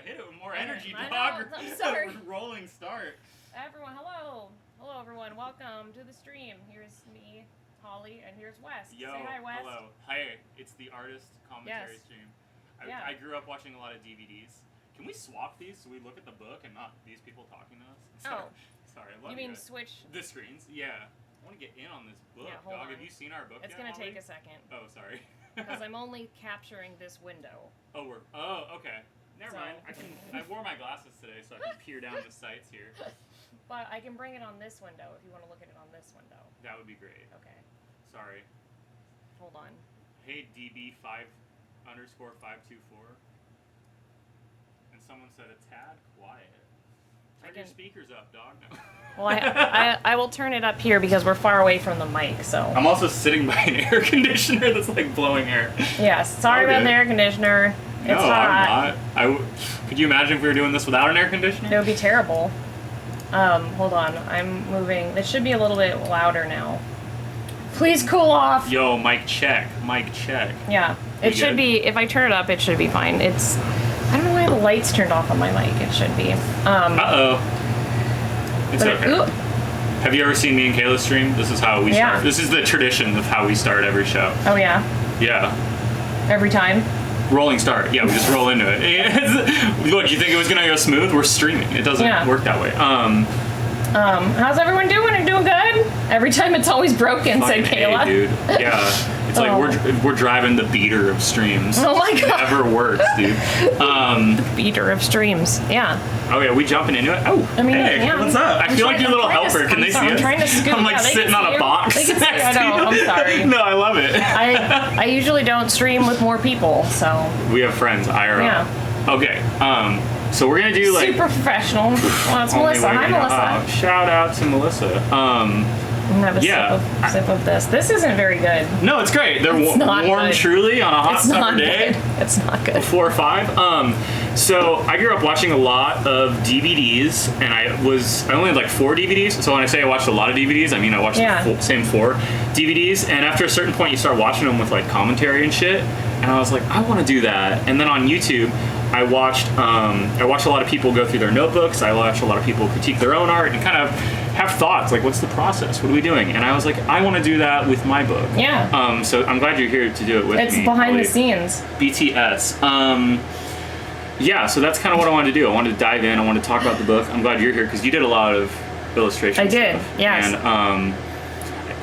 hit it with more energy, I dog. know, I'm sorry. Rolling start. Everyone, hello. Hello, everyone. Welcome to the stream. Here's me, Holly, and here's Wes. Yo, Say hi, Wes. hello. Hi, it's the artist commentary Yes. stream. Yeah. I grew up watching a lot of DVDs. Can we swap these so we look at the book and not these people talking to us? Sorry, I love You mean guys. switch? The screens? Yeah. I want to get in on this book, Yeah, hold dog. on. Have you seen our book It's yet, gonna Holly? take a second. Oh, sorry. Because I'm only capturing this window. Okay. Never So- mind. I wore my glasses today so I can peer down the sights here. But I can bring it on this window if you want to look at it on this window. That would be great. Okay. Sorry. Hold on. Hey DB5_524. And someone said a tad quiet. Turn your speakers up, dog. No. Well, I will turn it up here because we're far away from the mic, so. I'm also sitting by an air conditioner that's like blowing air. Yes. Sorry about the air conditioner. It's no, hot. I'm not. Could you imagine if we were doing this without an air conditioner? It would be terrible. Hold on. I'm moving. It should be a little bit louder now. Please cool off. Yo, mic check. Mic check. Yeah. It should be, if I turn it up, it should be fine. I don't know why the light's turned off on my mic. It should be. Uh-oh. It's okay. Have you ever seen me and Kayla stream? This is how we start. This is the tradition of how we start every show. Oh, yeah? Yeah. Every time? Rolling start. Yeah, we just roll into it. Look, you think it was going to go smooth? We're streaming. It doesn't work that way. How's everyone doing? Are you doing good? Every time it's always broken, said Kayla. Dude. Yeah. It's like we're driving the beater of streams. Oh my god. It never works, dude. The beater of streams. Yeah. Oh yeah, we jumping into it? Oh, I mean, hey, what's up? I feel like your little helper. Can they see us? I'm trying to scoot. I'm like sitting on a box. They can see you. I know. I'm sorry. No, I love it. I usually don't stream with more people, so. We have friends, IRL. Yeah. Okay. So we're gonna do like super professional. Well, it's Melissa. Hi, Melissa. Shout out to Melissa. I'm gonna have a sip of this. This isn't very good. No, it's great. They're warm, truly, on a hot summer day. It's not good. 4 or 5. So I grew up watching a lot of DVDs, and I only had like 4 DVDs. So when I say I watched a lot of DVDs, I mean I watched the same 4 DVDs. And after a certain point, you start watching them with like commentary and shit. And I was like, I want to do that. And then on YouTube, I watched a lot of people go through their notebooks. I watched a lot of people critique their own art and kind of have thoughts like, what's the process? What are we doing? And I was like, I want to do that with my book. Yeah. So I'm glad you're here to do it with me. It's behind the scenes. BTS. Yeah, so that's kind of what I wanted to do. I wanted to dive in. I wanted to talk about the book. I'm glad you're here because you did a lot of illustrations. I did, yes. And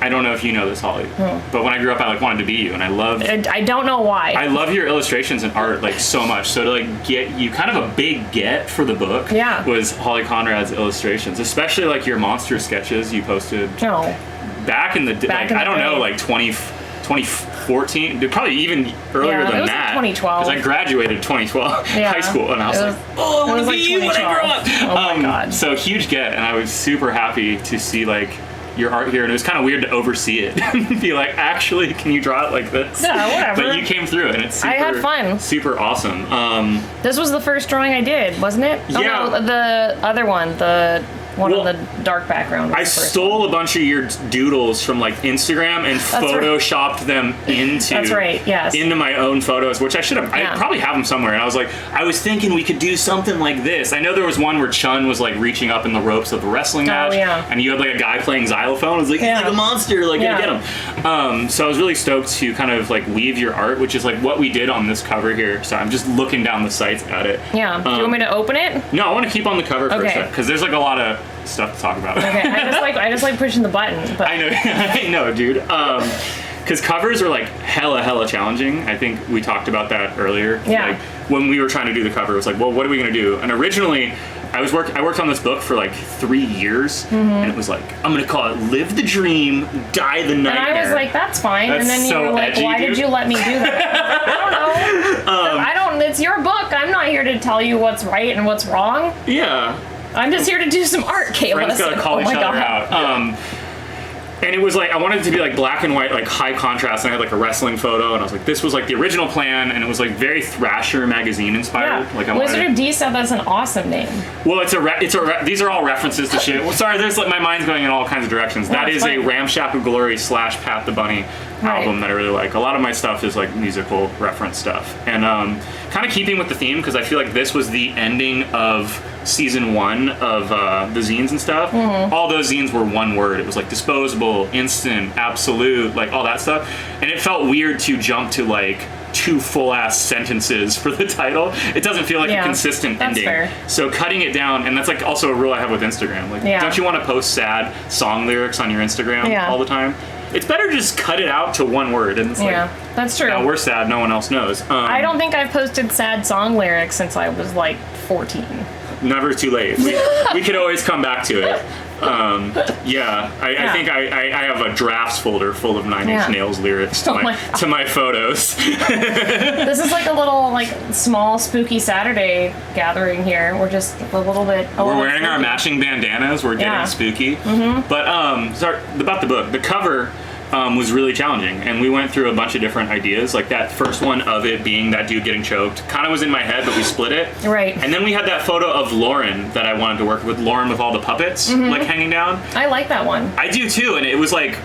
I don't know if you know this, Holly, but when I grew up, I like wanted to be you, and I loved. I don't know why. I love your illustrations and art like so much. So to like get you kind of a big get for the book was Holly Conrad's illustrations, especially like your monster sketches you posted. Back in the day, like, I don't know, like 2014, probably even earlier than that. Like 2012. Because I graduated 2012 high school, and I was like, oh, I want to be you when I grow up. Oh my god. So huge get, and I was super happy to see like your art here, and it was kind of weird to oversee it. Be like, actually, can you draw it like this? Yeah, whatever. But you came through, and it's super, I had fun. Super awesome. This was the first drawing I did, wasn't it? Yeah. Oh, no, the other one, the one on the dark background. I stole a bunch of your doodles from like Instagram and photoshopped them into into my own photos, which I should have. I probably have them somewhere. And I was like, I was thinking we could do something like this. I know there was one where Chun was like reaching up in the ropes of the wrestling match, and you had like a guy playing xylophone. I was like, he's like a monster, like gonna get him. So I was really stoked to kind of like weave your art, which is like what we did on this cover here. So I'm just looking down the sights at it. Yeah. Do you want me to open it? No, I want to keep on the cover for a sec because there's like a lot of stuff to talk about. Okay, I just like pushing the button. But. I know, I know, dude. Because covers are like hella challenging. I think we talked about that earlier. Yeah. Like when we were trying to do the cover, it was like, well, what are we gonna do? And originally, I worked on this book for like 3 years, and it was like, I'm gonna call it "Live the Dream, Die the Nightmare." And I was like, that's fine. And then you were like, edgy, why did you let me do that? I don't know. It's your book. I'm not here to tell you what's right and what's wrong. Yeah. I'm just here to do some art, Kayla. Friends gotta call each other out. And it was like, I wanted it to be like black and white, like high contrast, and I had like a wrestling photo, and I was like, this was like the original plan, and it was like very Thrasher magazine inspired. Yeah. Like Wizard of D said that's an awesome name. Well, these are all references to shit. Well, sorry, there's like my mind's going in all kinds of directions. That is a Ramshackle Glory / Pat the Bunny album that I really like. A lot of my stuff is like musical reference stuff, and kind of keeping with the theme, because I feel like this was the ending of season 1 of the zines and stuff. All those zines were one word. It was like disposable, instant, absolute, like all that stuff, and it felt weird to jump to like 2 full-ass sentences for the title. It doesn't feel like a consistent ending. Fair. So cutting it down, and that's like also a rule I have with Instagram. Like, don't you want to post sad song lyrics on your Instagram all the time? It's better to just cut it out to one word. And it's like, that's true. No, we're sad. No one else knows. I don't think I've posted sad song lyrics since I was like 14. Never too late. We could always come back to it. I think I have a drafts folder full of Nine Inch Nails lyrics to my photos. This is like a little like small spooky Saturday gathering here. We're just a little bit. We're wearing our matching bandanas. We're getting spooky. But sorry, about the book, the cover was really challenging, and we went through a bunch of different ideas. Like that first one of it being that dude getting choked kind of was in my head, but we split it. Right. And then we had that photo of Lauren that I wanted to work with all the puppets like hanging down. I like that one. I do too, and it was like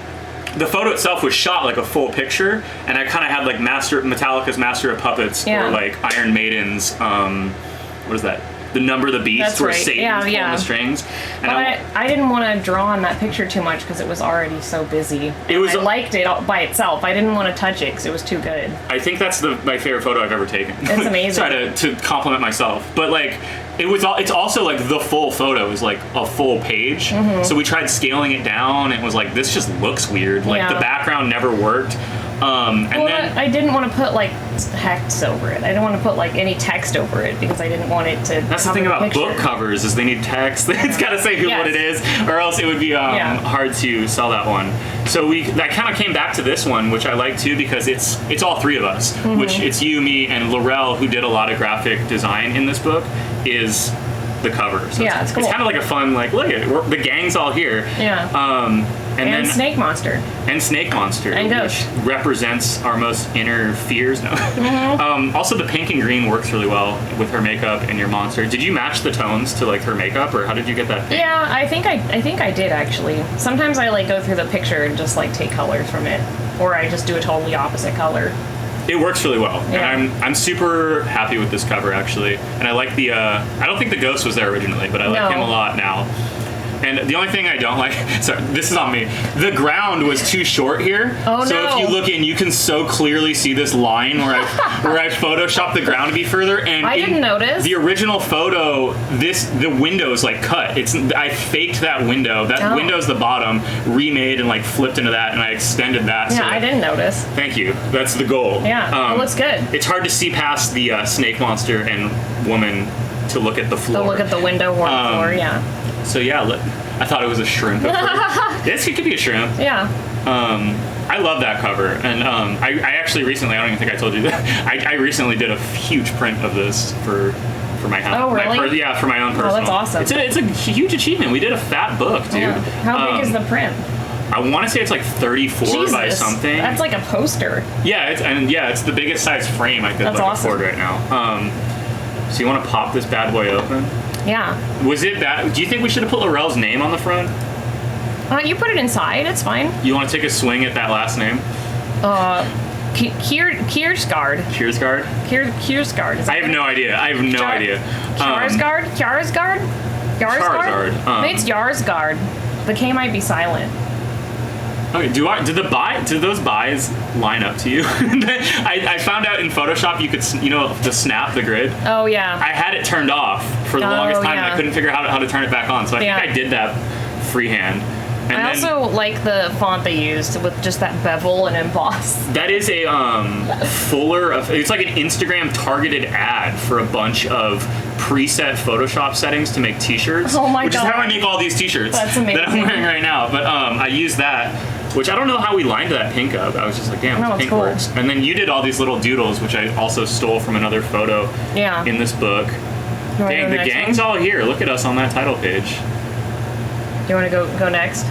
the photo itself was shot like a full picture, and I kind of had like Metallica's Master of Puppets or like Iron Maiden's what is that? The Number of the Beast, That's where right. Satan's pulling the strings. And but I didn't want to draw on that picture too much because it was already so busy. I liked it by itself. I didn't want to touch it because it was too good. I think that's my favorite photo I've ever taken. It's amazing. Try to compliment myself. But like, it's also like the full photo is like a full page. So we tried scaling it down, and it was like, this just looks weird. Like the background never worked. Then I didn't want to put like text over it. I didn't want to put like any text over it because I didn't want it to. That's the thing about book covers is they need text. It's got to say what it is, or else it would be hard to sell that one. So that kind of came back to this one, which I like too, because it's all 3 of us. Which it's you, me, and Laurel, who did a lot of graphic design in this book, is the cover. So it's cool. It's kind of like a fun, like, look at it, the gang's all here. And then Snake Monster. And Snake Monster. And Ghost. Which represents our most inner fears. No. Also, the pink and green works really well with her makeup and your monster. Did you match the tones to like her makeup, or how did you get that pink? Yeah, I think I did actually. Sometimes I like go through the picture and just like take colors from it, or I just do a totally opposite color. It works really well, and I'm super happy with this cover actually. And I like the I don't think the ghost was there originally, but I like him a lot now. And the only thing I don't like, sorry, this is on me. The ground was too short here. Oh, so if you look in, you can so clearly see this line where I photoshopped the ground to be further. And I didn't notice. The original photo, the window is like cut. I faked that window. That window's the bottom, remade and like flipped into that, and I extended that. Yeah, so I didn't notice. Thank you. That's the goal. Yeah, it looks good. It's hard to see past the snake monster and woman to look at the floor. To look at the window or the floor, yeah. So yeah, I thought it was a shrimp. Yes, it could be a shrimp. Yeah. I love that cover, and I actually recently, I don't even think I told you that, I recently did a huge print of this for my house. Oh, really? For my own personal. Oh, that's awesome. It's a huge achievement. We did a fat book, dude. Yeah. How big is the print? I want to say it's like 34 by something. That's like a poster. Yeah, it's the biggest size frame I could afford right now. So you want to pop this bad boy open? Yeah. Was it that? Do you think we should have put Laurel's name on the front? You put it inside. It's fine. You want to take a swing at that last name? Kiersgaard. Kiersgaard? Kiersgaard. I have no idea. Kjarsgaard? Charizard. Maybe it's Yarsgaard. The K might be silent. Okay, did those buys line up to you? I found out in Photoshop you could, to snap the grid. Oh, yeah. I had it turned off for the longest time, and I couldn't figure out how to turn it back on, so I think I did that freehand. And I also like the font they used with just that bevel and emboss. That is a it's like an Instagram targeted ad for a bunch of preset Photoshop settings to make t-shirts. Oh my god. Which is how I make all these t-shirts that I'm wearing right now. But I used that, which I don't know how we lined that pink up. I was just like, damn, pink cool. works. And then you did all these little doodles, which I also stole from another photo in this book. Dang, the gang's all here. Look at us on that title page. Do you want to go next?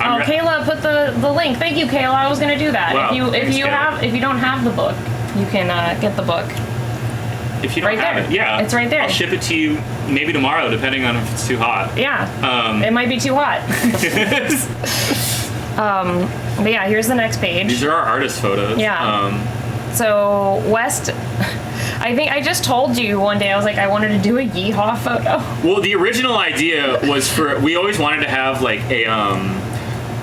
Kayla put the link. Thank you, Kayla. I was going to do that. Wow, if you don't have the book, you can get the book. If you don't have it, it's right there. I'll ship it to you maybe tomorrow, depending on if it's too hot. Yeah. It might be too hot. But yeah, here's the next page. These are our artist photos. Yeah. So West, I think I just told you one day, I was like, I wanted to do a yeehaw photo. Well, the original idea was we always wanted to have like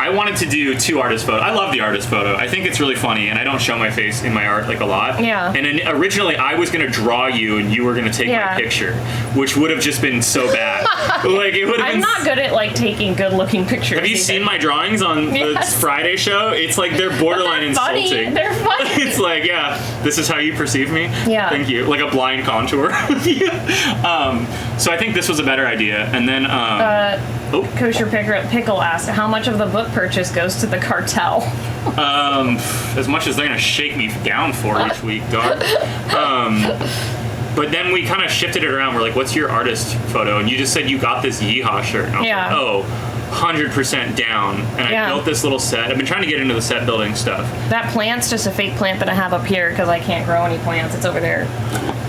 I wanted to do 2 artist photos. I love the artist photo. I think it's really funny, and I don't show my face in my art like a lot. Yeah. And then originally I was gonna draw you, and you were gonna take my picture, which would have just been so bad. Like it would have been. I'm not good at like taking good-looking pictures. Have you seen my drawings on the Friday show? It's like they're borderline insulting. They're funny. It's like, yeah, this is how you perceive me. Yeah. Thank you. Like a blind contour. So I think this was a better idea, and then. Kosher Pickle asked, how much of the book purchase goes to the cartel? As much as they're gonna shake me down for each week, dog. But then we kind of shifted it around. We're like, what's your artist photo? And you just said you got this yeehaw shirt. And I was like, oh, 100% down. And I built this little set. I've been trying to get into the set building stuff. That plant's just a fake plant that I have up here because I can't grow any plants. It's over there.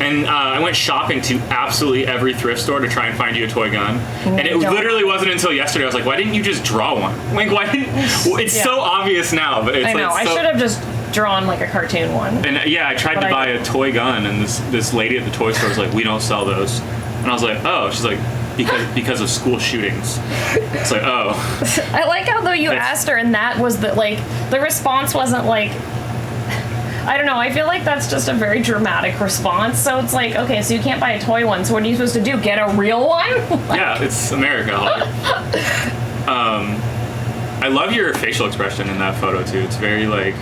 And I went shopping to absolutely every thrift store to try and find you a toy gun. And it literally wasn't until yesterday I was like, why didn't you just draw one? Like, why didn't... Well, it's so obvious now, but it's I know. like I should have just drawn like a cartoon one. And yeah, I tried to buy a toy gun, and this lady at the toy store was like, we don't sell those. And I was like, oh. She's like, because of school shootings. It's like, oh. I like how though you asked her, and that was the response wasn't like, I don't know, I feel like that's just a very dramatic response. So it's like, okay, so you can't buy a toy one, so what are you supposed to do, get a real one? Yeah, it's America. I love your facial expression in that photo too. It's very like...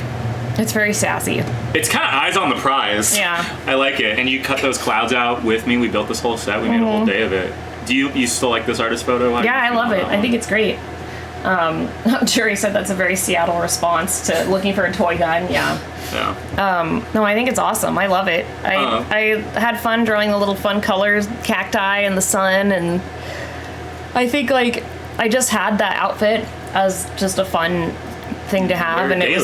It's very sassy. It's kind of eyes on the prize. Yeah. I like it. And you cut those clouds out with me. We built this whole set. We made a whole day of it. Do you still like this artist photo? I love it. I think it's great. Jury said that's a very Seattle response to looking for a toy gun. Yeah. No, I think it's awesome. I love it. I had fun drawing the little fun colors, cacti and the sun, and I think like I just had that outfit as just a fun thing to have, and it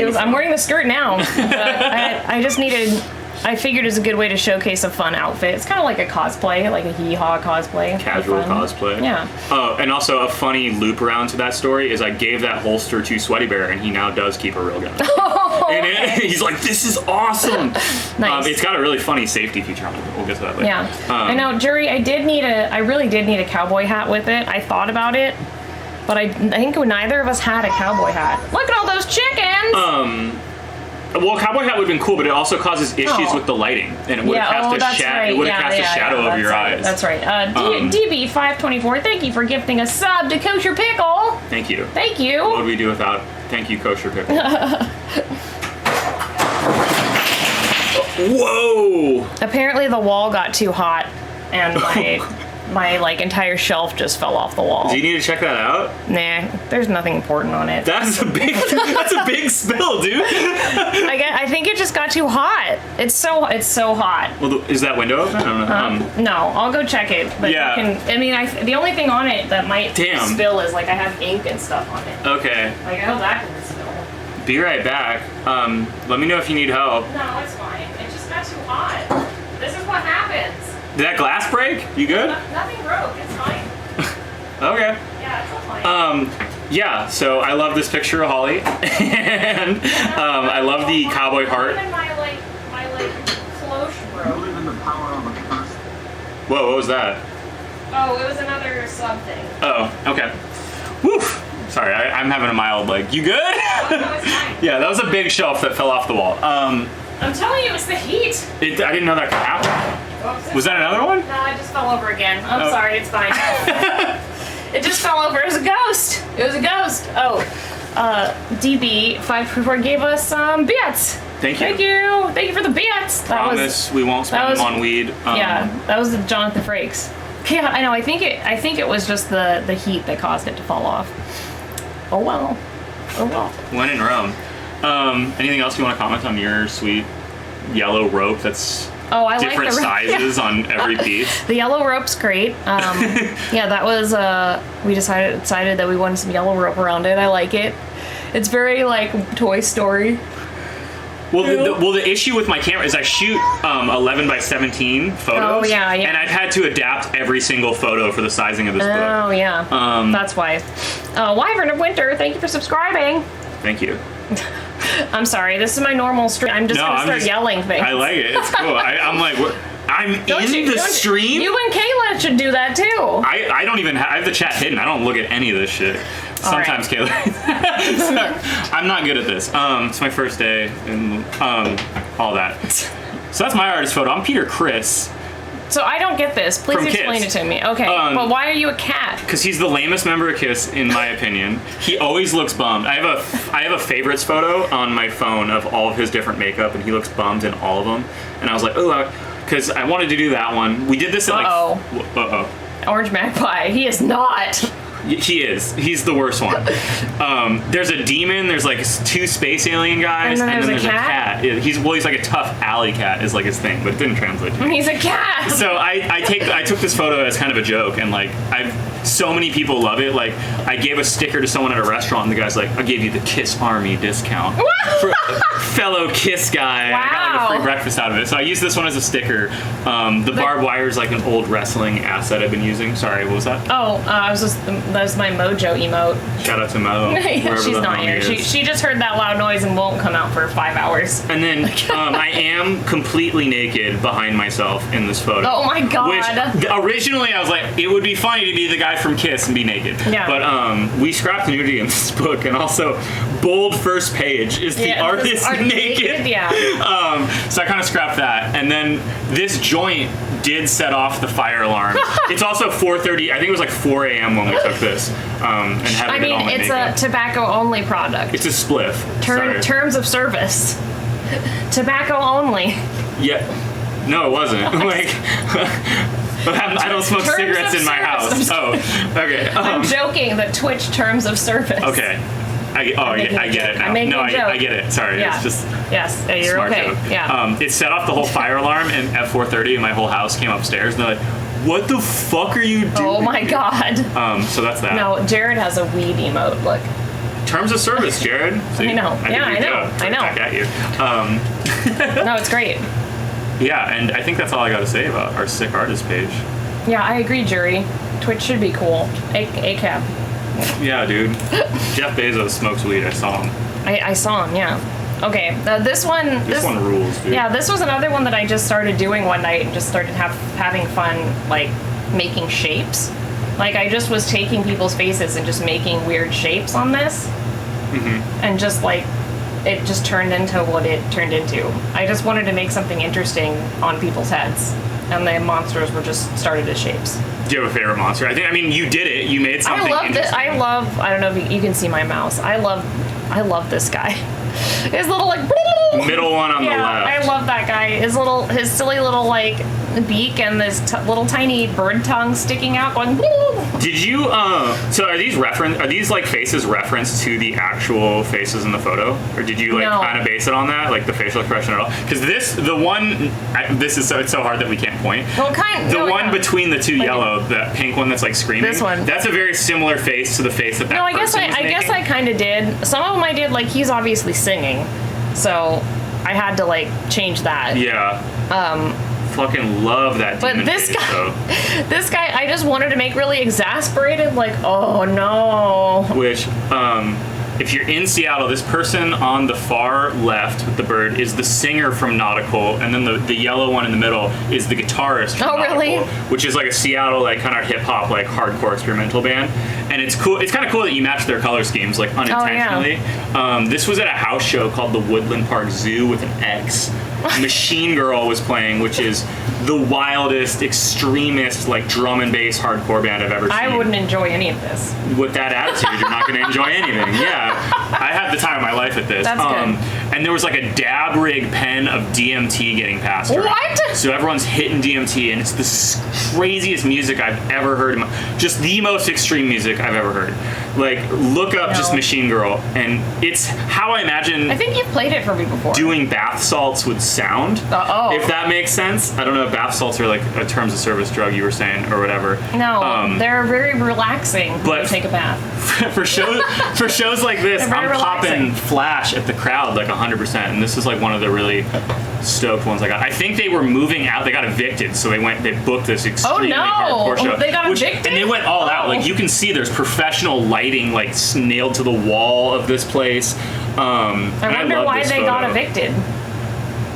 was I'm wearing the skirt now. I just needed. I figured it was a good way to showcase a fun outfit. It's kind of like a cosplay, like a hee-haw cosplay. Casual cosplay. Yeah. Oh, and also a funny loop around to that story is I gave that holster to Sweaty Bear, and he now does keep a real gun. And he's like, this is awesome. Nice. It's got a really funny safety feature on it. We'll get to that later. Yeah. I know, Jury, I really did need a cowboy hat with it. I thought about it, but I think neither of us had a cowboy hat. Look at all those chickens! Well, a cowboy hat would have been cool, but it also causes issues with the lighting, and it would have cast a shadow over your eyes. That's right. DB524, thank you for gifting a sub to Kosher Pickle. Thank you. Thank you. What would we do without thank you, Kosher Pickle? Whoa! Apparently the wall got too hot, and my like entire shelf just fell off the wall. Do you need to check that out? Nah, there's nothing important on it. That's a big spill, dude. I think it just got too hot. It's so hot. Well, is that window open? I don't know. No, I'll go check it. But the only thing on it that might spill is like I have ink and stuff on it. Okay. Like I know that can spill. Be right back. Let me know if you need help. No, it's fine. It just got too hot. This is what happens. Did that glass break? You good? Nothing broke. It's fine. Okay. Yeah, it's all fine. Yeah, so I love this picture of Holly, and I love the cowboy heart. Even my cloche broke. Whoa, what was that? Oh, it was another sub thing. Oh, okay. Woof. Sorry, I'm having a mild you good? Oh, no, it's fine. Yeah, that was a big shelf that fell off the wall. I'm telling you, it's the heat. I didn't know that could happen. Oops, was that another one? No, I just fell over again. I'm sorry, it's fine. It just fell over. It was a ghost. It was a ghost. Oh, DB524 gave us some bits. Thank you. Thank you for the bits. Promise we won't spend them on weed. Yeah, that was the Jonathan Frakes. Yeah, I know. I think it was just the heat that caused it to fall off. Oh well. When in Rome. Anything else you want to comment on your sweet yellow rope that's different sizes on every piece? The yellow rope's great. That was we decided that we wanted some yellow rope around it. I like it. It's very like Toy Story. Well, the issue with my camera is I shoot 11 by 17 photos. Oh, yeah. And I've had to adapt every single photo for the sizing of this book. Oh, yeah. That's why. Wyvern of Winter, thank you for subscribing. Thank you. I'm sorry. This is my normal stream. I'm just going to start yelling things. I like it. It's cool. I'm like, I'm in the stream? You and Kayla should do that, too. I don't even I have the chat hidden. I don't look at any of this shit. Sometimes, Kayla. I'm not good at this. It's my first day and all that. So that's my artist photo. I'm Peter Criss. So I don't get this. Please explain it to me. Okay, but why are you a cat? Because he's the lamest member of KISS, in my opinion. He always looks bummed. I have a favorites photo on my phone of all of his different makeup, and he looks bummed in all of them. And I was like, oh, because I wanted to do that one. We did this at Orange Magpie. He is not. He is. He's the worst one. There's a demon. There's like 2 space alien guys, and then there's a cat. He's like a tough alley cat is like his thing, but it didn't translate to me. He's a cat. So I took this photo as kind of a joke, and like so many people love it. Like I gave a sticker to someone at a restaurant, and the guy's like, "I gave you the KISS Army discount for fellow KISS guy." Wow. I got like a free breakfast out of it. So I used this one as a sticker. The barbed wire is like an old wrestling asset I've been using. Sorry, what was that? That's my Mojo emote. Shout out to Mo. She's not here. She just heard that loud noise and won't come out for 5 hours. And then I am completely naked behind myself in this photo. Oh my god. Which originally I was like, it would be funny to be the guy from KISS and be naked. Yeah. But we scrapped nudity in this book, and also bold first page is the artist naked. Yeah. So I kind of scrapped that, and then this joint did set off the fire alarm. It's also 4:30. I think it was like 4 a.m. when we took this. And had it's a tobacco only product. It's a spliff. Terms of service. Tobacco only. Yeah. No, it wasn't. Like, I don't smoke cigarettes in my house. Oh, okay. I'm joking. The Twitch terms of service. Okay. I get it now. I get it. Sorry, yeah. It's just you're smart okay. joke. Yeah. It set off the whole fire alarm, and at 4:30, and my whole house came upstairs, and they're like, "What the fuck are you doing?" Oh my god. So that's that. No, Jared has a weed emote. Look. Terms of service, Jared. See, I know. I know. Back at you. No, it's great. Yeah, and I think that's all I got to say about our sick artist page. Yeah, I agree, Jury. Twitch should be cool. ACAB. Yeah, dude. Jeff Bezos smokes weed. I saw him. I saw him, yeah. Okay, this one rules, dude. Yeah, this was another one that I just started doing one night and just started having fun, like, making shapes. Like, I just was taking people's faces and just making weird shapes on this. Mm-hmm. And just, like, it just turned into what it turned into. I just wanted to make something interesting on people's heads. And the monsters were just started as shapes. Do you have a favorite monster? I mean, you did it. You made something interesting. I don't know if you can see my mouse. I love this guy. His little, like... Middle one on the left. I love that guy. His silly little, like, beak and this little tiny bird tongue sticking out going... Did you, so are these like faces reference to the actual faces in the photo? Or did you kind of base it on that? Like the facial expression at all? Because it's so hard that we can't point. Well, between the two yellow, that pink one that's like screaming. This one. That's a very similar face to the face that I guess I kind of did. Some of them I did, like, he's obviously singing. So I had to, like, change that. Yeah. Fucking love that demon face, this guy, I just wanted to make really exasperated, like, oh no. Which, if you're in Seattle, this person on the far left with the bird is the singer from Nautical, and then the yellow one in the middle is the guitarist from Nautical, really? Which is like a Seattle, like, kind of hip-hop, like, hardcore experimental band. And it's cool. It's kind of cool that you match their color schemes, like, unintentionally. Oh, yeah. This was at a house show called the Woodland Park Zoo with an X. Machine Girl was playing, which is the wildest, extremist, like, drum and bass hardcore band I've ever seen. I wouldn't enjoy any of this. With that attitude, you're not going to enjoy anything. Yeah. I had the time of my life at this. That's good. And there was like a dab rig pen of DMT getting passed around. What? So everyone's hitting DMT, and it's the craziest music I've ever heard. Just the most extreme music I've ever heard. Like, look up just Machine Girl, and it's how I imagine... I think you've played it for me before. ...doing bath salts would sound. If that makes sense. I don't know if bath salts are like a terms of service drug you were saying or whatever. No, they're very relaxing when you take a bath. for shows like this, I'm popping Flash at the crowd like 100%, and this is like one of the really stoked ones I got. I think they were moving out. They got evicted, so they booked this extremely hardcore show. They got evicted? And they went all out. Like, you can see there's professional lighting like nailed to the wall of this place. I wonder why they got evicted.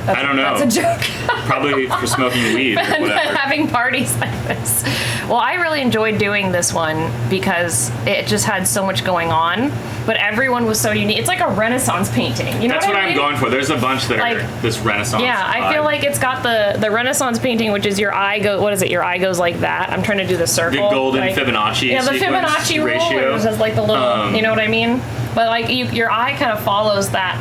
I don't know. That's a joke. Probably for smoking weed or whatever. Having parties like this. Well, I really enjoyed doing this one because it just had so much going on, but everyone was so unique. It's like a Renaissance painting. You know That's what I mean? I'm going for. There's a bunch that are this Renaissance. Yeah, I feel like it's got the Renaissance painting, which is your eye go. What is it? Your eye goes like that. I'm trying to do the circle. The golden Fibonacci. Yeah, the Fibonacci ratio. rule. It has like the little. You know what I mean? But like your eye kind of follows that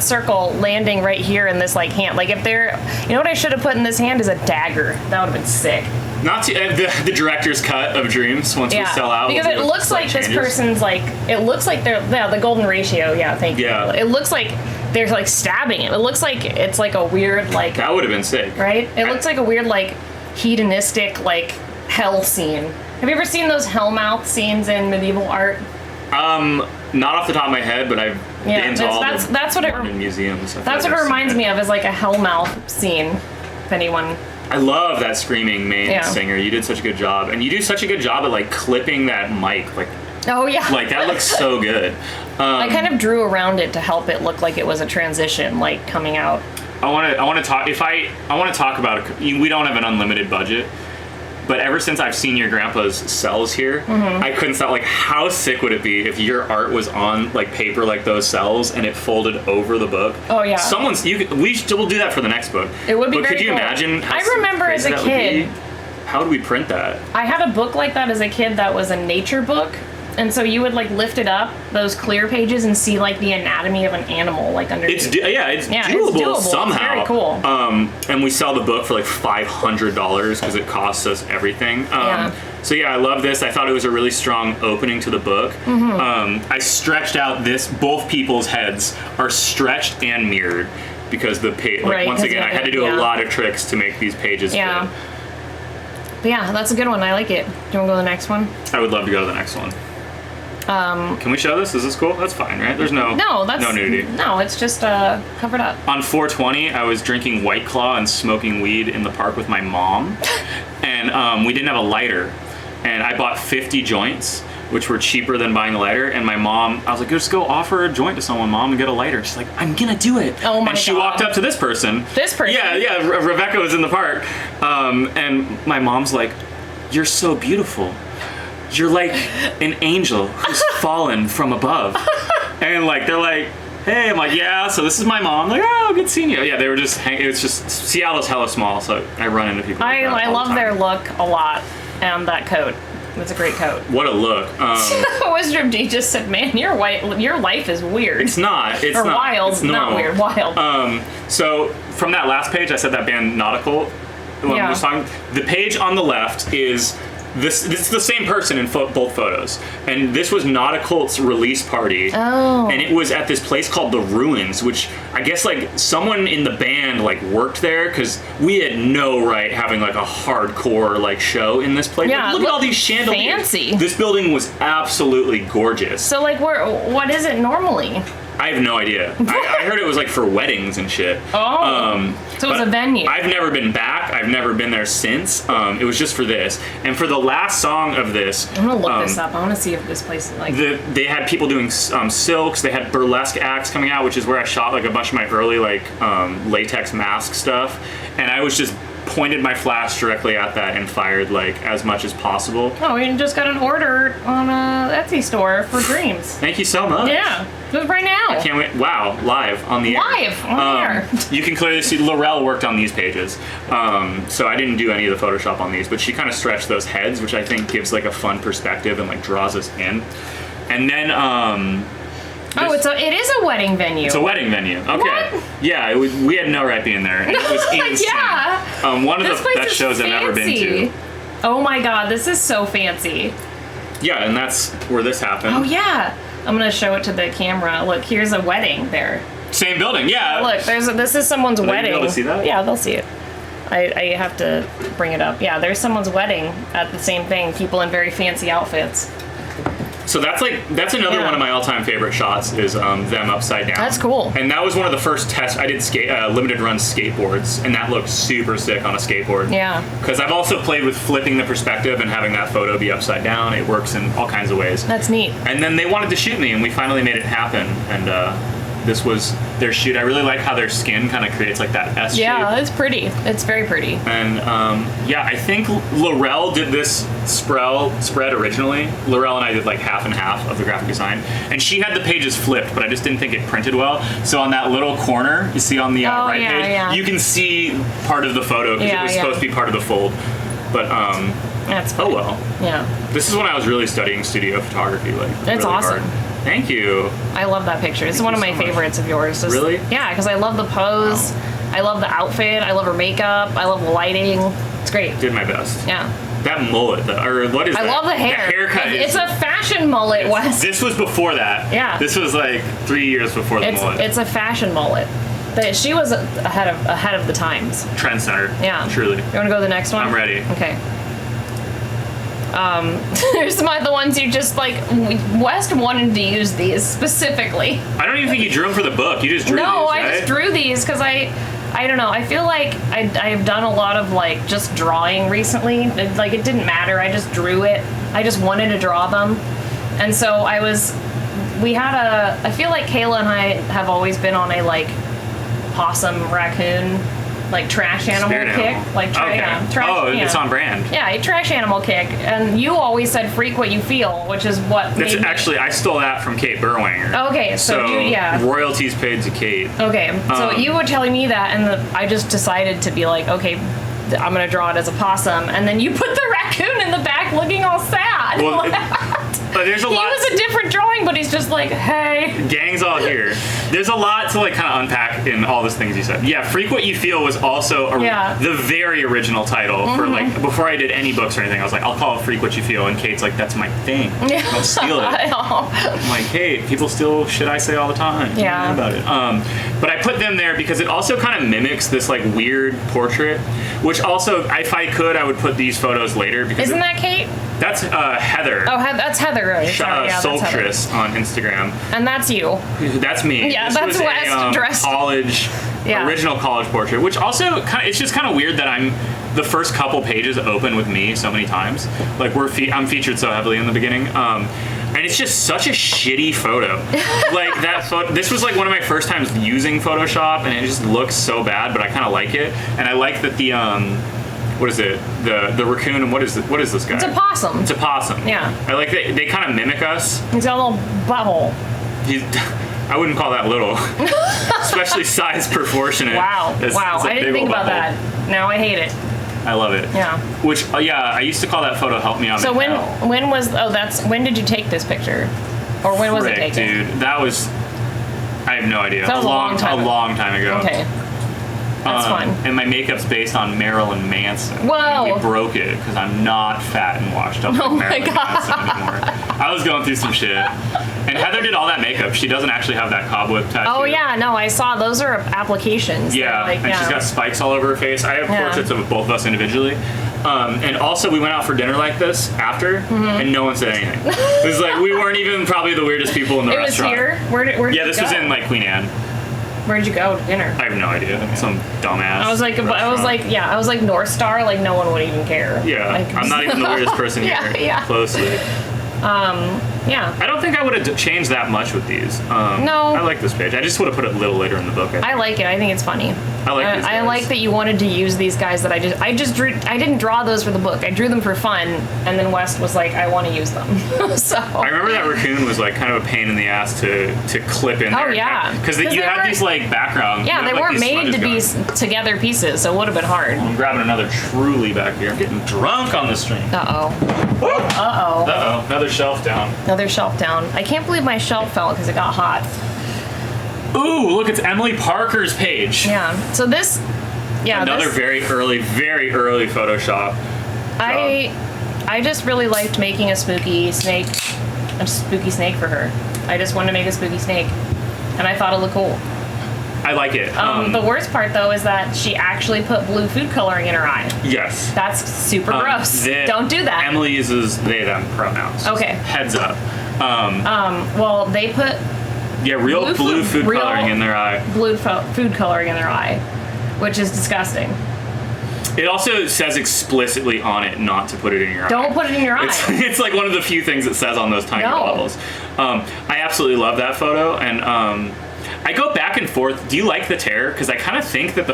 circle landing right here in this like hand. Like if they're, you know what I should have put in this hand is a dagger. That would have been sick. Not to, the director's cut of Dreams once we sell out. Because it looks like this person's like, it looks like they're, the golden ratio. Yeah, thank you. Yeah. It looks like they're like stabbing it. It looks like it's like a weird like. That would have been sick. Right? It looks like a weird like hedonistic like hell scene. Have you ever seen those hellmouth scenes in medieval art? Not off the top of my head, but I've been to all that's what it museums. That's what it reminds me of, is like a hellmouth scene. If anyone. I love that screaming main singer. You did such a good job, and you do such a good job at like clipping that mic, like. Oh yeah. Like that looks so good. I kind of drew around it to help it look like it was a transition, like coming out. I want to talk. I want to talk about it. We don't have an unlimited budget. But ever since I've seen your grandpa's cells here, I couldn't stop. Like, how sick would it be if your art was on like paper, like those cells, and it folded over the book? Oh yeah. We'll do that for the next book. It would be. But very could you cool. imagine? I remember as a kid. How do we print that? I had a book like that as a kid that was a nature book. And so you would like lift it up, those clear pages, and see like the anatomy of an animal like underneath. It's doable somehow. It's very cool. And we sell the book for like $500 because it costs us everything. So yeah, I love this. I thought it was a really strong opening to the book. I stretched out this. Both people's heads are stretched and mirrored because the page. Like once again, I had to do a lot of tricks to make these pages fit. But yeah, that's a good one. I like it. Do you want to go to the next one? I would love to go to the next one. Can we show this? Is this cool? That's fine, right? There's no nudity. No, it's just covered up. On 420, I was drinking White Claw and smoking weed in the park with my mom, and we didn't have a lighter, and I bought 50 joints, which were cheaper than buying a lighter. And my mom, I was like, just go offer a joint to someone, Mom, and get a lighter. She's like, I'm gonna do it. Oh my God. And she walked up to this person. This person? Yeah. Rebecca was in the park, and my mom's like, you're so beautiful. You're like an angel who's fallen from above. And like, they're like, hey, I'm like, yeah, so this is my mom. Like, oh, good seeing you. Yeah, they were just it was just, Seattle's hella small, so I run into people like that I all love the time. their look a lot, and that coat. It's a great coat. What a look. Wisdom D just said, man, your life is weird. It's not. It's or not. wild. It's not weird, wild. So from that last page, I said that band Nautical. When I was talking, the page on the left is this is the same person in both photos, and this was Nautical's release party, and it was at this place called the Ruins, which I guess like someone in the band like worked there, because we had no right having like a hardcore like show in this place. Yeah, like, look at all these chandeliers. Fancy. This building was absolutely gorgeous. So like, what is it normally? I have no idea. I heard it was like for weddings and shit. So it was a venue. I've never been back. I've never been there since. It was just for this. And for the last song of this, I'm gonna look this up. I want to see if this place is like. They had people doing silks. They had burlesque acts coming out, which is where I shot like a bunch of my early like latex mask stuff. And I was just pointed my flash directly at that and fired like as much as possible. Oh, we just got an order on a Etsy store for Dreams. Thank you so much. Yeah, do it right now. I can't wait. Wow, live on the air. Live on the air. You can clearly see Laurel worked on these pages. So I didn't do any of the Photoshop on these, but she kind of stretched those heads, which I think gives like a fun perspective and like draws us in. And then it is a wedding venue. It's a wedding venue. Okay. What? Yeah, we had no right being there. And it was insane. Yeah. One of the best shows I've ever been to. Oh my God, this is so fancy. Yeah, and that's where this happened. Oh yeah. I'm gonna show it to the camera. Look, here's a wedding there. Same building, yeah. Look, this is someone's wedding. Be able to see that? Yeah, they'll see it. I have to bring it up. Yeah, there's someone's wedding at the same thing. People in very fancy outfits. So that's another one of my all-time favorite shots is them upside down. That's cool. And that was one of the first tests I did limited run skateboards, and that looked super sick on a skateboard. Yeah. Because I've also played with flipping the perspective and having that photo be upside down. It works in all kinds of ways. That's neat. And then they wanted to shoot me, and we finally made it happen. And this was their shoot. I really like how their skin kind of creates like that S shape. Yeah, it's pretty. It's very pretty. And yeah, I think Laurel did this spread originally. Laurel and I did like half and half of the graphic design, and she had the pages flipped, but I just didn't think it printed well. So on that little corner you see on the right page, you can see part of the photo because it was supposed to be part of the fold. But that's funny. Oh well. Yeah. This is when I was really studying studio photography. Like it's really awesome. Hard. Thank you. I love that picture. It's one of my favorites of yours. Just, really? Yeah, because I love the pose. Wow. I love the outfit. I love her makeup. I love the lighting. It's great. Did my best. Yeah. That mullet, or what is that? I love the hair. The haircut. It's a fashion mullet, Wes. This was before that. Yeah. This was like 3 years before the mullet. It's a fashion mullet. She was ahead of the times. Trendsetter. Yeah. Truly. You want to go to the next one? I'm ready. Okay. There's the ones you just like. West wanted to use these specifically. I don't even think you drew them for the book. You just drew these, right? I just drew these because I don't know. I feel like I've done a lot of like just drawing recently. Like it didn't matter. I just drew it. I just wanted to draw them, and so I feel like Kayla and I have always been on a like possum, raccoon, like trash animal kick. Like it's on brand. Yeah, a trash animal kick. And you always said freak what you feel, which is what That's actually I stole that from Kate Burwanger. Okay, so royalties paid to Kate. Okay, so you were telling me that, and I just decided to be like, okay, I'm gonna draw it as a possum, and then you put the raccoon in the back looking all sad. Well, but there's a lot. He was a different drawing, but he's just like, hey. Gang's all here. There's a lot to like kind of unpack in all those things you said. Yeah, Freak What You Feel was also the very original title for like before I did any books or anything. I was like, I'll call it Freak What You Feel, and Kate's like, that's my thing. Don't steal it. I'm like, hey, people steal shit I say all the time. Yeah. About it. But I put them there because it also kind of mimics this like weird portrait, which also, if I could, I would put these photos later because isn't that Kate? That's Heather. Oh, that's Heather. Right. Sorry, Soltris on Instagram. And that's you. That's me. Yeah, this that's was West dressed. Original college portrait, which also it's just kind of weird that the first couple pages open with me so many times. Like I'm featured so heavily in the beginning. And it's just such a shitty photo. Like that photo. This was like one of my first times using Photoshop, and it just looks so bad, but I kind of like it. And I like that the what is it? The raccoon, and what is this guy? It's a possum. It's a possum. Yeah. I like that they kind of mimic us. He's got a little butthole. I wouldn't call that little, especially size proportionate. Wow. I didn't think about that. Now I hate it. I love it. Yeah. Which I used to call that photo "Help Me Out." So when did you take this picture, or when was it taken? Dude, that was. I have no idea. That was a long time ago. Okay. That's fun. And my makeup's based on Marilyn Manson. Whoa. And we broke it because I'm not fat and washed up like Marilyn Manson anymore. I was going through some shit. And Heather did all that makeup. She doesn't actually have that cobweb tattoo. Oh, yeah. No, I saw. Those are applications. Yeah. She's got spikes all over her face. I have portraits of both of us individually. And also, we went out for dinner like this after, and no one said anything. It was like, we weren't even probably the weirdest people in the restaurant. It was here? Where did this was in like Queen Anne. Where'd you go to dinner? I have no idea. Some dumbass. I was like North Star. Like no one would even care. Yeah, like, I'm not even the weirdest person here. Yeah. Closely. Yeah. I don't think I would have changed that much with these. No. I like this page. I just would have put it a little later in the book. I like it. I think it's funny. I like these guys. I like that you wanted to use these guys that I just drew. I didn't draw those for the book. I drew them for fun, and then West was like, I want to use them. So I remember that raccoon was like kind of a pain in the ass to clip in there. Oh yeah. Because you had these like backgrounds. Yeah, they weren't made to be together pieces, so it would have been hard. I'm grabbing another Truly back here. I'm getting drunk on the stream. Uh-oh. Another shelf down. Another shelf down. I can't believe my shelf fell because it got hot. Ooh, look, it's Emily Parker's page. Yeah. So this, another very early Photoshop. I just really liked making a spooky snake for her. I just wanted to make a spooky snake, and I thought it looked cool. I like it. The worst part, though, is that she actually put blue food coloring in her eye. Yes. That's super gross. Don't do that. Emily uses they, them pronouns. Okay. Heads up. Well, they put real blue food coloring in their eye. Blue food coloring in their eye, which is disgusting. It also says explicitly on it not to put it in your eye. Don't put it in your eye. It's like one of the few things it says on those tiny bottles. I absolutely love that photo, and I go back and forth. Do you like the tear? Because I kind of think that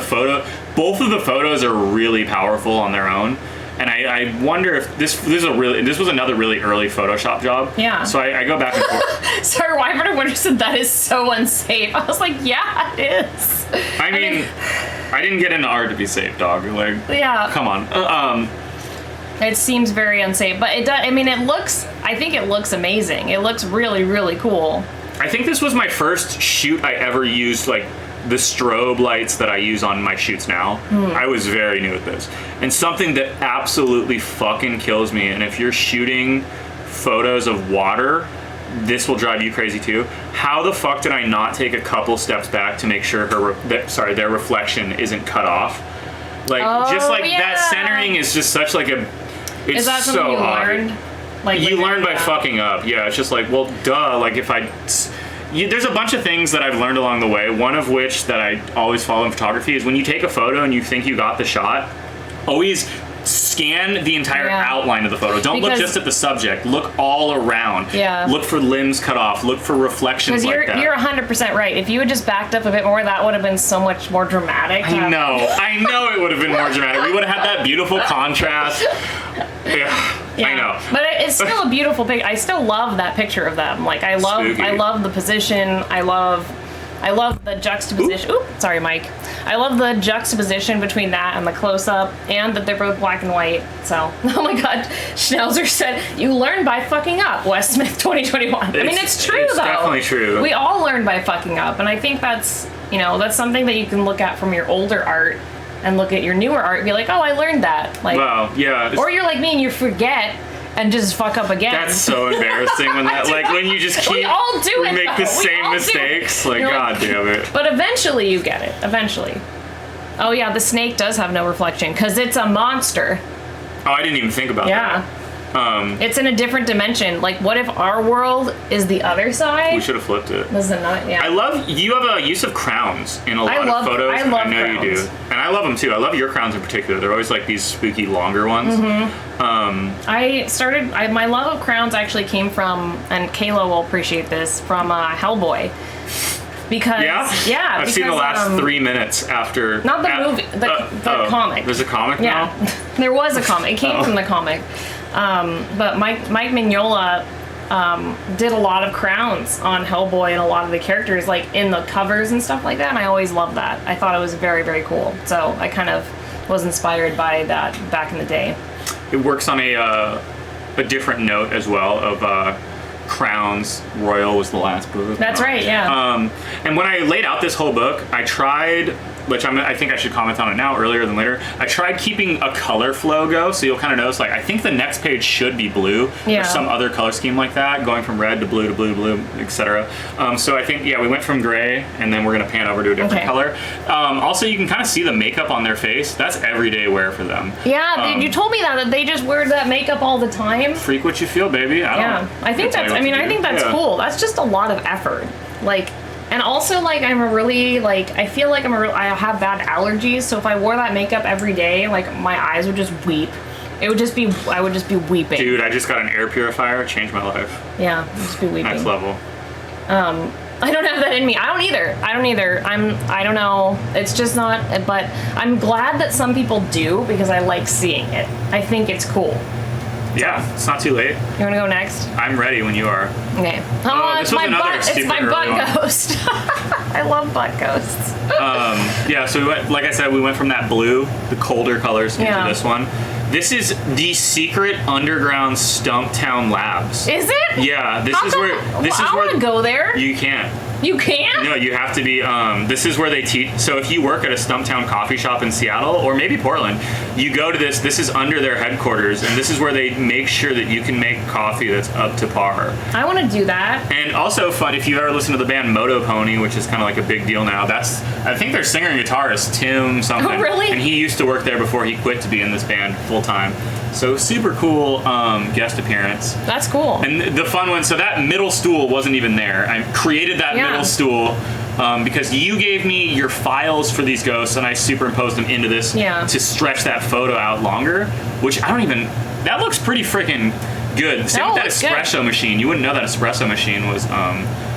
both of the photos are really powerful on their own. And I wonder if this was another really early Photoshop job. Yeah. So I go back and forth. Sorry, Wyvern of Winter said that is so unsafe. I was like, yeah, it is. I mean, I didn't get into art to be safe, dog. Like, yeah. Come on. It seems very unsafe, but it does. I mean, I think it looks amazing. It looks really, really cool. I think this was my first shoot I ever used, like, the strobe lights that I use on my shoots now. I was very new at this. And something that absolutely fucking kills me, and if you're shooting photos of water, this will drive you crazy too. How the fuck did I not take a couple steps back to make sure their reflection isn't cut off? Like, that centering is just such like a, it's is that something so you odd. learned? Like, you learn by fucking up. Yeah, it's just like, well, duh. Like, there's a bunch of things that I've learned along the way, one of which that I always follow in photography is when you take a photo and you think you got the shot, always scan the entire outline of the photo. Don't look just at the subject. Look all around. Yeah. Look for limbs cut off. Look for reflections like that. You're 100% right. If you had just backed up a bit more, that would have been so much more dramatic. I know it would have been more dramatic. We would have had that beautiful contrast. Yeah. I know. But it's still a beautiful picture. I still love that picture of them. Like, I love the position. I love the juxtaposition. Oop, sorry, Mike. I love the juxtaposition between that and the close-up, and that they're both black and white. So, oh my God, Schnauzer said, "You learn by fucking up." Wes Smith, 2021. I mean, it's true though. It's definitely true. We all learn by fucking up, and I think that's something that you can look at from your older art. And look at your newer art and be like, oh, I learned that. Like, wow, yeah. Or you're like me and you forget and just fuck up again. That's so embarrassing when when you just keep we all do it, make the same mistakes. Like, God damn it. But eventually you get it. Eventually. Oh yeah, the snake does have no reflection because it's a monster. Oh, I didn't even think about that. It's in a different dimension. Like, what if our world is the other side? We should have flipped it. Was it not? Yeah. I love, you have a use of crowns in a lot of photos. I love know crowns. You do. And I love them too. I love your crowns in particular. They're always like these spooky, longer ones. Mm-hmm. My love of crowns actually came from, and Kayla will appreciate this, from Hellboy. Because I've seen the last 3 minutes after. Not the movie, the comic. There's a comic now? There was a comic. It came from the comic. But Mike Mignola did a lot of crowns on Hellboy and a lot of the characters, like in the covers and stuff like that. And I always loved that. I thought it was very, very cool. So I kind of was inspired by that back in the day. It works on a different note as well of crowns. Royal was the last book. That's right, yeah. And when I laid out this whole book, I tried, which I think I should comment on it now earlier than later, I tried keeping a color flow go, so you'll kind of notice, like, I think the next page should be blue, or some other color scheme like that, going from red to blue to blue to blue, etc. So I think, we went from gray, and then we're going to pan over to a different color. Also, you can kind of see the makeup on their face. That's everyday wear for them. Yeah, you told me that they just wear that makeup all the time. Freak what you feel, baby. I think that's cool. That's just a lot of effort. Like, and also, like, I feel like I have bad allergies, so if I wore that makeup every day, like, my eyes would just weep. I would just be weeping. Dude, I just got an air purifier. It changed my life. Yeah, I'd just be weeping. Next level. I don't have that in me. I don't either. I don't know. It's just not, but I'm glad that some people do, because I like seeing it. I think it's cool. Yeah, it's not too late. You want to go next? I'm ready when you are. Okay. It's my butt ghost. I love butt ghosts. So we went, like I said, we went from that blue, the colder colors, into this one. This is the secret underground Stumptown Labs. Is it? Yeah, this is where I want to go there. You can't. You can't? No, you have to be. This is where they teach. So if you work at a Stumptown coffee shop in Seattle or maybe Portland, you go to this. This is under their headquarters, and this is where they make sure that you can make coffee that's up to par. I want to do that. And also fun, if you've ever listened to the band Moto Pony, which is kind of like a big deal now. I think their singer and guitarist Tim something. Oh, really? And he used to work there before he quit to be in this band full time. So super cool guest appearance. That's cool. And the fun one, so that middle stool wasn't even there. I created that middle stool because you gave me your files for these ghosts and I superimposed them into this to stretch that photo out longer, which that looks pretty freaking good. Same with that espresso machine. You wouldn't know that espresso machine was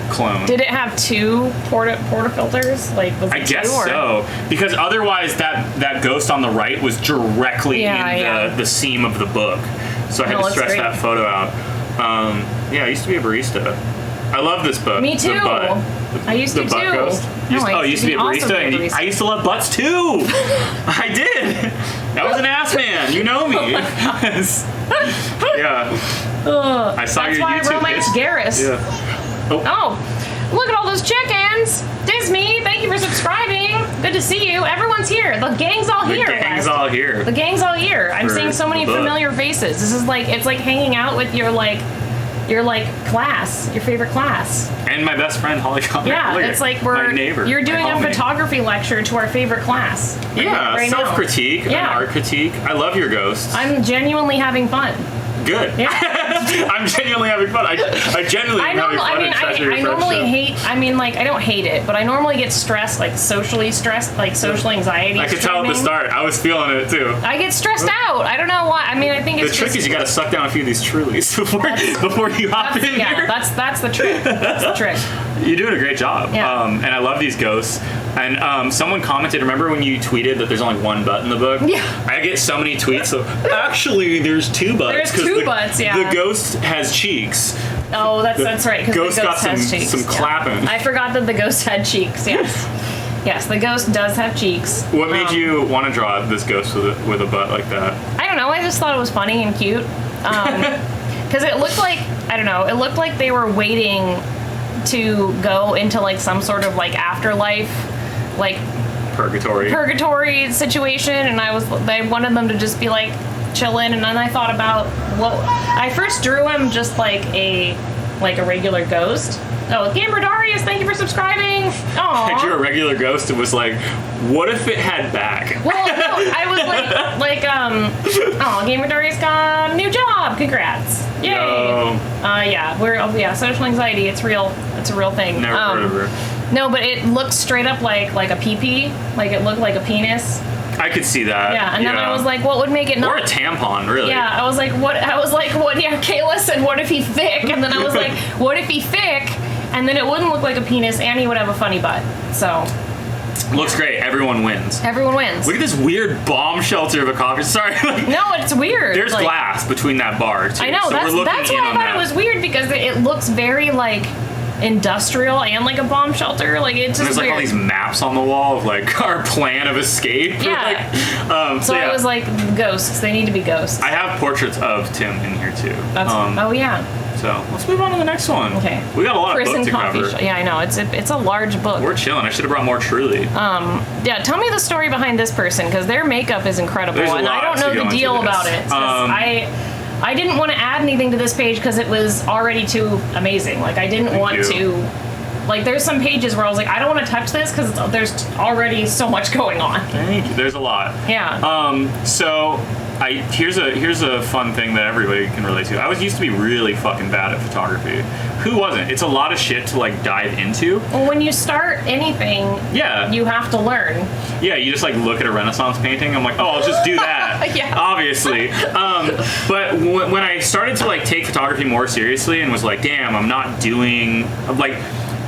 clone. Did it have two portafilters? Was it I guess so, because otherwise that ghost on the right was directly in the seam of the book, so I had to stretch that photo out. I used to be a barista. I love this book. Me too. I used to the butt too. Ghost. You used to be a barista. I used to love butts too. I did. I was an ass man. You know me. Yeah. I saw your YouTube. That's why I romance Garrus. Yeah. Oh, look at all those chickens. Disney, thank you for subscribing. Good to see you. Everyone's here. The gang's all here. The gang's all here. The gang's all here. I'm seeing so many familiar faces. This is it's like hanging out with your class, your favorite class. And my best friend, Holly Conrad. Yeah, it's like my neighbor. You're doing a photography lecture to our favorite class. Yeah, self-critique and art critique. I love your ghosts. I'm genuinely having fun. Good. Yeah. I'm genuinely having fun. I genuinely am having fun. I normally hate, I don't hate it, but I normally get stressed, socially stressed, social anxiety. I could tell at the start. I was feeling it too. I get stressed out. I don't know why. I think it's the trick is you got to suck down a few of these Trulies before you hop in here. Yeah, that's the trick. That's the trick. You're doing a great job. Yeah. And I love these ghosts. And someone commented, remember when you tweeted that there's only one butt in the book? Yeah. I get so many tweets of, actually, there's two butts. There's two butts, yeah. The ghost has cheeks. Oh, that's right, because the ghost has cheeks. Some clapping. I forgot that the ghost had cheeks, yes. Yes, the ghost does have cheeks. What made you want to draw this ghost with a butt like that? I don't know, I just thought it was funny and cute. Because it looked like, it looked like they were waiting to go into some sort of afterlife, purgatory situation, and I wanted them to just be chilling, and then I thought about I first drew him just like a regular ghost. Oh, Gamer Darius, thank you for subscribing. Aww. I drew a regular ghost and was like, what if it had back? Well, no, I was oh, Gamer Darius got a new job. Congrats. Yay. No. Social anxiety, it's real. It's a real thing. Never heard of her. No, but it looked straight up like a pee-pee. It looked like a penis. I could see that. Yeah, and then I was like, what would make it not? Or a tampon, really. Yeah, I was like, what? Yeah, Kayla said, what if he thick? And then I was like, what if he thick? And then it wouldn't look like a penis, and he would have a funny butt. So. Looks great. Everyone wins. Everyone wins. Look at this weird bomb shelter of a coffee. Sorry. No, it's weird. There's glass between that bar, too. I know. So that's why I thought it was weird, because it looks very, industrial and like a bomb shelter. It's just there's all these maps on the wall of our plan of escape. Yeah. So I was like, ghosts. They need to be ghosts. I have portraits of Tim in here too. That's oh yeah. So let's move on to the next one. Okay. We got a lot of books to cover. Yeah, I know. It's a large book. We're chilling. I should have brought more Truly. Yeah. Tell me the story behind this person, because their makeup is incredible, and I don't know the deal about it. I didn't want to add anything to this page because it was already too amazing. I didn't want to. There's some pages where I was like, I don't want to touch this because there's already so much going on. Thank you. There's a lot. Yeah. So here's a fun thing that everybody can relate to. I used to be really fucking bad at photography. Who wasn't? It's a lot of shit to dive into. Well, when you start anything, you have to learn. Yeah, you just look at a Renaissance painting. I'm like, oh, I'll just do that. Yeah. Obviously. But when I started to take photography more seriously and was like, damn, I'm not doing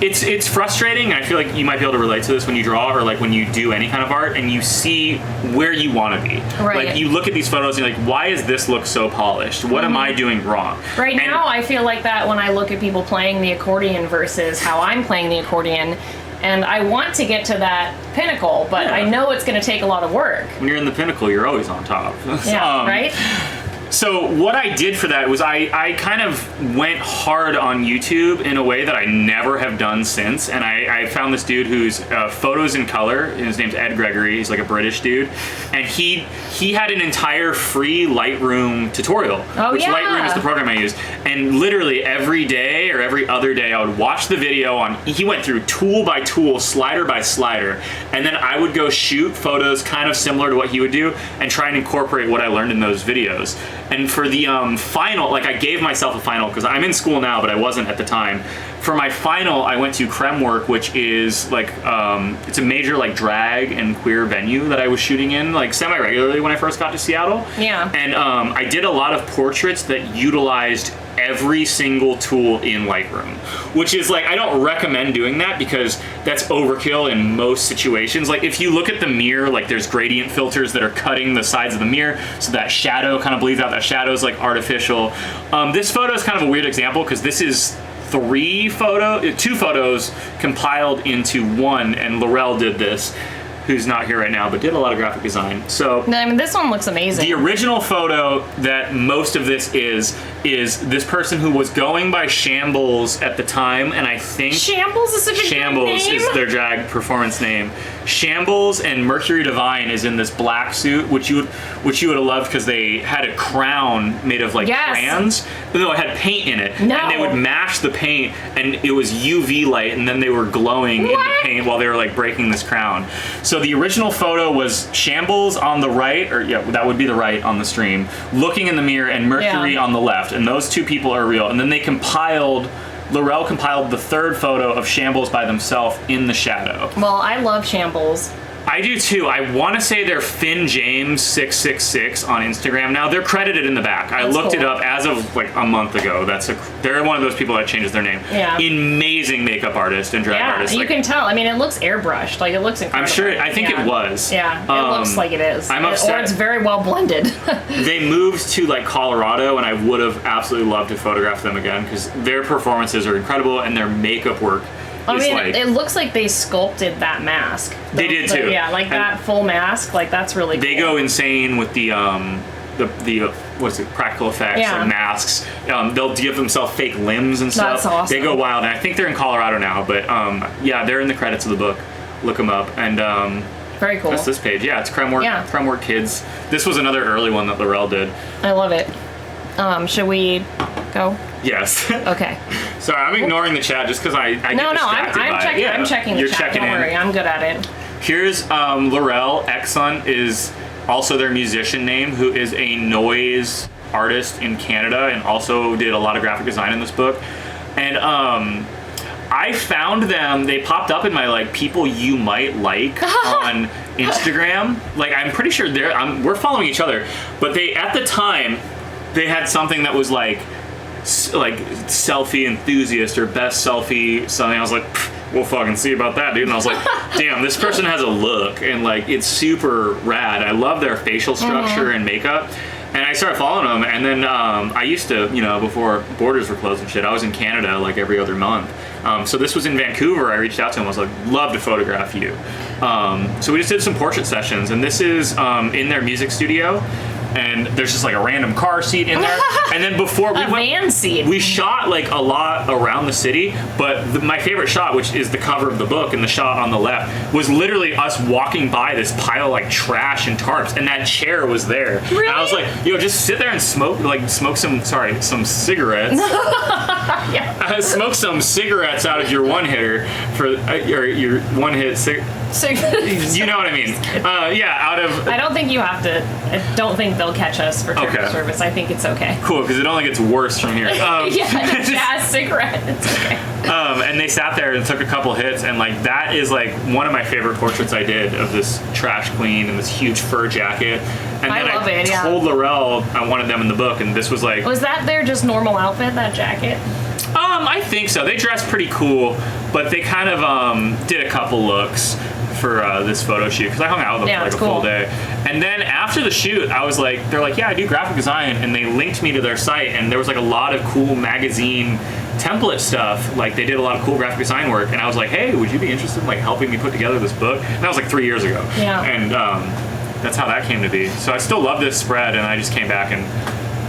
it's frustrating, and I feel like you might be able to relate to this when you draw or when you do any kind of art and you see where you want to be. Right. You look at these photos and you're like, why does this look so polished? What am I doing wrong? Right now, I feel like that when I look at people playing the accordion versus how I'm playing the accordion. And I want to get to that pinnacle, but I know it's going to take a lot of work. When you're in the pinnacle, you're always on top. Yeah, right? So what I did for that was I kind of went hard on YouTube in a way that I never have done since, and I found this dude who's photos in color, and his name's Ed Gregory. He's like a British dude, and he had an entire free Lightroom tutorial, which Lightroom is the program I use, and literally every day or every other day I would watch the video on. He went through tool by tool, slider by slider, and then I would go shoot photos kind of similar to what he would do and try and incorporate what I learned in those videos. And for the final, like I gave myself a final because I'm in school now, but I wasn't at the time. For my final, I went to Kremwork, which is like, it's a major like drag and queer venue that I was shooting in like semi-regularly when I first got to Seattle. Yeah. And I did a lot of portraits that utilized every single tool in Lightroom, which is like, I don't recommend doing that because that's overkill in most situations. Like if you look at the mirror, like there's gradient filters that are cutting the sides of the mirror so that shadow kind of bleeds out. That shadow is like artificial. This photo is kind of a weird example because this is two photos compiled into one, and Laurel did this, who's not here right now, but did a lot of graphic design. So I mean, this one looks amazing. The original photo that most of this is this person who was going by Shambles at the time, and I think Shambles is such a Shambles good name. is their drag performance name. Shambles and Mercury Divine is in this black suit, which you would have loved because they had a crown made of like crayons. No, it had paint in it, No. and they would mash the paint, and it was UV light, and then they were glowing in the paint while they were like breaking this crown. So the original photo was Shambles on the right, or that would be the right on the stream, looking in the mirror, and Mercury on the left, and those two people are real. And then Laurel compiled the third photo of Shambles by themselves in the shadow. Well, I love Shambles. I do too. I want to say they're Finn James 666 on Instagram now. They're credited in the back. I looked it up as of like a month ago. They're one of those people that changes their name. Yeah. Amazing makeup artist and drag artist. You can tell. I mean, it looks airbrushed. Like it looks incredible. I'm sure. I think it was. Yeah, it looks like it is. I'm upset. Or it's very well blended. They moved to like Colorado, and I would have absolutely loved to photograph them again because their performances are incredible and their makeup work. I mean, it looks like they sculpted that mask. They did too. Yeah, like that full mask. Like that's really cool. They go insane with the what's it, practical effects and masks. They'll give themselves fake limbs and stuff. That's awesome. They go wild, and I think they're in Colorado now. But yeah, they're in the credits of the book. Look them up, and very cool. That's this page. Yeah, it's Kremwork. Yeah. Kremwork Kids. This was another early one that Laurel did. I love it. Should we go? Yes. Okay. Sorry, I'm ignoring the chat just because I get distracted by it. Yeah, I'm checking the chat. Don't worry, I'm good at it. Here's Laurel. Exxon is also their musician name, who is a noise artist in Canada and also did a lot of graphic design in this book. And I found them. They popped up in my like people you might like on Instagram. Like I'm pretty sure we're following each other, but they at the time they had something that was like selfie enthusiast or best selfie something. I was like, we'll fucking see about that, dude. And I was like, damn, this person has a look, and like it's super rad. I love their facial structure and makeup. And I started following them, and then I used to, before borders were closed and shit, I was in Canada like every other month. So this was in Vancouver. I reached out to him. I was like, love to photograph you. So we just did some portrait sessions, and this is in their music studio. And there's just like a random car seat in there. And then before van seat. We shot like a lot around the city, but my favorite shot, which is the cover of the book and the shot on the left, was literally us walking by this pile of like trash and tarps, and that chair was there. Really? And I was like, just sit there and smoke some cigarettes. Yeah. Smoke some cigarettes out of your one hitter for your one hit you know what I mean? Out of. I don't think you have to. I don't think they'll catch us for terminal service. I think it's okay. Cool, because it only gets worse from here. Jazz cigarette. It's okay. And they sat there and took a couple hits, and like that is like one of my favorite portraits I did of this trash queen in this huge fur jacket. And then I told Laurel I wanted them in the book, and this was like. Was that their just normal outfit, that jacket? I think so. They dressed pretty cool, but they kind of did a couple looks for this photo shoot because I hung out with them for like a full day. And then after the shoot, I was like, they're like, yeah, I do graphic design, and they linked me to their site, and there was like a lot of cool magazine template stuff. Like they did a lot of cool graphic design work, and I was like, hey, would you be interested in like helping me put together this book? And that was like 3 years ago. Yeah. And that's how that came to be. So I still love this spread, and I just came back and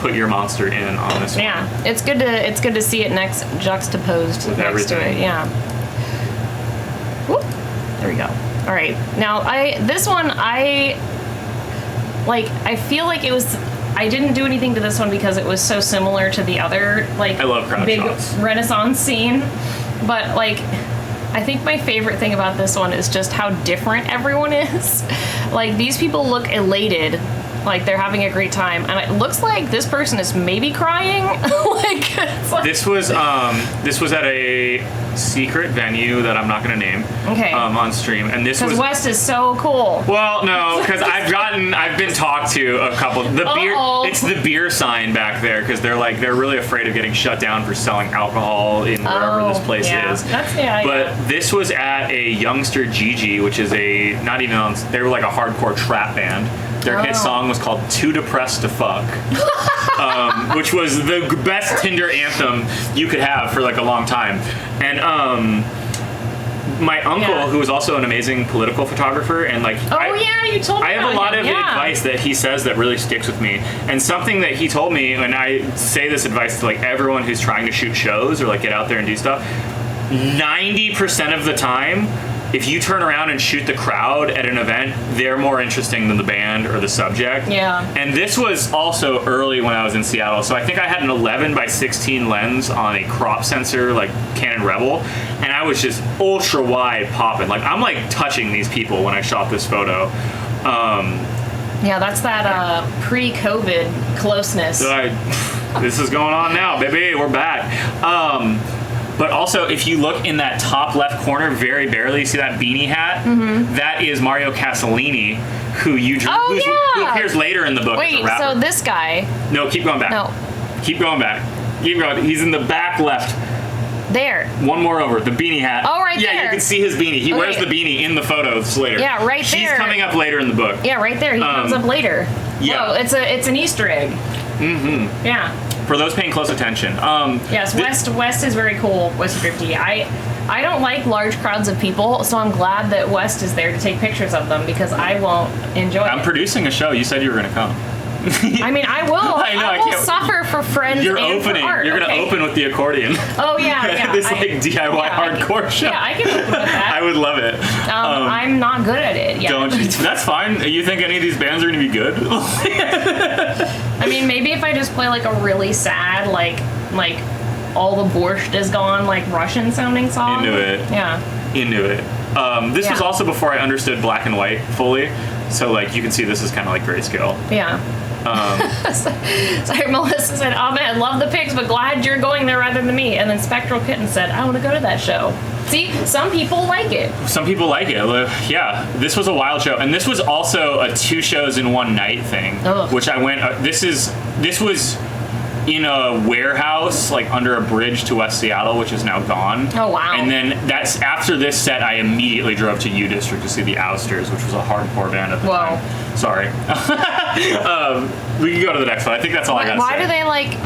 put your monster in on this one. Yeah, it's good to see it juxtaposed with next everything. to it. Yeah. Whoop. There we go. All right. Now this one I feel like it was. I didn't do anything to this one because it was so similar to the other I love crowd big shots. Renaissance scene, but I think my favorite thing about this one is just how different everyone is. Like these people look elated, like they're having a great time, and it looks like this person is maybe crying. This was at a secret venue that I'm not going to name. Okay. On stream, and this was because West is so cool. Well, no, because I've been talked to a couple. It's the beer sign back there because they're really afraid of getting shut down for selling alcohol in wherever this place is. But this was at a Youngster Gigi, which is they were like a hardcore trap band. Their hit song was called Too Depressed to Fuck, which was the best Tinder anthem you could have for like a long time. And my uncle, who is also an amazing political photographer, and like you told me I have a lot of advice that he says that really sticks with me. And something that he told me, and I say this advice to like everyone who's trying to shoot shows or like get out there and do stuff, 90% of the time, if you turn around and shoot the crowd at an event, they're more interesting than the band or the subject. Yeah. And this was also early when I was in Seattle. So I think I had an 11x16 lens on a crop sensor, like Canon Rebel. And I was just ultra wide popping. Like I'm like touching these people when I shot this photo. Yeah, that's that pre-COVID closeness. This is going on now, baby. We're back. But also, if you look in that top left corner, very barely, you see that beanie hat? Mm-hmm. That is Mario Castellini, who you drew, who appears later in the book as a rapper. So this guy... No, keep going back. No. Keep going back. Keep going. He's in the back left. There. One more over. The beanie hat. Oh, right there. Yeah, you can see his beanie. He wears the beanie in the photos later. Yeah, right there. He's coming up later in the book. Yeah, right there. He comes up later. Yeah. Whoa, it's an Easter egg. Mm-hmm. Yeah. For those paying close attention. Yes, West is very cool. West 50. I don't like large crowds of people, so I'm glad that West is there to take pictures of them because I won't enjoy it. I'm producing a show. You said you were going to come. I mean, I will. I will suffer for friends. You're and opening. For art, You're going to open with the accordion. Oh yeah. This DIY hardcore show. Yeah, I can open with that. I would love it. I'm not good at it yet. Don't you? That's fine. You think any of these bands are going to be good? I mean, maybe if I just play like a really sad, like all the borscht is gone, like Russian sounding song. Into it. Yeah. Into it. This was also before I understood black and white fully, so like you can see this is kind of like grayscale. Yeah. Sorry, Melissa said, "Oh man, love the pics, but glad you're going there rather than me." And then Spectral Kitten said, "I want to go to that show." See, some people like it. Some people like it. Yeah, this was a wild show, and this was also a 2 shows in one night thing, which I went. This was in a warehouse, like under a bridge to West Seattle, which is now gone. Oh wow! And then that's after this set, I immediately drove to U District to see the Ousters, which was a hardcore band at the time. Sorry. We can go to the next one. I think that's all I got to say. Why do they like?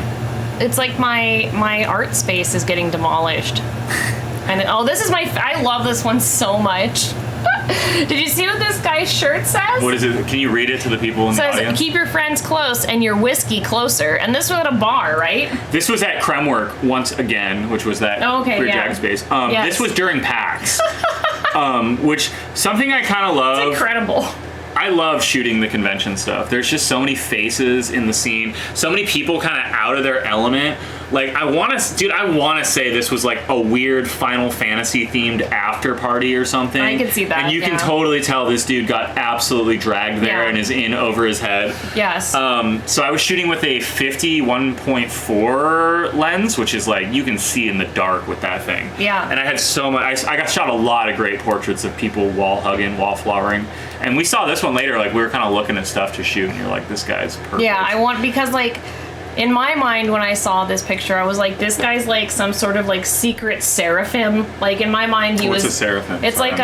It's like my art space is getting demolished. And this is I love this one so much. Did you see what this guy's shirt says? What is it? Can you read it to the people in the audience? Says, "Keep your friends close and your whiskey closer." And this was at a bar, right? This was at Kremwerk once again, which was that Queer Jag space. This was during PAX, which something I kind of love. It's incredible. I love shooting the convention stuff. There's just so many faces in the scene, so many people kind of out of their element. Like I want to say this was like a weird Final Fantasy themed after party or something. I can see that. And you can totally tell this dude got absolutely dragged there and is in over his head. Yes. So I was shooting with a 51.4 lens, which is like you can see in the dark with that thing. Yeah. And I had so much. I got shot a lot of great portraits of people wall hugging, wall flowering. And we saw this one later. Like we were kind of looking at stuff to shoot, and you're like, this guy's perfect. Yeah, because like. In my mind, when I saw this picture, I was like, this guy's like some sort of like secret seraphim. Like in my mind, he was. What's a seraphim? It's like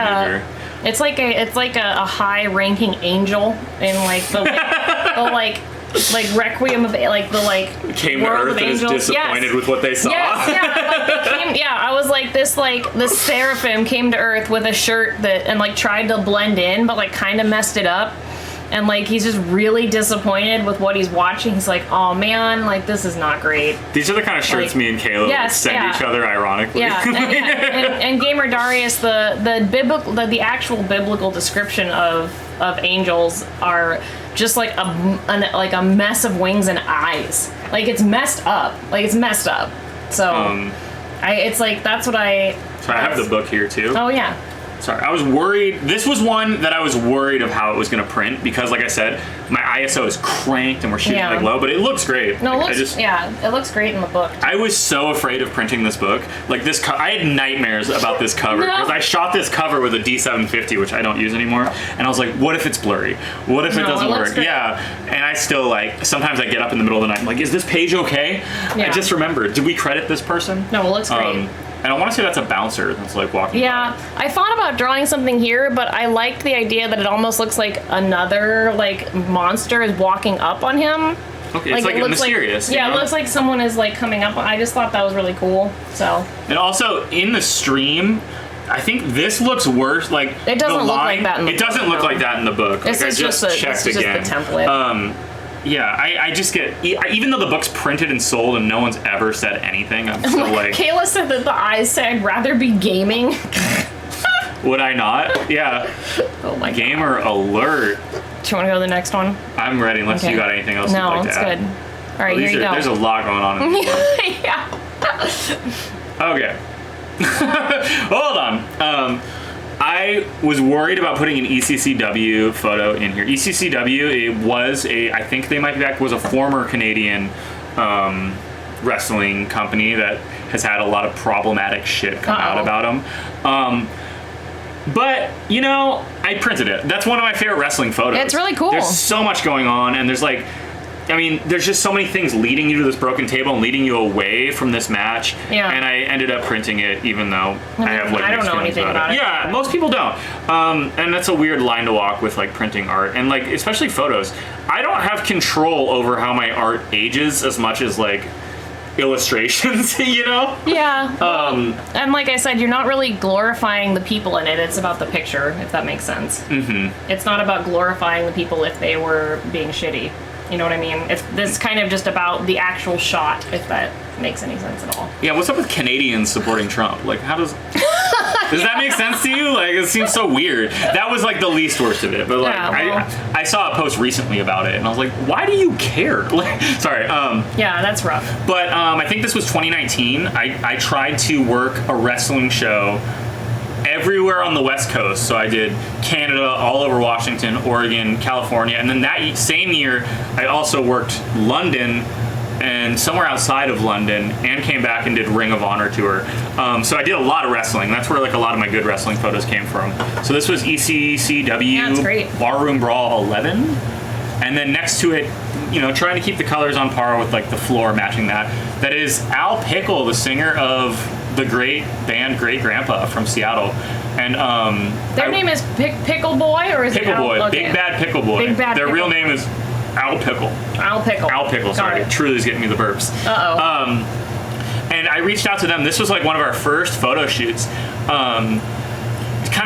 it's like a high-ranking angel in like the like Requiem of like the came to World Earth of and is Angels. disappointed with what they saw. Yes, I was like this seraphim came to Earth with a shirt that and like tried to blend in, but like kind of messed it up. And like he's just really disappointed with what he's watching. He's like, "Oh man, like this is not great." These are the kind of shirts me and Kayla send each other ironically. Yeah, and Gamer Darius, the actual biblical description of angels are just like a mess of wings and eyes. Like it's messed up. So it's like that's what I. So I have the book here too. Oh yeah. Sorry, I was worried. This was one that I was worried of how it was going to print because, like I said, my ISO is cranked and we're shooting like low, but it looks great. No, like, it looks great in the book. I was so afraid of printing this book. Like this, I had nightmares about this cover because I shot this cover with a D750, which I don't use anymore, and I was like, what if it's blurry? What if it doesn't work? Great. Yeah, and I still like sometimes I get up in the middle of the night. I'm like, is this page okay? Yeah. I just remembered. Did we credit this person? No, it looks great. And I want to say that's a bouncer that's like walking by. I thought about drawing something here, but I liked the idea that it almost looks like another like monster is walking up on him. Okay, it's like it mysterious. It looks like someone is like coming up. I just thought that was really cool. So. And also in the stream, I think this looks worse. Like it doesn't look like that in the book. It doesn't look like that in the book. This is just the template. Yeah, I just get, even though the book's printed and sold and no one's ever said anything, I'm still like... Kayla said that the eyes say I'd rather be gaming. Would I not? Yeah. Oh my Gamer alert. Do you want to go to the next one? I'm ready unless you got anything else you'd like to add. No, it's good. All right, here you go. There's a lot going on in this Yeah. Okay. Hold on. I was worried about putting an ECCW photo in here. ECCW, it was I think they might be back, was a former Canadian wrestling company that has had a lot of problematic shit come out about them. But, you know, I printed it. That's one of my favorite wrestling photos. It's really cool. There's so much going on, and there's like, I mean, there's just so many things leading you to this broken table and leading you away from this match. Yeah. And I ended up printing it, even though I have like. I don't know anything about it. Yeah, most people don't. And that's a weird line to walk with like printing art and like especially photos. I don't have control over how my art ages as much as like illustrations, you know? Yeah. And like I said, you're not really glorifying the people in it. It's about the picture, if that makes sense. Mm-hmm. It's not about glorifying the people if they were being shitty. You know what I mean? It's this kind of just about the actual shot, if that makes any sense at all. Yeah, what's up with Canadians supporting Trump? Like, how does that make sense to you? Like, it seems so weird. That was like the least worst of it. But like, I saw a post recently about it, and I was like, why do you care? Like, sorry. Yeah, that's rough. But I think this was 2019. I tried to work a wrestling show everywhere on the West Coast. So I did Canada, all over Washington, Oregon, California, and then that same year I also worked London and somewhere outside of London, and came back and did Ring of Honor tour. So I did a lot of wrestling. That's where like a lot of my good wrestling photos came from. So this was ECCW Barroom Brawl 11, and then next to it, you know, trying to keep the colors on par with like the floor matching that. That is Al Pickle, the singer of the great band Great Grandpa from Seattle, and their name is Pickle Boy, or is Pickle it Boy? Okay. Big Bad Pickle Boy. Big Bad Their Pickle. real name is Al Pickle. Al Pickle. Al Pickle. Sorry, truly is getting me the burps. And I reached out to them. This was like one of our first photo shoots. Kind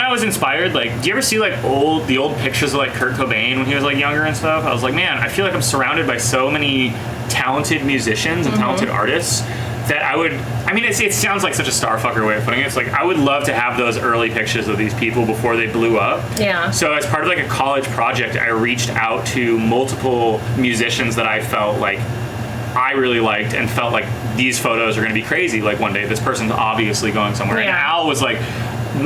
of was inspired. Like, do you ever see like the old pictures of like Kurt Cobain when he was like younger and stuff? I was like, man, I feel like I'm surrounded by so many talented musicians and talented artists that I mean, it sounds like such a starfucker way of putting it. It's like, I would love to have those early pictures of these people before they blew up. Yeah. So as part of like a college project, I reached out to multiple musicians that I felt like I really liked and felt like these photos are going to be crazy. Like one day, this person's obviously going somewhere. Yeah. And Al was like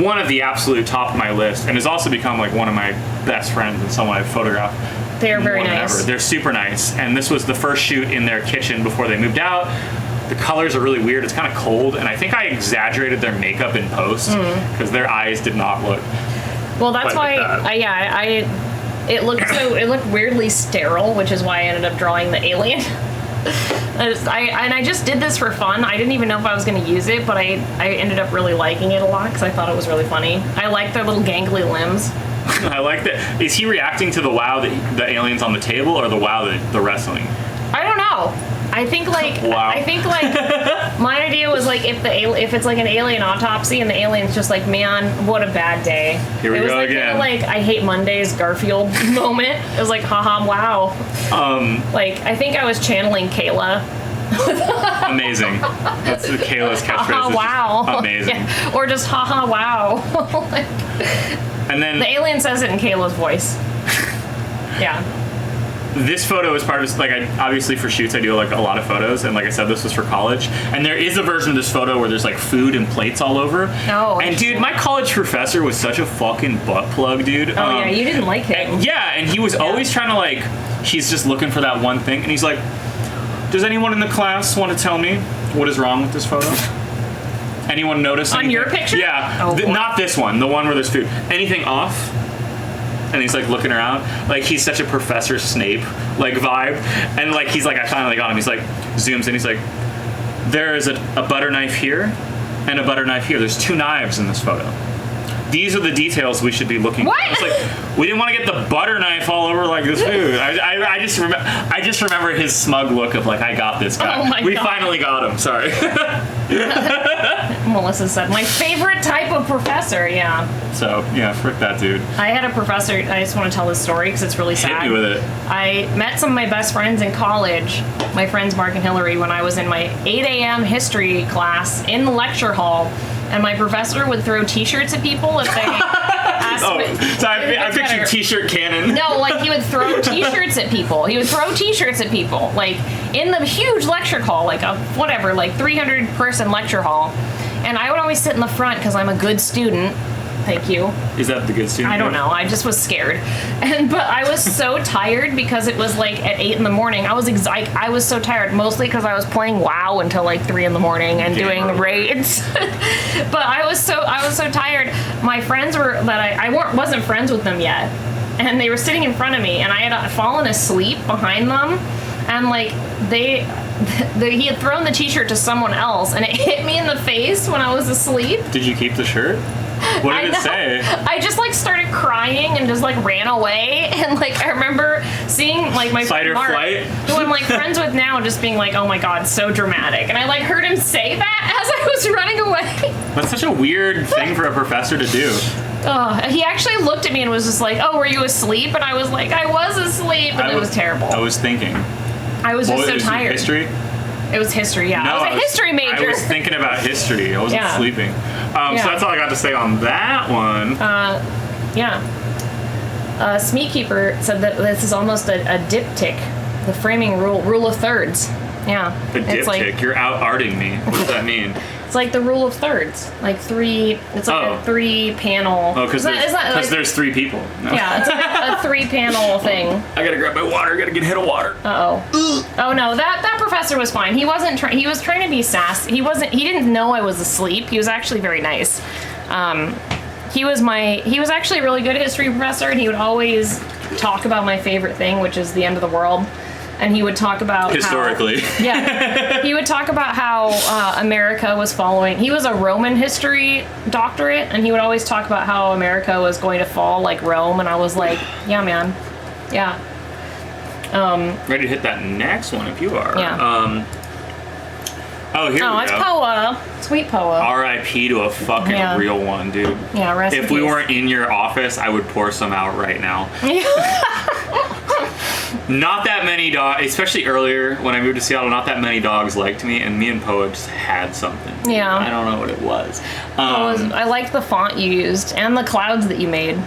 one of the absolute top of my list, and has also become like one of my best friends and someone I've photographed. They are very nice. They're super nice. And this was the first shoot in their kitchen before they moved out. The colors are really weird. It's kind of cold, and I think I exaggerated their makeup in post because their eyes did not look. Well, that's why. It looked weirdly sterile, which is why I ended up drawing the alien. I just did this for fun. I didn't even know if I was going to use it, but I ended up really liking it a lot because I thought it was really funny. I like their little gangly limbs. I like that. Is he reacting to the wow that the aliens on the table, or the wow that the wrestling? I don't know. I think like my idea was like if it's like an alien autopsy and the alien's just like, man, what a bad day. Here we go like, again. Like I hate Mondays Garfield moment. It was like, haha, wow. Like I think I was channeling Kayla. Amazing. That's the Kayla's catchphrase. Haha, wow. Amazing. Yeah. Or just haha, wow. Like, and then the alien says it in Kayla's voice. Yeah. This photo is part of, like, obviously for shoots I do like a lot of photos, and like I said, this was for college, and there is a version of this photo where there's like food and plates all over. Oh. And dude, my college professor was such a fucking butt plug, dude. Oh yeah, you didn't like him. And he was always trying to like, he's just looking for that one thing, and he's like, does anyone in the class want to tell me what is wrong with this photo? Anyone notice anything? On your picture? Yeah. Oh, not this one, the one where there's food. Anything off? And he's like looking around, like he's such a Professor Snape like vibe, and like he's like, I finally got him. He's like zooms in, he's like, there is a butter knife here and a butter knife here. There's 2 knives in this photo. These are the details we should be looking what? for. It's like, we didn't want to get the butter knife all over like this food. I just remember his smug look of like, I got this guy. Oh my we God. finally got him. Sorry. Melissa said, my favorite type of professor, yeah. So, yeah, frick that dude. I had a professor, I just want to tell this story because it's really sad. Hit me with it. I met some of my best friends in college, my friends Mark and Hillary, when I was in my 8 a.m. history class in the lecture hall, and my professor would throw t-shirts at people if they asked So I pictured t-shirt cannon. No, like he would throw t-shirts at people. He would throw t-shirts at people, like in the huge lecture hall, like a whatever, like 300-person lecture hall. And I would always sit in the front because I'm a good student. Thank you. Is that the good student? I don't know. I just was scared, but I was so tired because it was like at 8 in the morning. I was I was so tired, mostly because I was playing WoW until like 3 in the morning and doing raids. But I was so tired. My friends were I wasn't friends with them yet, and they were sitting in front of me, and I had fallen asleep behind them, and like he had thrown the t-shirt to someone else, and it hit me in the face when I was asleep. Did you keep the shirt? What did it say? I just like started crying and just like ran away, and like I remember seeing like my fight or Mark, flight, who I'm like friends with now, just being like, oh my god, so dramatic, and I like heard him say that as I was running away. That's such a weird thing for a professor to do. He actually looked at me and was just like, oh, were you asleep? And I was like, I was asleep, and it was terrible. I was thinking. I was just so tired. History? It was history, yeah. No, I was a history major. I was thinking about history. I wasn't sleeping. So that's all I got to say on that one. Smeatkeeper said that this is almost a diptych, the framing rule of thirds. Yeah. A diptych? You're out-arting me. What does that mean? It's like the rule of thirds. Like three, it's like a 3-panel. Oh, because there's 3 people. No. Yeah, it's like a 3-panel thing. I gotta grab my water. I gotta get hit of water. Uh-oh. Oh no, that professor was fine. He wasn't he was trying to be sassy. He didn't know I was asleep. He was actually very nice. He was actually a really good history professor, and he would always talk about my favorite thing, which is the end of the world. And he would talk about historically. He would talk about how America was following. He was a Roman history doctorate, and he would always talk about how America was going to fall like Rome. And I was like, yeah, man, yeah. Ready to hit that next one if you are. Yeah. Here we go. It's Poa. Sweet Poa. R.I.P. to a fucking real one, dude. Yeah, rest in If we peace. weren't in your office, I would pour some out right now. Not that many dogs, especially earlier when I moved to Seattle, not that many dogs liked me, and me and Poa just had something. Yeah. I don't know what it was. I liked the font you used and the clouds that you made.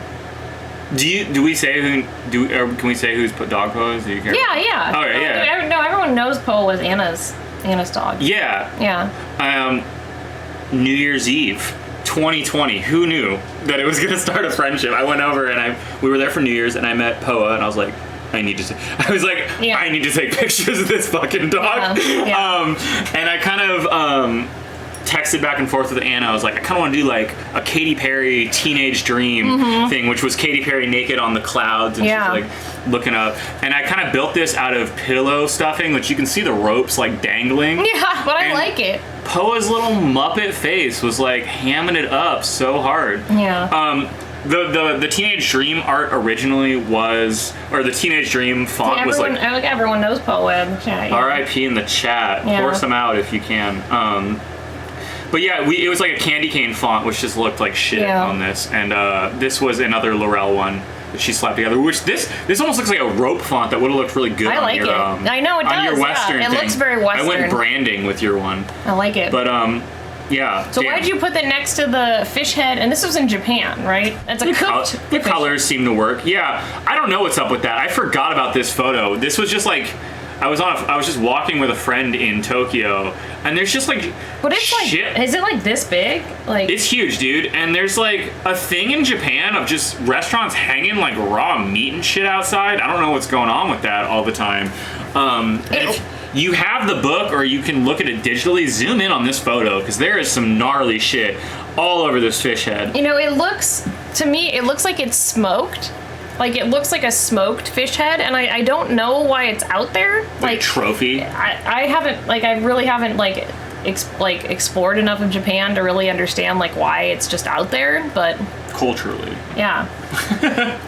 Can we say who's put dog Poa's? Do you care? Yeah. Oh, yeah. No, everyone knows Poa was Anna's dog. Yeah. Yeah. New Year's Eve, 2020. Who knew that it was gonna start a friendship? I went over and we were there for New Year's, and I met Poa, and I was like, I need to take pictures of this fucking dog. Yeah. And I kind of texted back and forth with Anna. I was like, I kind of want to do like a Katy Perry Teenage Dream thing, which was Katy Perry naked on the clouds, and she's like looking up. And I kind of built this out of pillow stuffing, which you can see the ropes like dangling. Yeah, but I like it. Poa's little Muppet face was like hamming it up so hard. Yeah. The Teenage Dream art originally was, or the Teenage Dream font was like. Everyone knows Poem. R.I.P. in the chat. Yeah. Pour some out if you can. But yeah, it was like a candy cane font, which just looked like shit on this. And this was another Laurel one that she slapped together. Which this almost looks like a rope font that would have looked really good. I like it. I know it does. On your Western thing. It looks very Western. I went branding with your one. I like it. But yeah. So why did you put that next to the fish head? And this was in Japan, right? It's a cooked. The colors seem to work. Yeah. I don't know what's up with that. I forgot about this photo. This was just like. I was just walking with a friend in Tokyo, and there's just like. But it's shit. Like, is it like this big? Like. It's huge, dude. And there's like a thing in Japan of just restaurants hanging like raw meat and shit outside. I don't know what's going on with that all the time. If you have the book, or you can look at it digitally, zoom in on this photo because there is some gnarly shit all over this fish head. You know, it looks like it's smoked. Like, it looks like a smoked fish head, and I don't know why it's out there. Like trophy? I really haven't, explored enough of Japan to really understand, why it's just out there, but... Culturally. Yeah.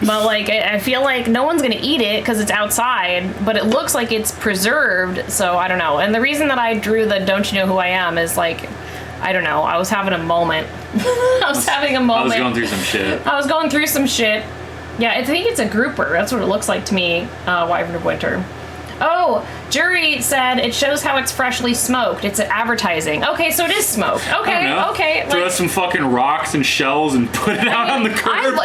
But, I feel like no one's gonna eat it because it's outside, but it looks like it's preserved, so I don't know. And the reason that I drew the Don't You Know Who I Am is, I don't know, I was having a moment. I was going through some shit. Yeah, I think it's a grouper. That's what it looks like to me, Wyvern of Winter. Oh, Jury said it shows how it's freshly smoked. It's advertising. Okay, so it is smoked. Okay. Throw some fucking rocks and shells and put it out on the curb.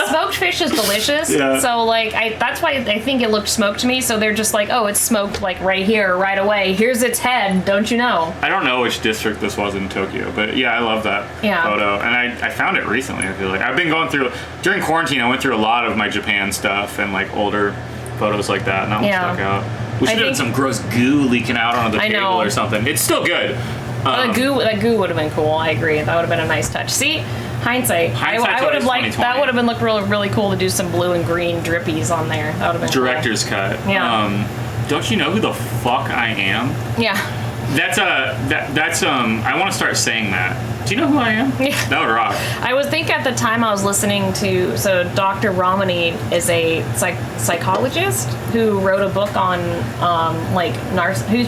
Smoked fish is delicious. Yeah. So, that's why I think it looked smoked to me. So they're just it's smoked, right here, right away. Here's its head, don't you know? I don't know which district this was in Tokyo, but yeah, I love that photo. And I found it recently, I feel like. I've been going through, during quarantine, I went through a lot of my Japan stuff and, older photos like that, and that one stuck out. We should have had some gross goo leaking out onto the table or something. It's still good. That goo would have been cool. I agree. That would have been a nice touch. See, hindsight. I would have liked that. Would have been really cool to do some blue and green drippies on there. That would have been director's cut. Yeah. Don't you know who the fuck I am? Yeah. That's I want to start saying that. Do you know who I am? Yeah. That would rock. I was thinking at the time I was listening to, Dr. Ramani is a psychologist who wrote a book on,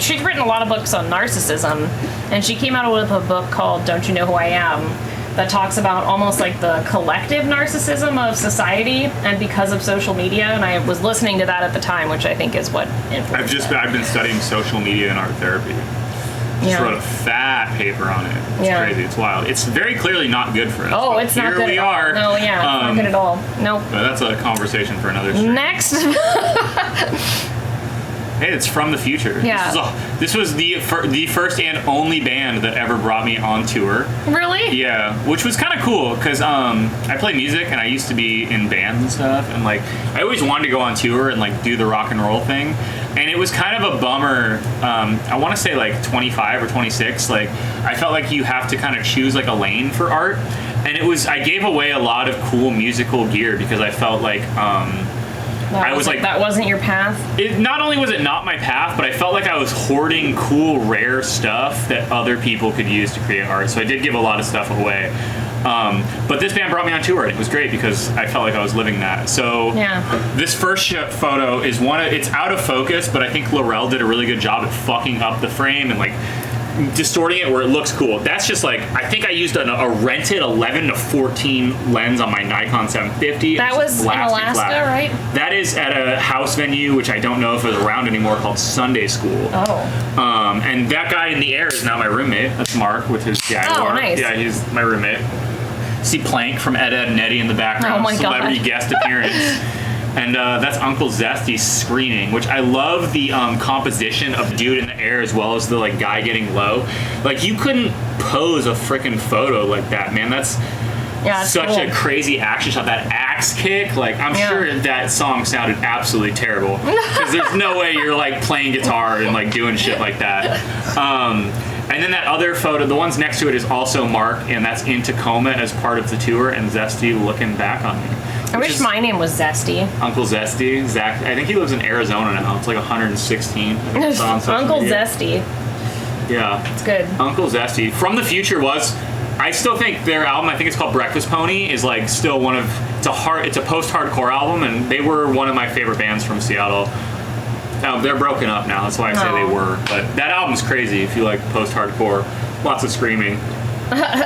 she's written a lot of books on narcissism, and she came out with a book called Don't You Know Who I Am, that talks about almost the collective narcissism of society, and because of social media, and I was listening to that at the time, which I think is what influenced I've been studying social media and art therapy. Just wrote a fat paper on it. It's crazy. It's wild. It's very clearly not good for us. Oh, it's not good at all. Here we are. No, yeah, it's not good at all. Nope. But that's a conversation for another stream. Next. Hey, it's from the future. Yeah. This was the first and only band that ever brought me on tour. Really? Yeah, which was kind of cool because I play music and I used to be in bands and stuff, and I always wanted to go on tour and do the rock and roll thing, and it was kind of a bummer. I want to say 25 or 26. I felt like you have to kind of choose a lane for art, and I gave away a lot of cool musical gear because I felt like. That wasn't your path? Not only was it not my path, but I felt like I was hoarding cool, rare stuff that other people could use to create art. So I did give a lot of stuff away. But this band brought me on tour. It was great because I felt like I was living that. So this first photo is it's out of focus, but I think Laurel did a really good job at fucking up the frame and distorting it where it looks cool. That's just I think I used a rented 11 to 14 lens on my Nikon 750. That was in Alaska, right? That is at a house venue, which I don't know if it's around anymore, called Sunday School. Oh. And that guy in the air is now my roommate. That's Mark with his Jaguar. Oh, nice. Yeah, he's my roommate. See Plank from Ed, Edd and Eddy in the background. Oh my Celebrity God. Guest appearance. And that's Uncle Zesty's screening, which I love the composition of the dude in the air as well as the guy getting low. You couldn't pose a freaking photo like that, man. That's such cool. a crazy action shot. That axe kick, I'm sure that song sounded absolutely terrible because there's no way you're playing guitar and doing shit like that. And then that other photo, the ones next to it is also Mark, and that's in Tacoma as part of the tour, and Zesty looking back on me. I wish my name was Zesty. Uncle Zesty, Zach. I think he lives in Arizona now. It's 116. Uncle Zesty. Yeah. It's good. Uncle Zesty. From the future was... I still think their album, I think it's called Breakfast Pony, is like still one of, it's a post-hardcore album, and they were one of my favorite bands from Seattle. They're broken up now, that's why I say they were. But that album's crazy if you like post-hardcore. Lots of screaming.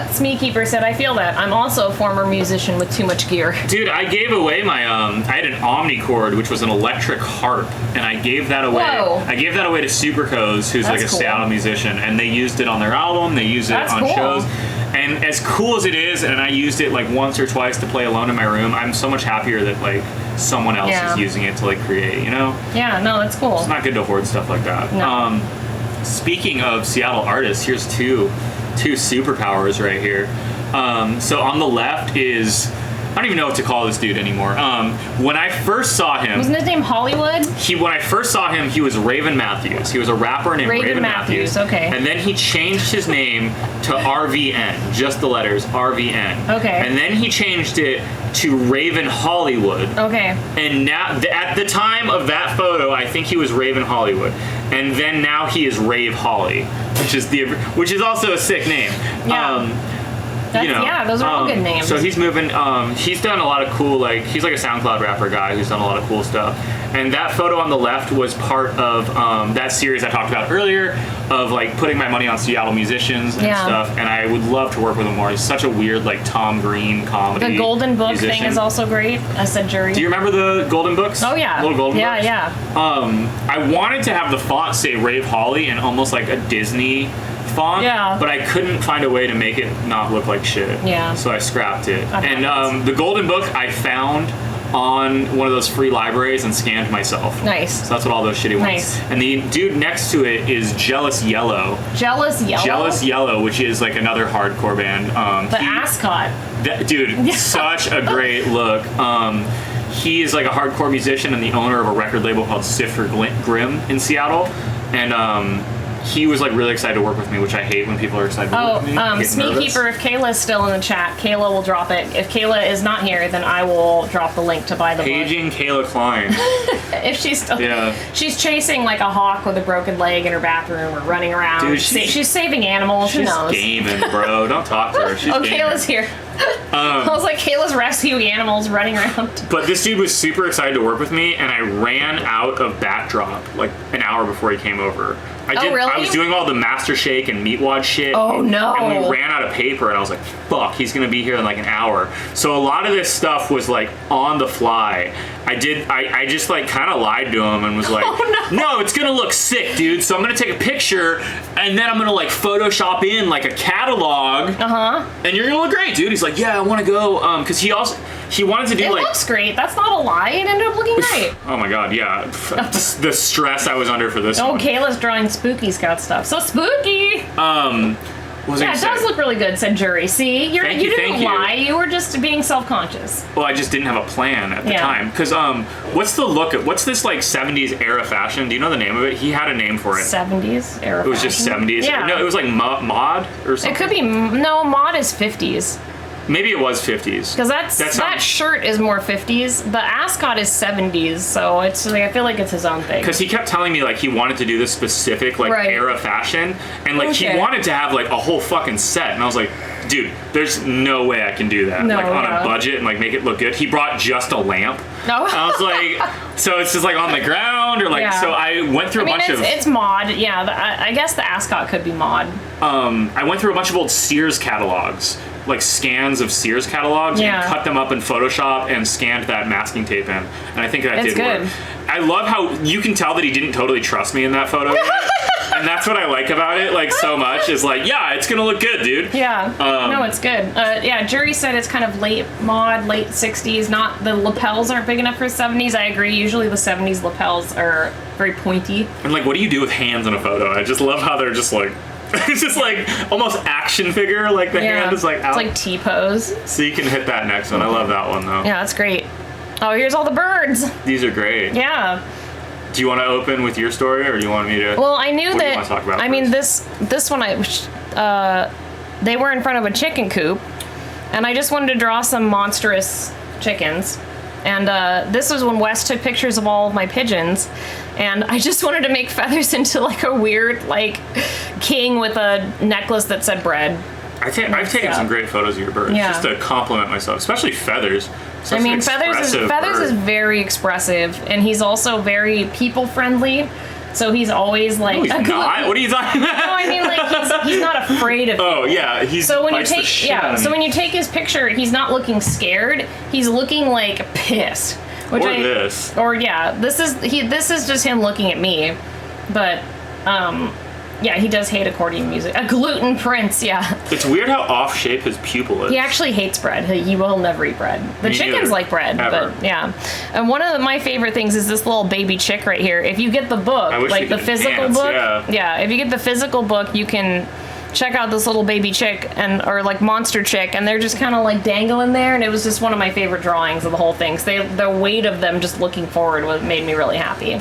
Smeekeeper said, I feel that. I'm also a former musician with too much gear. Dude, I gave away my, I had an Omnichord, which was an electric harp, and I gave that away. Whoa. I gave that away to Superco's, who's like a Seattle musician, and they used it on their album, they used it on shows. And as cool as it is, and I used it like once or twice to play alone in my room, I'm so much happier that like someone else is using it to like create, you know? Yeah, no, that's cool. It's not good to hoard stuff like that. No. Speaking of Seattle artists, here's two superpowers right here. So on the left is, I don't even know what to call this dude anymore. When I first saw him, wasn't his name Hollywood? When I first saw him, he was Raven Matthews. He was a rapper named Raven Matthews. Okay. And then he changed his name to RVN, just the letters RVN. Okay. And then he changed it to Raven Hollywood. Okay. And now, at the time of that photo, I think he was Raven Hollywood. And then now he is Rave Holly, which is also a sick name. Yeah. Those are all good names. So he's moving. He's done a lot of cool, like, he's like a SoundCloud rapper guy who's done a lot of cool stuff. And that photo on the left was part of that series I talked about earlier of like putting my money on Seattle musicians and stuff. And I would love to work with him more. He's such a weird, like, Tom Green comedy. The Golden Book musician. thing is also great. I said jury. Do you remember the Golden Books? Oh yeah. Little Golden Books? Yeah. I wanted to have the font say Rave Holly and almost like a Disney font, but I couldn't find a way to make it not look like shit. Yeah. So I scrapped it. And the Golden Book I found on one of those free libraries and scanned myself. Nice. So that's what all those shitty ones. Nice. And the dude next to it is Jealous Yellow. Jealous Yellow? Jealous Yellow, which is like another hardcore band. The Ascot. Dude, such a great look. He is like a hardcore musician and the owner of a record label called Sifter Grimm in Seattle. And he was like really excited to work with me, which I hate when people are excited to work with me. Smeekeeper, if Kayla is still in the chat, Kayla will drop it. If Kayla is not here, then I will drop the link to buy the book. Paging Kayla Klein. If she's still, she's chasing like a hawk with a broken leg in her bathroom or running around. Dude, she's saving animals. Who knows? She's gaming, bro. Don't talk to her. She's gaming. Kayla's here. I was like, Kayla's rescuing animals running around. But this dude was super excited to work with me, and I ran out of backdrop like an hour before he came over. Really? I was doing all the Master Shake and Meatwad shit. Oh, no. And we ran out of paper, and I was like, fuck, he's going to be here in like an hour. So a lot of this stuff was like on the fly. I just like kind of lied to him and was like, no, it's going to look sick, dude. So I'm going to take a picture, and then I'm going to like Photoshop in like a catalog. And you're going to look great, dude. He's like, yeah, I want to go. Because he wanted to do it looks great. That's not a lie. It ended up looking great. Oh my god, yeah. The stress I was under for this one. Kayla's drawing spooky Scout stuff. So spooky! It does look really good, said Jury. See? You didn't lie. You were just being self-conscious. Well, I just didn't have a plan at the time. Because, what's this, like, 70s era fashion? Do you know the name of it? He had a name for it. 70s era fashion? It was just 70s? Yeah. No, it was like mod or something. It could be, mod is 50s. Maybe it was 50s. Because that shirt is more 50s. The ascot is 70s, so it's like, I feel like it's his own thing. Because he kept telling me like he wanted to do this specific like era fashion, and like he wanted to have like a whole fucking set, and I was like, dude, there's no way I can do that on a budget and like make it look good. He brought just a lamp. No. I was like, so it's just like on the ground or like. So I went through a bunch of. It's mod, yeah. I guess the ascot could be mod. I went through a bunch of old Sears catalogs. Like scans of Sears catalogs and cut them up in Photoshop and scanned that masking tape in, and I think that did work. I love how you can tell that he didn't totally trust me in that photo, and that's what I like about it like so much. Is like, yeah, it's gonna look good, dude. Yeah, no, it's good. Jury said it's kind of late mod, late 60s. Not the lapels aren't big enough for 70s. I agree. Usually the 70s lapels are very pointy. And like, what do you do with hands in a photo? I just love how they're just like. It's just like almost action figure, like the hand is like out. It's like T-pose. So you can hit that next one. I love that one though. Yeah, that's great. Oh, here's all the birds. These are great. Yeah. Do you want to open with your story, or do you want me to? Well, I knew what that. Do you want to talk about I first? mean, this one, they were in front of a chicken coop, and I just wanted to draw some monstrous chickens. And this was when Wes took pictures of all of my pigeons, and I just wanted to make Feathers into like a weird like king with a necklace that said bread. I've taken some great photos of your birds just to compliment myself, especially Feathers. Feathers is very expressive, and he's also very people friendly. So he's always like. No, he's not. What are you talking about? No, I mean like he's not afraid of. Oh yeah, so when you take his picture, he's not looking scared. He's looking like pissed. This is just him looking at me, but yeah, he does hate accordion music. A gluten prince, yeah. It's weird how off shape his pupil is. He actually hates bread. He will never eat bread. The chickens like bread, ever. But yeah. And one of my favorite things is this little baby chick right here. If you get the book, like the physical book, if you get the physical book, you can check out this little baby chick or like monster chick, and they're just kind of like dangling there. And it was just one of my favorite drawings of the whole thing. So the weight of them just looking forward made me really happy.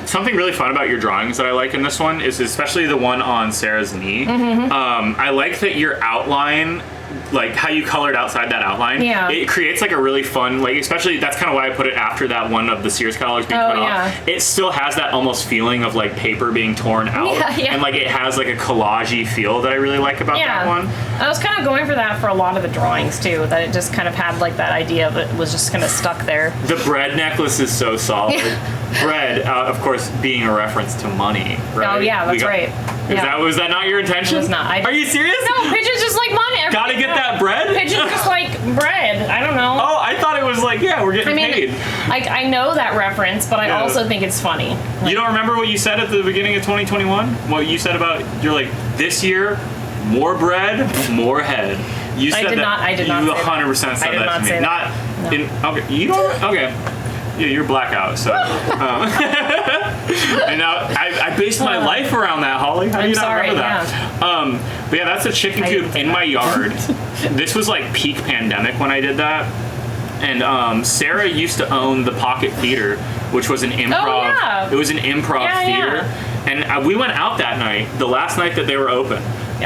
Something really fun about your drawings that I like in this one is especially the one on Sarah's knee. I like that your outline, like how you colored outside that outline, it creates like a really fun, like especially that's kind of why I put it after that one of the Sears catalogs being cut off. It still has that almost feeling of like paper being torn out, and like it has like a collagey feel that I really like about that one. I was kind of going for that for a lot of the drawings too, that it just kind of had like that idea of it was just kind of stuck there. The bread necklace is so solid. Bread, of course, being a reference to money, right? Oh yeah, that's right. Was that not your intention? It was not. Are you serious? No, pigeons just like money. Gotta get that bread? Pigeons just like bread. I don't know. Oh, I thought it was like, we're getting paid. I know that reference, but I also think it's funny. You don't remember what you said at the beginning of 2021? What you said about, you're like, this year, more bread, more head. You said I did not. You 100% said that to me. Not in. Okay. You don't. Okay. Yeah, you're blackout. So. And now I based my life around that, Holly. How do you not remember that? But yeah, that's a chicken coop in my yard. This was like peak pandemic when I did that. And Sarah used to own the Pocket Theater, which was an improv. Oh, yeah. It was an improv theater. And we went out that night, the last night that they were open.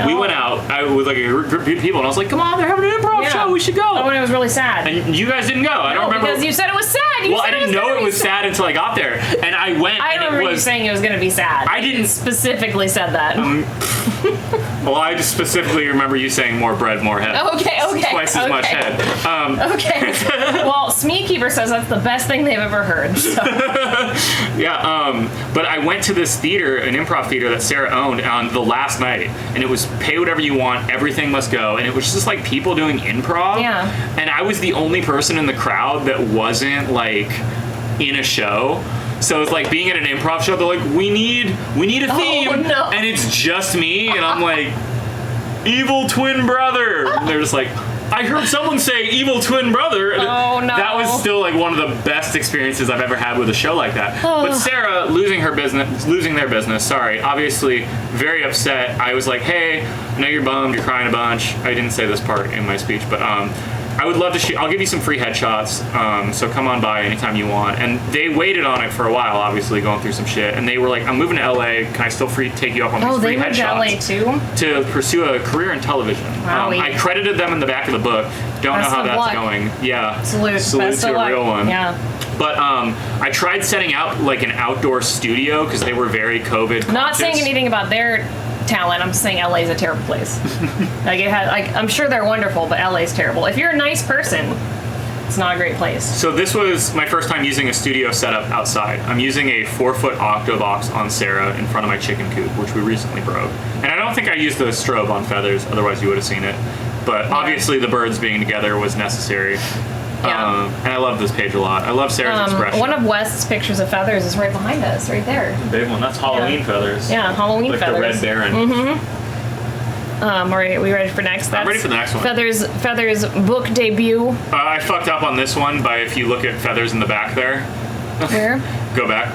We went out with like a group of people, and I was like, "Come on, they're having an improv show. We should go." Oh, and it was really sad. And you guys didn't go. I don't remember because you said it was sad. I didn't know it was sad until I got there, and I went. I remember you saying it was going to be sad. I didn't specifically said that. Well, I just specifically remember you saying more bread, more head. Okay. Twice as much head. Okay. Well, Smeatkeeper says that's the best thing they've ever heard. So. But I went to this theater, an improv theater that Sarah owned on the last night, and it was pay whatever you want, everything must go, and it was just like people doing improv. Yeah. And I was the only person in the crowd that wasn't like in a show. So it's like being at an improv show, they're like, we need a theme. Oh, no. And it's just me, and I'm like, evil twin brother. And they're just like, I heard someone say evil twin brother. Oh, no. That was still like one of the best experiences I've ever had with a show like that. But Sarah losing their business, obviously very upset. I was like, hey, I know you're bummed, you're crying a bunch. I didn't say this part in my speech, but I would love to shoot. I'll give you some free headshots, so come on by anytime you want. And they waited on it for a while, obviously, going through some shit. And they were like, I'm moving to LA. Can I still take you up on these free headshots? Oh, they moved to LA too? To pursue a career in television. Wow, I credited them in the back of the book. Don't know how that's going. Yeah. Salute to a real one. Yeah. But I tried setting out like an outdoor studio because they were very COVID conscious. Not saying anything about their talent. I'm saying LA is a terrible place. I'm sure they're wonderful, but LA is terrible. If you're a nice person, it's not a great place. So this was my first time using a studio setup outside. I'm using a 4-foot Octobox on Sarah in front of my chicken coop, which we recently broke. And I don't think I used the strobe on Feathers, otherwise you would have seen it. But obviously the birds being together was necessary. Yeah. And I love this page a lot. I love Sarah's expression. One of West's pictures of Feathers is right behind us, right there. The big one. That's Halloween Feathers. Yeah, Halloween like Feathers. Like the Red Baron. Mm-hmm. Are we ready for next? I'm ready for the next one. Feathers book debut. I fucked up on this one by, if you look at Feathers in the back there. Where? Go back.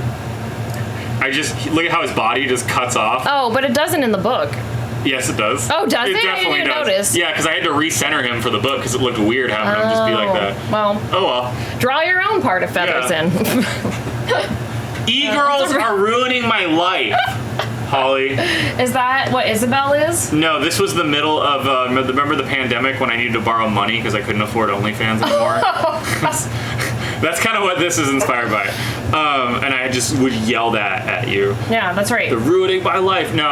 Look at how his body just cuts off. Oh, but it doesn't in the book. Yes, it does. Oh, does it? Definitely I didn't notice. Yeah, because I had to recenter him for the book because it looked weird having him just be like that. Well. Oh well. Draw your own part of Feathers in. E-girls are ruining my life, Holly. Is that what Isabel is? No, this was the middle of, remember the pandemic when I needed to borrow money because I couldn't afford OnlyFans anymore? That's kind of what this is inspired by. And I just would yell that at you. Yeah, that's right. The ruining my life. No,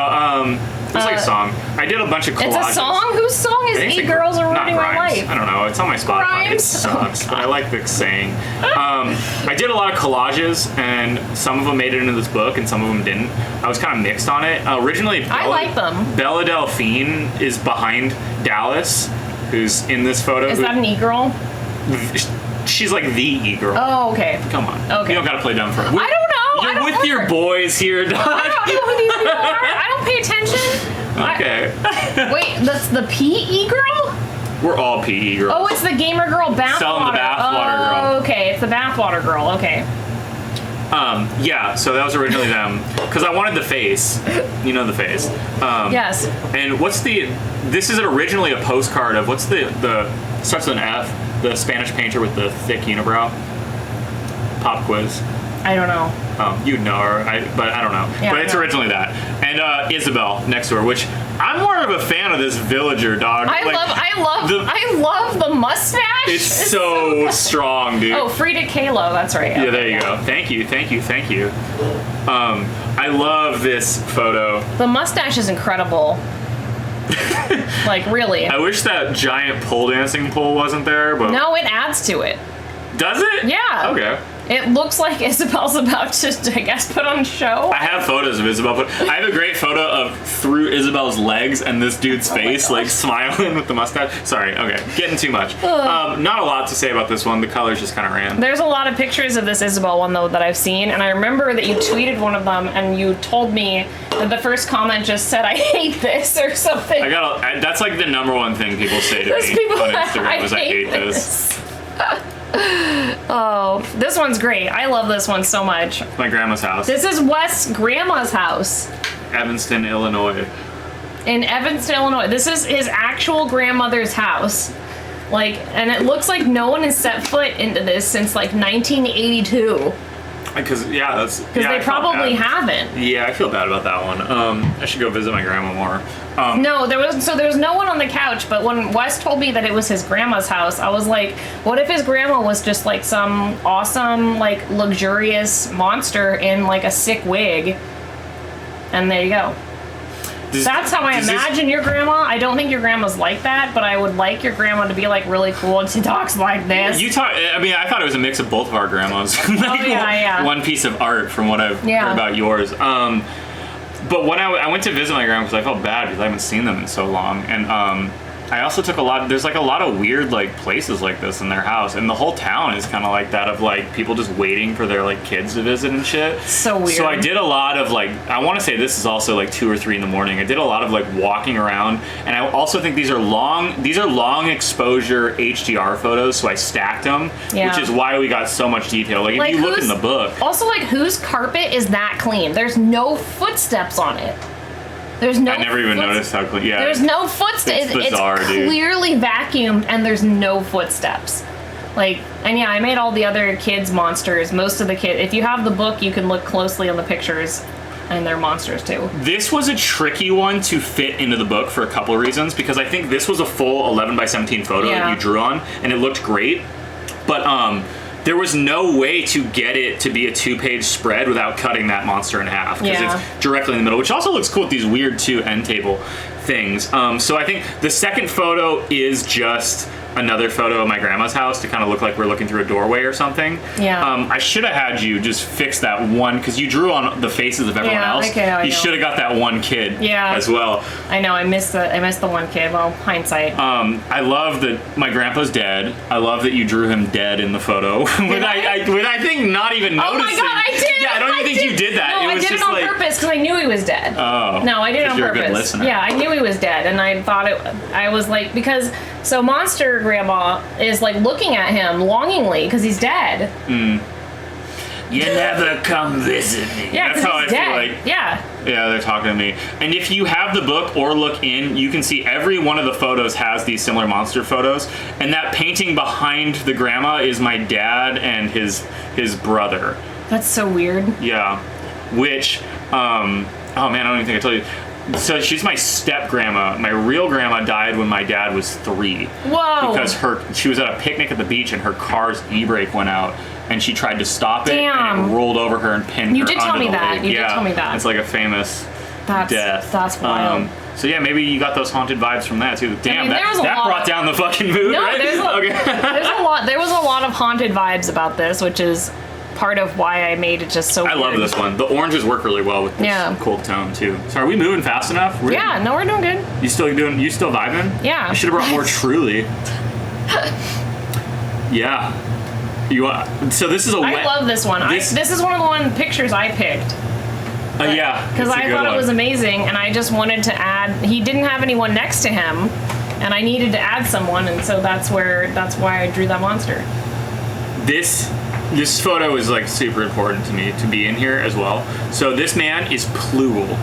It's like a song. I did a bunch of collages. It's a song? Whose song is 8 Girls Are Ruining My Life? I don't know. It's on my Spotify. Rhymes? It sucks, but I like the saying. I did a lot of collages, and some of them made it into this book, and some of them didn't. I was kind of mixed on it. Originally, I like them. Bella Delphine is behind Dallas, who's in this photo. Is that an e-girl? She's like the e-girl. Oh, okay. Come on. Okay. You don't gotta play dumb for her. I don't know. You're with your boys here, Doc. I don't know who these people are. I don't pay attention. Okay. Wait, that's the PE girl? We're all PE girls. Oh, it's the gamer girl bathwater. Selling the bathwater girl. Oh, okay. It's the bathwater girl. Okay. Yeah, so that was originally them. Because I wanted the face. You know the face. Yes. And this is originally a postcard of, what's the starts with an F, the Spanish painter with the thick unibrow? Pop quiz. I don't know. You'd know her, but I don't know. Yeah, but it's originally that. And Isabel next to her, which I'm more of a fan of this villager dog. I love the mustache. It's so strong, dude. Oh, Frida Kahlo, that's right. Yeah, there you go. Thank you. I love this photo. The mustache is incredible. Like, really. I wish that giant pole dancing pole wasn't there, but No, it adds to it. Does it? Yeah. Okay. It looks like Isabel's about to, I guess, put on a show. I have photos of Isabel, but I have a great photo of through Isabel's legs and this dude's face, like smiling with the mustache. Sorry, okay, getting too much. Not a lot to say about this one. The colors just kind of ran. There's a lot of pictures of this Isabel one, though, that I've seen, and I remember that you tweeted one of them, and you told me that the first comment just said, "I hate this," or something. That's like the number one thing people say to me on Instagram is, "I hate this." Oh, this one's great. I love this one so much. My grandma's house. This is Wes's grandma's house. Evanston, Illinois. In Evanston, Illinois. This is his actual grandmother's house. Like, and it looks like no one has set foot into this since like 1982. Because they probably haven't. Yeah, I feel bad about that one. I should go visit my grandma more. No, there was no one on the couch, but when Wes told me that it was his grandma's house, I was like, what if his grandma was just like some awesome, like luxurious monster in like a sick wig? And there you go. That's how I imagine your grandma. I don't think your grandma's like that, but I would like your grandma to be like really cool and she talks like this. I thought it was a mix of both of our grandmas. Yeah. One piece of art from what I've heard about yours. But when I went to visit my grandma because I felt bad because I haven't seen them in so long, and I also took there's like a lot of weird like places like this in their house, and the whole town is kind of like that of like people just waiting for their like kids to visit and shit. So weird. So I did a lot of like, I want to say this is also like 2 or 3 in the morning. I did a lot of like walking around, and I also think these are long exposure HDR photos, so I stacked them, which is why we got so much detail. Like if you look in the book. Also, like, whose carpet is that clean? There's no footsteps on it. There's no. I never even noticed how clean. Yeah. There's no footsteps. It's bizarre, it's clearly vacuumed, and there's no footsteps. Like, and yeah, I made all the other kids monsters. Most of the kids. If you have the book, you can look closely on the pictures, and they're monsters too. This was a tricky one to fit into the book for a couple of reasons, because I think this was a full 11x17 photo that you drew on, and it looked great, but there was no way to get it to be a 2-page spread without cutting that monster in half, because it's directly in the middle, which also looks cool with these weird 2 end table things. So I think the second photo is just another photo of my grandma's house to kind of look like we're looking through a doorway or something. Yeah. I should have had you just fix that one, because you drew on the faces of everyone else. You should have got that one kid as well. I know, I missed the one kid. Well, hindsight. I love that my grandpa's dead. I love that you drew him dead in the photo. with I think not even noticing. Oh my god, I did! Yeah, I don't even think you did that. No, it was I did it on purpose because I knew he was dead. Oh. No, I did it on you're purpose. A good listener. Yeah, I knew he was dead, and I thought I was like, because so Monster Grandma is like looking at him longingly because he's dead. You never come visit me. Yeah, that's how I dead. feel like. Yeah, they're talking to me. And if you have the book or look in, you can see every one of the photos has these similar monster photos. And that painting behind the grandma is my dad and his brother. That's so weird. Yeah, which oh man, I don't even think I told you. So she's my step grandma. My real grandma died when my dad was 3. Whoa! Because she was at a picnic at the beach and her car's e-brake went out, and she tried to stop it, and it rolled over her and pinned her. You did tell me that. You did tell me that. It's like a famous That's wild. So yeah, maybe you got those haunted vibes from that too. Damn, I mean, that brought down the fucking mood, no, right? there's a lot. There was a lot of haunted vibes about this, which is part of why I made it just so I love this one. The oranges work really well with this cold tone too. So are we moving fast enough? We're doing good. You still vibing? Yeah. I should have brought more Truly. Yeah. So this is I love this one. This is one of the pictures I picked. Yeah. Because I thought it was amazing, and I just wanted to add. He didn't have anyone next to him, and I needed to add someone, and so that's why I drew that monster. This photo is like super important to me to be in here as well. So this man is Plugel,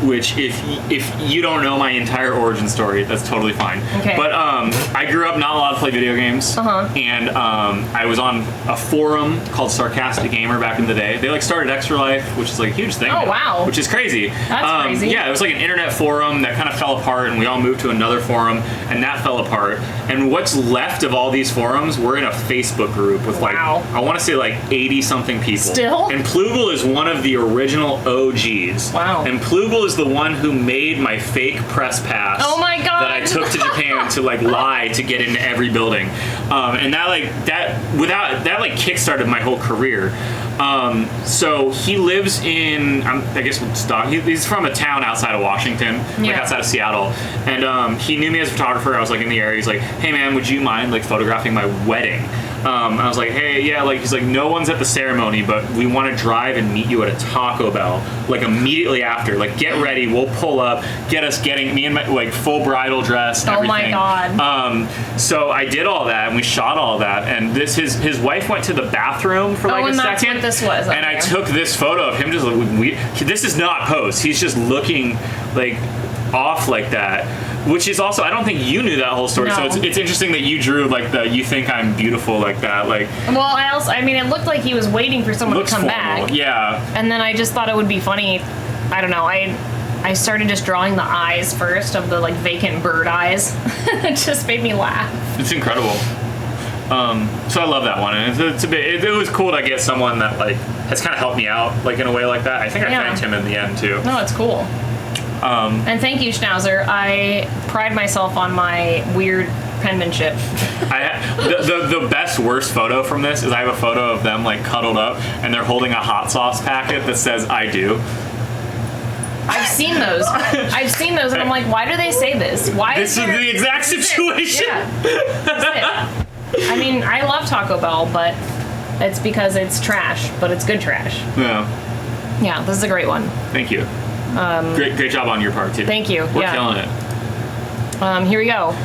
which if you don't know my entire origin story, that's totally fine. Okay. But I grew up not allowed to play video games, and I was on a forum called Sarcastic Gamer back in the day. They started Extra Life, which is a huge thing. Oh wow! Which is crazy. That's crazy. Yeah, it was an internet forum that kind of fell apart, and we all moved to another forum, and that fell apart. And what's left of all these forums, we're in a Facebook group with I want to say 80 something people. Still? And Plugel is one of the original OGs. Wow. And Plugel is the one who made my fake press pass. Oh my god! That I took to Japan to lie to get into every building, and that kickstarted my whole career. So he lives in he's from a town outside of Washington, outside of Seattle, and he knew me as a photographer. I was in the area. He's like, hey man, would you mind photographing my wedding? I was like, hey, yeah, he's like, no one's at the ceremony, but we want to drive and meet you at a Taco Bell, immediately after. Get ready, we'll pull up, getting me in my, full bridal dress and everything. Oh my god. So I did all that, and we shot all that, and his wife went to the bathroom for a second. That's what this was. And I took this photo of him this is not post, he's just looking, off like that. Which is also, I don't think you knew that whole story, no. So it's interesting that you drew you think I'm beautiful like that, Well, it looked like he was waiting for someone to come back. Yeah. And then I just thought it would be funny. I don't know. I started just drawing the eyes first of the vacant bird eyes. It just made me laugh. It's incredible. So I love that one, and it was cool to get someone that has kind of helped me out in a way like that. I think I thanked him in the end too. No, it's cool. And thank you, Schnauzer. I pride myself on my weird penmanship. The best worst photo from this is I have a photo of them cuddled up, and they're holding a hot sauce packet that says "I do." I've seen those. And I'm like, why do they say this? Why? This is the exact situation. Yeah. I mean, I love Taco Bell, but it's because it's trash, but it's good trash. Yeah. Yeah, this is a great one. Thank you. Great job on your part too. Thank you. We're killing it. Here we go.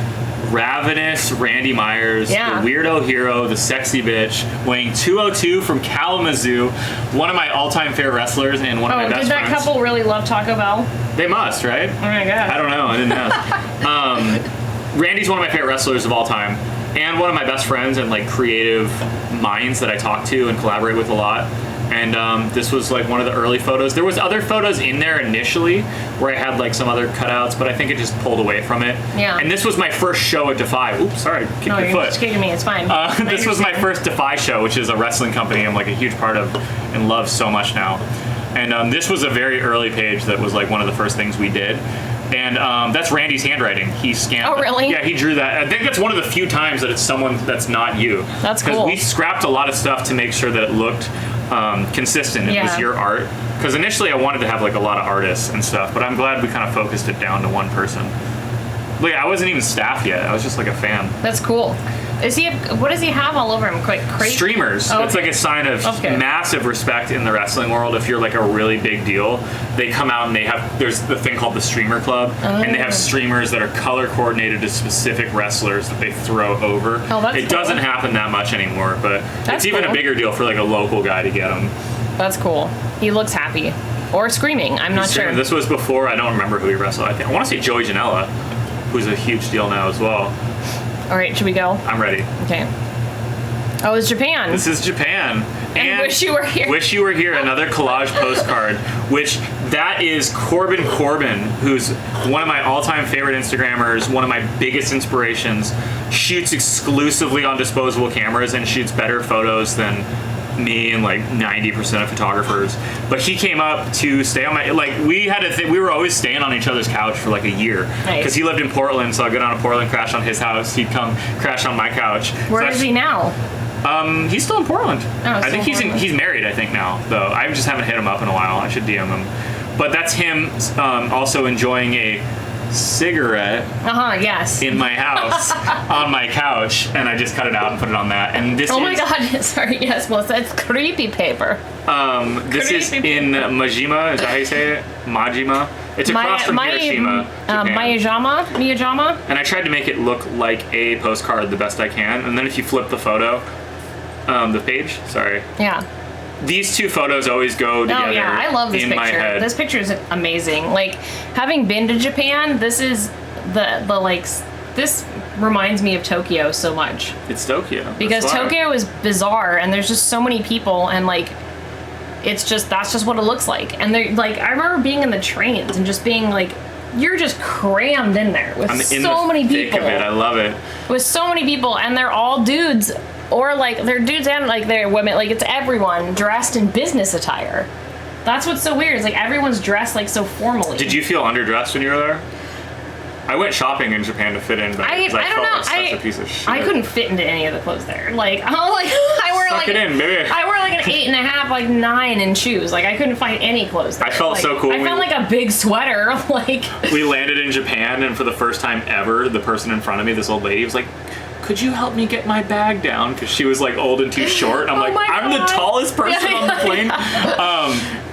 Ravenous Randy Myers, the weirdo hero, the sexy bitch, weighing 202 from Kalamazoo, one of my all-time favorite wrestlers and one of my best friends. Did that couple really love Taco Bell? They must, right? Oh my god. I don't know. I didn't ask. Randy's one of my favorite wrestlers of all time, and one of my best friends and creative minds that I talk to and collaborate with a lot. And this was one of the early photos. There was other photos in there initially where I had some other cutouts, but I think it just pulled away from it. Yeah. And this was my first show at Defy. Oops, sorry, kicked your foot. You're just kicking me. It's fine. This was my first Defy show, which is a wrestling company I'm a huge part of and love so much now. And this was a very early page that was one of the first things we did. And that's Randy's handwriting. He scanned. Oh, really? Yeah, he drew that. I think that's one of the few times that it's someone that's not you. That's cool. Because we scrapped a lot of stuff to make sure that it looked consistent. It was your art. Because initially I wanted to have a lot of artists and stuff, but I'm glad we kind of focused it down to one person. But yeah, I wasn't even staff yet. I was just a fan. That's cool. What does he have all over him? Streamers. Oh, it's a sign of massive respect in the wrestling world. If you're a really big deal, they come out and there's the thing called the Streamer Club, and they have streamers that are color coordinated to specific wrestlers that they throw over. Oh, that's It doesn't happen that much anymore, but it's even a bigger deal for a local guy to get them. That's cool. He looks happy. Or screaming. I'm not sure. This was before, I don't remember who he wrestled. I want to say Joey Janela, who's a huge deal now as well. All right, should we go? I'm ready. Okay. Oh, it's Japan. This is Japan. And Wish You Were Here. Wish You Were Here, another collage postcard, which that is Corbin, who's one of my all-time favorite Instagrammers, one of my biggest inspirations, shoots exclusively on disposable cameras and shoots better photos than me and like 90% of photographers. But he came up to stay on my, like we were always staying on each other's couch for like a year. Because he lived in Portland, so I'd go down to Portland, crash on his house. He'd come crash on my couch. Where is he now? He's still in Portland. Oh, I think he's married, I think now, though. I just haven't hit him up in a while. I should DM him. But that's him also enjoying a cigarette yes, in my house on my couch, and I just cut it out and put it on that. And this my god, sorry, yes, Melissa, it's creepy paper. This is in Majima, is that how you say it? Majima. It's across from Hiroshima, Miyajima. And I tried to make it look like a postcard the best I can, and then if you flip the photo, the page, sorry. Yeah. These two photos always go together. Oh yeah, I love this picture. My head. This picture is amazing. Like, having been to Japan, this is the like, this reminds me of Tokyo so much. It's Tokyo. Because Tokyo is bizarre, and there's just so many people, and like, that's just what it looks like. And they're like, I remember being in the trains and just being like, you're just crammed in there with so many people. I love it. With so many people, and they're all dudes. Or like they're dudes and like they're women, like it's everyone dressed in business attire. That's what's so weird. It's like everyone's dressed like so formally. Did you feel underdressed when you were there? I went shopping in Japan to fit in, but I felt like such a piece of shit. I couldn't fit into any of the clothes there. Like I wear Suck like it in, baby. I wear like an 8.5, like 9 in shoes. Like I couldn't find any clothes there. I felt like, so cool. I found like a big sweater. Like we landed in Japan, and for the first time ever, the person in front of me, this old lady, was like, could you help me get my bag down? Because she was like old and too short. I'm I'm the tallest person on the plane.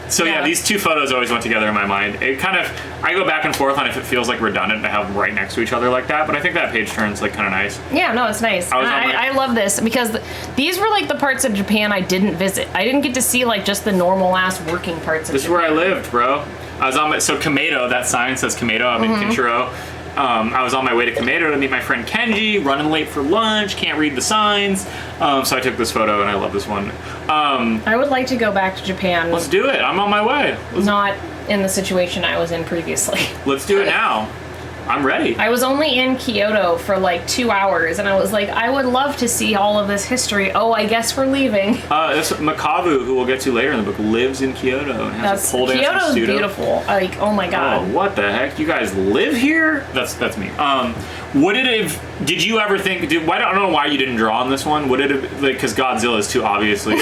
So yeah, these two photos always went together in my mind. It kind of, I go back and forth on if it feels like redundant to have them right next to each other like that, but I think that page turn's like kind of nice. Yeah, no, it's nice. I love this because these were like the parts of Japan I didn't visit. I didn't get to see like just the normal ass working parts of Japan. This is where I lived, bro. I was on so Komeito, that sign says Komeito, I'm in Kinshiro. I was on my way to Komeito to meet my friend Kenji, running late for lunch, can't read the signs. So I took this photo, and I love this one. I would like to go back to Japan. Let's do it. I'm on my way. Not in the situation I was in previously. Let's do it now. I'm ready. I was only in Kyoto for like 2 hours, and I was like, I would love to see all of this history. Oh, I guess we're leaving. This Makabu, who we'll get to later in the book, lives in Kyoto and has a pole dancing Kyoto's studio. beautiful. Like, oh my god. Oh, what the heck? You guys live here? That's me. Would it have? Did you ever think? I don't know why you didn't draw on this one. Would it have? Like, because Godzilla is too obviously.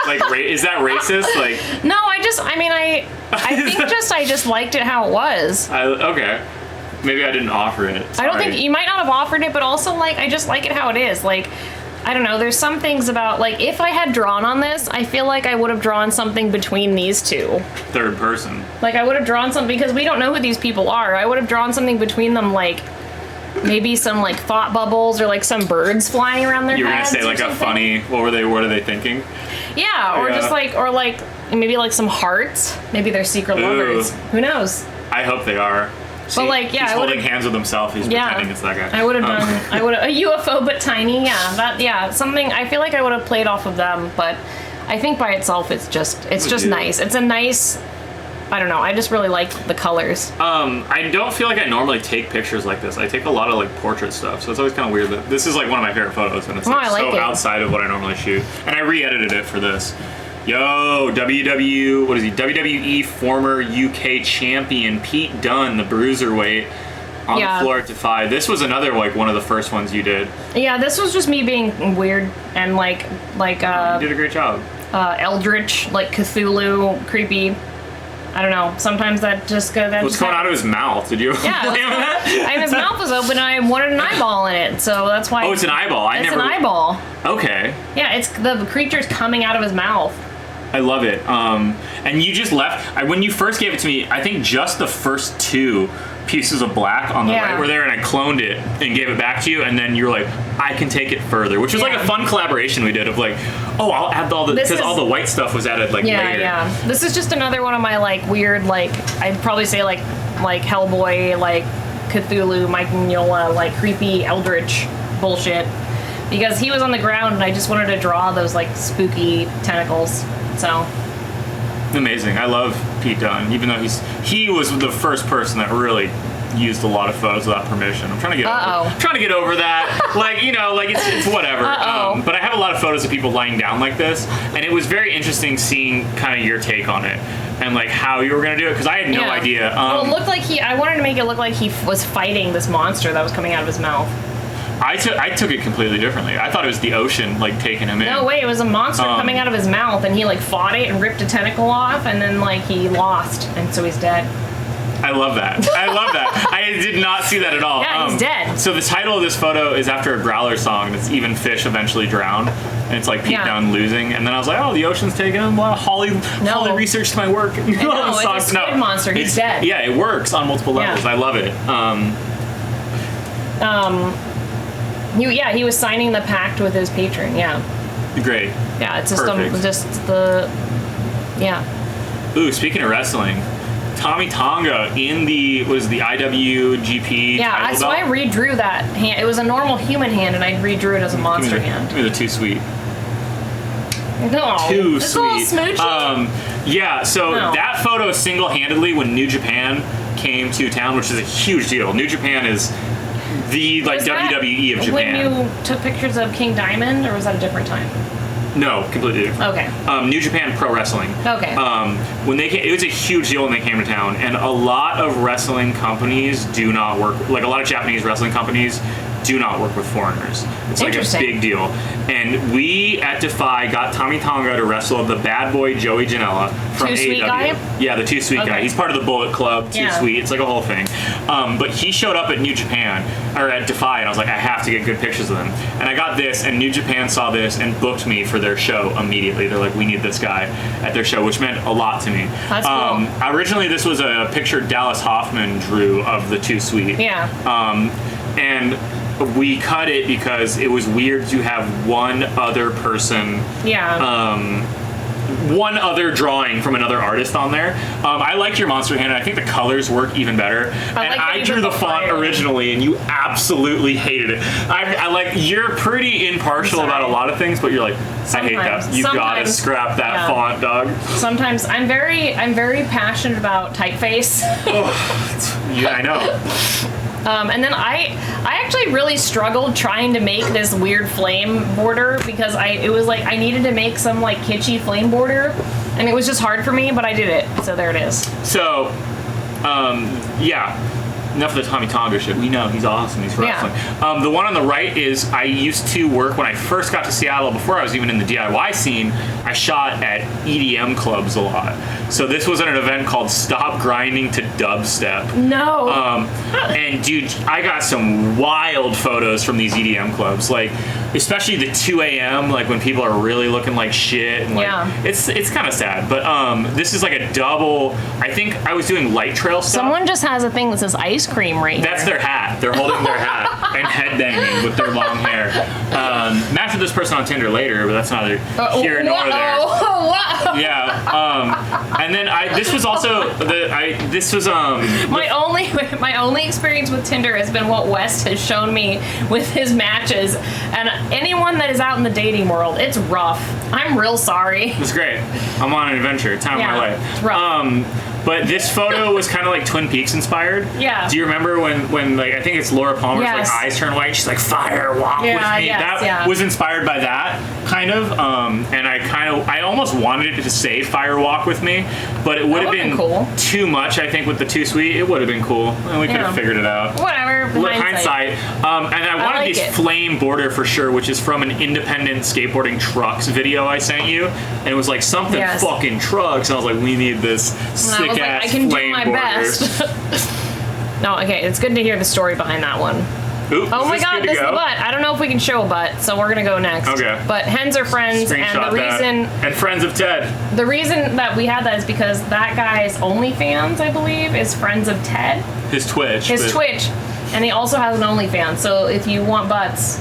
Like, is that racist? Like, no, I think I just liked it how it was. Okay. Maybe I didn't offer it. Sorry. I don't think you might not have offered it, but also like I just like it how it is. Like, I don't know. There's some things about like if I had drawn on this, I feel like I would have drawn something between these two. Third person. Like I would have drawn something because we don't know who these people are. I would have drawn something between them, like maybe some like thought bubbles or like some birds flying around their heads. You were gonna say like a funny. What are they thinking? Yeah, or just like maybe like some hearts. Maybe they're secret lovers. Who knows? I hope they are. But like, yeah, he's holding hands with himself. He's pretending it's that guy. I would have done. I would have a UFO, but tiny. Yeah, something. I feel like I would have played off of them, but I think by itself, it's just nice. It's a nice. I don't know. I just really like the colors. I don't feel like I normally take pictures like this. I take a lot of like portrait stuff, so it's always kind of weird that this is like one of my favorite photos, and it's outside of what I normally shoot. And I re-edited it for this. Yo, WWE former UK champion Pete Dunne, the bruiserweight, on the floor at Defy. This was another like one of the first ones you did. Yeah, this was just me being weird and like you did a great job. Eldritch, like Cthulhu, creepy. I don't know. Sometimes that just goes. What's coming out of his mouth? Did you? Yeah, his mouth was open. And I wanted an eyeball in it, so that's why. Oh, it's an eyeball. It's an eyeball. Okay. Yeah, it's the creature's coming out of his mouth. I love it. And you just left. When you first gave it to me, I think just the first 2 pieces of black on the right were there, and I cloned it and gave it back to you, and then you were like, I can take it further, which was like a fun collaboration we did of like, oh, I'll add all the, because all the white stuff was added like later. Yeah. This is just another one of my like weird, like, I'd probably say like Hellboy, like Cthulhu, Mike Mignola, like creepy Eldritch bullshit. Because he was on the ground and I just wanted to draw those like spooky tentacles. So amazing. I love Pete Dunne, even though he was the first person that really used a lot of photos without permission. I'm trying to get over that. Like, it's whatever. But I have a lot of photos of people lying down like this, and it was very interesting seeing kind of your take on it and like how you were gonna do it, because I had no idea. Well, it looked like I wanted to make it look like he was fighting this monster that was coming out of his mouth. I took it completely differently. I thought it was the ocean like taking him in. No way, it was a monster coming out of his mouth, and he like fought it and ripped a tentacle off, and then like he lost, and so he's dead. I love that. I did not see that at all. Yeah, he's dead. So the title of this photo is after a Growler song. It's Even Fish Eventually Drown. And it's like Pete Dunne losing. And then I was like, oh, the ocean's taking him. Well, Holly researched my work. It's a squid monster. He's dead. Yeah, it works on multiple levels. I love it. He was signing the pact with his patron. Yeah. Great. Yeah, it's just Ooh, speaking of wrestling, Tommy Tonga in the IWGP title so I redrew that hand. It was a normal human hand, and I redrew it as a monster hand. Give me the Too Sweet. No, Too it's sweet. A little smoochy. That photo single-handedly, when New Japan came to town, which is a huge deal. New Japan is the WWE of Japan. When you took pictures of King Diamond, or was that a different time? No, completely different. Okay. New Japan Pro Wrestling. Okay. When they came, it was a huge deal when they came to town, and a lot of wrestling companies do not work. Like a lot of Japanese wrestling companies do not work with foreigners. It's like a big deal. And we at Defy got Tommy Tonga to wrestle the bad boy Joey Janela from Too Sweet AEW. guy? Yeah, the Too Sweet guy. He's part of the Bullet Club, Too Sweet. It's like a whole thing. But he showed up at New Japan, or at Defy, and I was like, I have to get good pictures of him. And I got this, and New Japan saw this and booked me for their show immediately. They're like, we need this guy at their show, which meant a lot to me. That's cool. Originally, this was a picture Dallas Hoffman drew of the Too Sweet. Yeah. And we cut it because it was weird to have one other person, one other drawing from another artist on there. I like your monster hand, and I think the colors work even better. I drew the font originally, and you absolutely hated it. I like, you're pretty impartial about a lot of things, but you're like, I hate that. You gotta scrap that font, dog. Sometimes I'm very passionate about typeface. Yeah, I know. And then I actually really struggled trying to make this weird flame border, because it was like I needed to make some like kitschy flame border, and it was just hard for me, but I did it. So there it is. So, enough of the Tommy Tonga shit. We know he's awesome. He's wrestling. Yeah. The one on the right is, I used to work when I first got to Seattle, before I was even in the DIY scene. I shot at EDM clubs a lot. So this was at an event called Stop Grinding to Dubstep. No. And dude, I got some wild photos from these EDM clubs, like especially the 2 a.m. like when people are really looking like shit. And like, it's kind of sad. But this is like a double. I think I was doing light trail stuff. Someone just has a thing that says ice cream right here. That's their hat. They're holding their hat and headbanging with their long hair. Match with this person on Tinder later, but that's neither here nor there. Whoa. Yeah. And then this was also my only experience with Tinder has been what West has shown me with his matches, and anyone that is out in the dating world, it's rough. I'm real sorry. It's great. I'm on an adventure. Time of my life. It's rough. But this photo was kind of like Twin Peaks inspired. Yeah. Do you remember when like, I think it's Laura Palmer's like eyes turn white? She's like, fire, walk with me. That was inspired by that kind of. And I almost wanted it to say fire, walk with me, but it would have been cool. Too much. I think with the Too Sweet, it would have been cool, and we could have figured it out. Whatever. Hindsight. And I wanted this flame border for sure, which is from an independent skateboarding trucks video I sent you, and it was like something fucking trucks, and I was like, we need this sick ass I can flame do my border. best. No, okay, it's good to hear the story behind that one. Ooh, oh my god, this is the butt. I don't know if we can show a butt, so we're gonna go next. Okay. But hens are friends, Screenshot and the reason and friends of Ted. The reason that we had that is because that guy's OnlyFans, I believe, is friends of Ted. His Twitch. And he also has an OnlyFans. So if you want butts.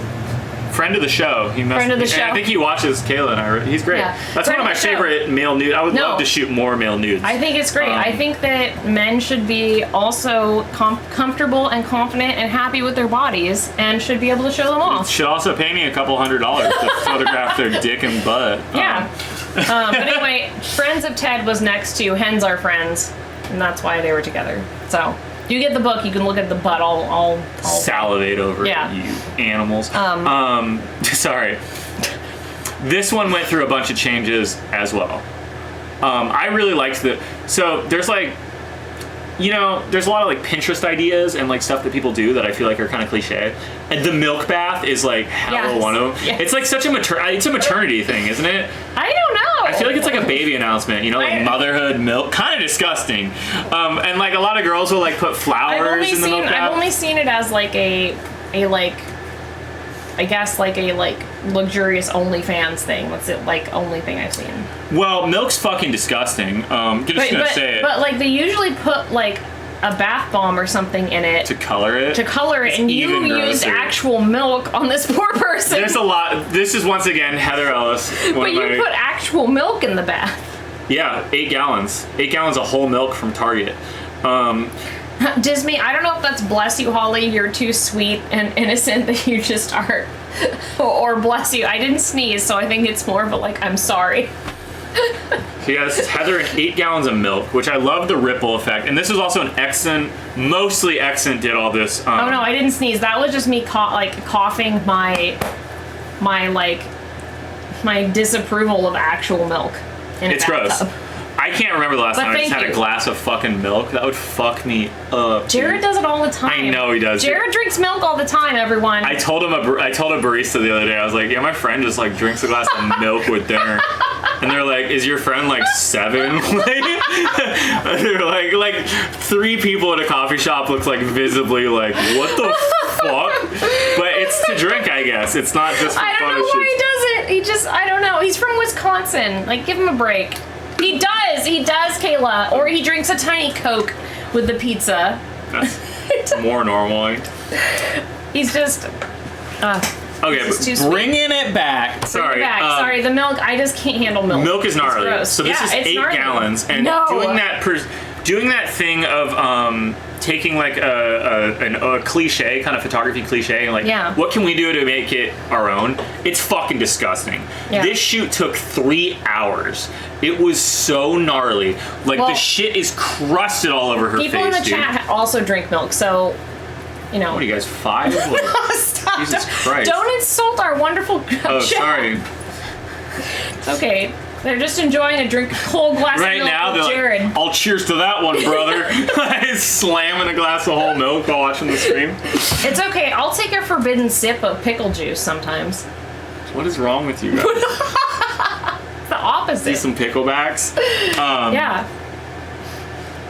Friend of the show. Friend of the show. I think he watches Kayla and I. He's great. Yeah. That's one of my favorite male nudes. I would love to shoot more male nudes. I think it's great. I think that men should be also comfortable and confident and happy with their bodies and should be able to show them off. Should also pay me a couple $100 to photograph their dick and butt. Yeah. But anyway, Friends of Ted was next to Hens Are Friends, and that's why they were together. So you get the book, you can look at the butt all salivate over it, you animals. Sorry. This one went through a bunch of changes as well. I really liked so there's like, there's a lot of like Pinterest ideas and like stuff that people do that I feel like are kind of cliche. And the milk bath is like hella one of them. Yes. It's like such it's a maternity thing, isn't it? I don't know. I feel like it's like a baby announcement, like motherhood, milk, kind of disgusting. And like a lot of girls will like put flowers in the milk bath. I've only seen it as like a I guess like a luxurious OnlyFans thing. What's it like? Only thing I've seen. Well, milk's fucking disgusting. Just gonna say it. But like they usually put like a bath bomb or something in it to color it. And you used actual milk on this poor person. There's a lot. This is once again Heather Ellis. But you put actual milk in the bath. Yeah, 8 gallons. 8 gallons of whole milk from Target. Disney, I don't know if that's bless you, Holly, you're too sweet and innocent that you just are, or bless you. I didn't sneeze, so I think it's more of a like, I'm sorry. So yeah, this is Heather and 8 gallons of milk, which I love the ripple effect. And this is also an Exxon, mostly Exxon did all this. Oh no, I didn't sneeze. That was just me coughing my disapproval of actual milk in a It's bathtub. gross. I can't remember the last time I just had a glass of fucking milk. That would fuck me up. Jared does it all the time. I know he does. Jared drinks milk all the time, everyone. I told a barista the other day, I was like, yeah, my friend just like drinks a glass of milk with dinner. And they're like, is your friend like 7? They're like 3 people at a coffee shop looks like visibly like, what the fuck? But it's to drink, I guess. It's not just for I don't know why he does it. He just, I don't know. He's from Wisconsin. Like, give him a break. He does, Kayla. Or he drinks a tiny Coke with the pizza. That's more normal. He's just... okay, bringing it back. Sorry. Sorry, the milk, I just can't handle milk. Milk is gnarly. So this is 8 gallons. And doing that thing of taking like a cliche, kind of photography cliche, and like, what can we do to make it our own? It's fucking disgusting. Yeah. This shoot took 3 hours. It was so gnarly. Like, the shit is crusted all over her face, people in the chat also drink milk, so... What are you guys, 5? Like, stop. Jesus Christ. Don't insult our wonderful chat. Sorry. It's okay. They're just enjoying a cold glass of milk with Jared. Like, I'll cheers to that one, brother. Slamming a glass of whole milk while watching the stream. It's okay. I'll take a forbidden sip of pickle juice sometimes. What is wrong with you guys? It's the opposite. See some picklebacks? Yeah.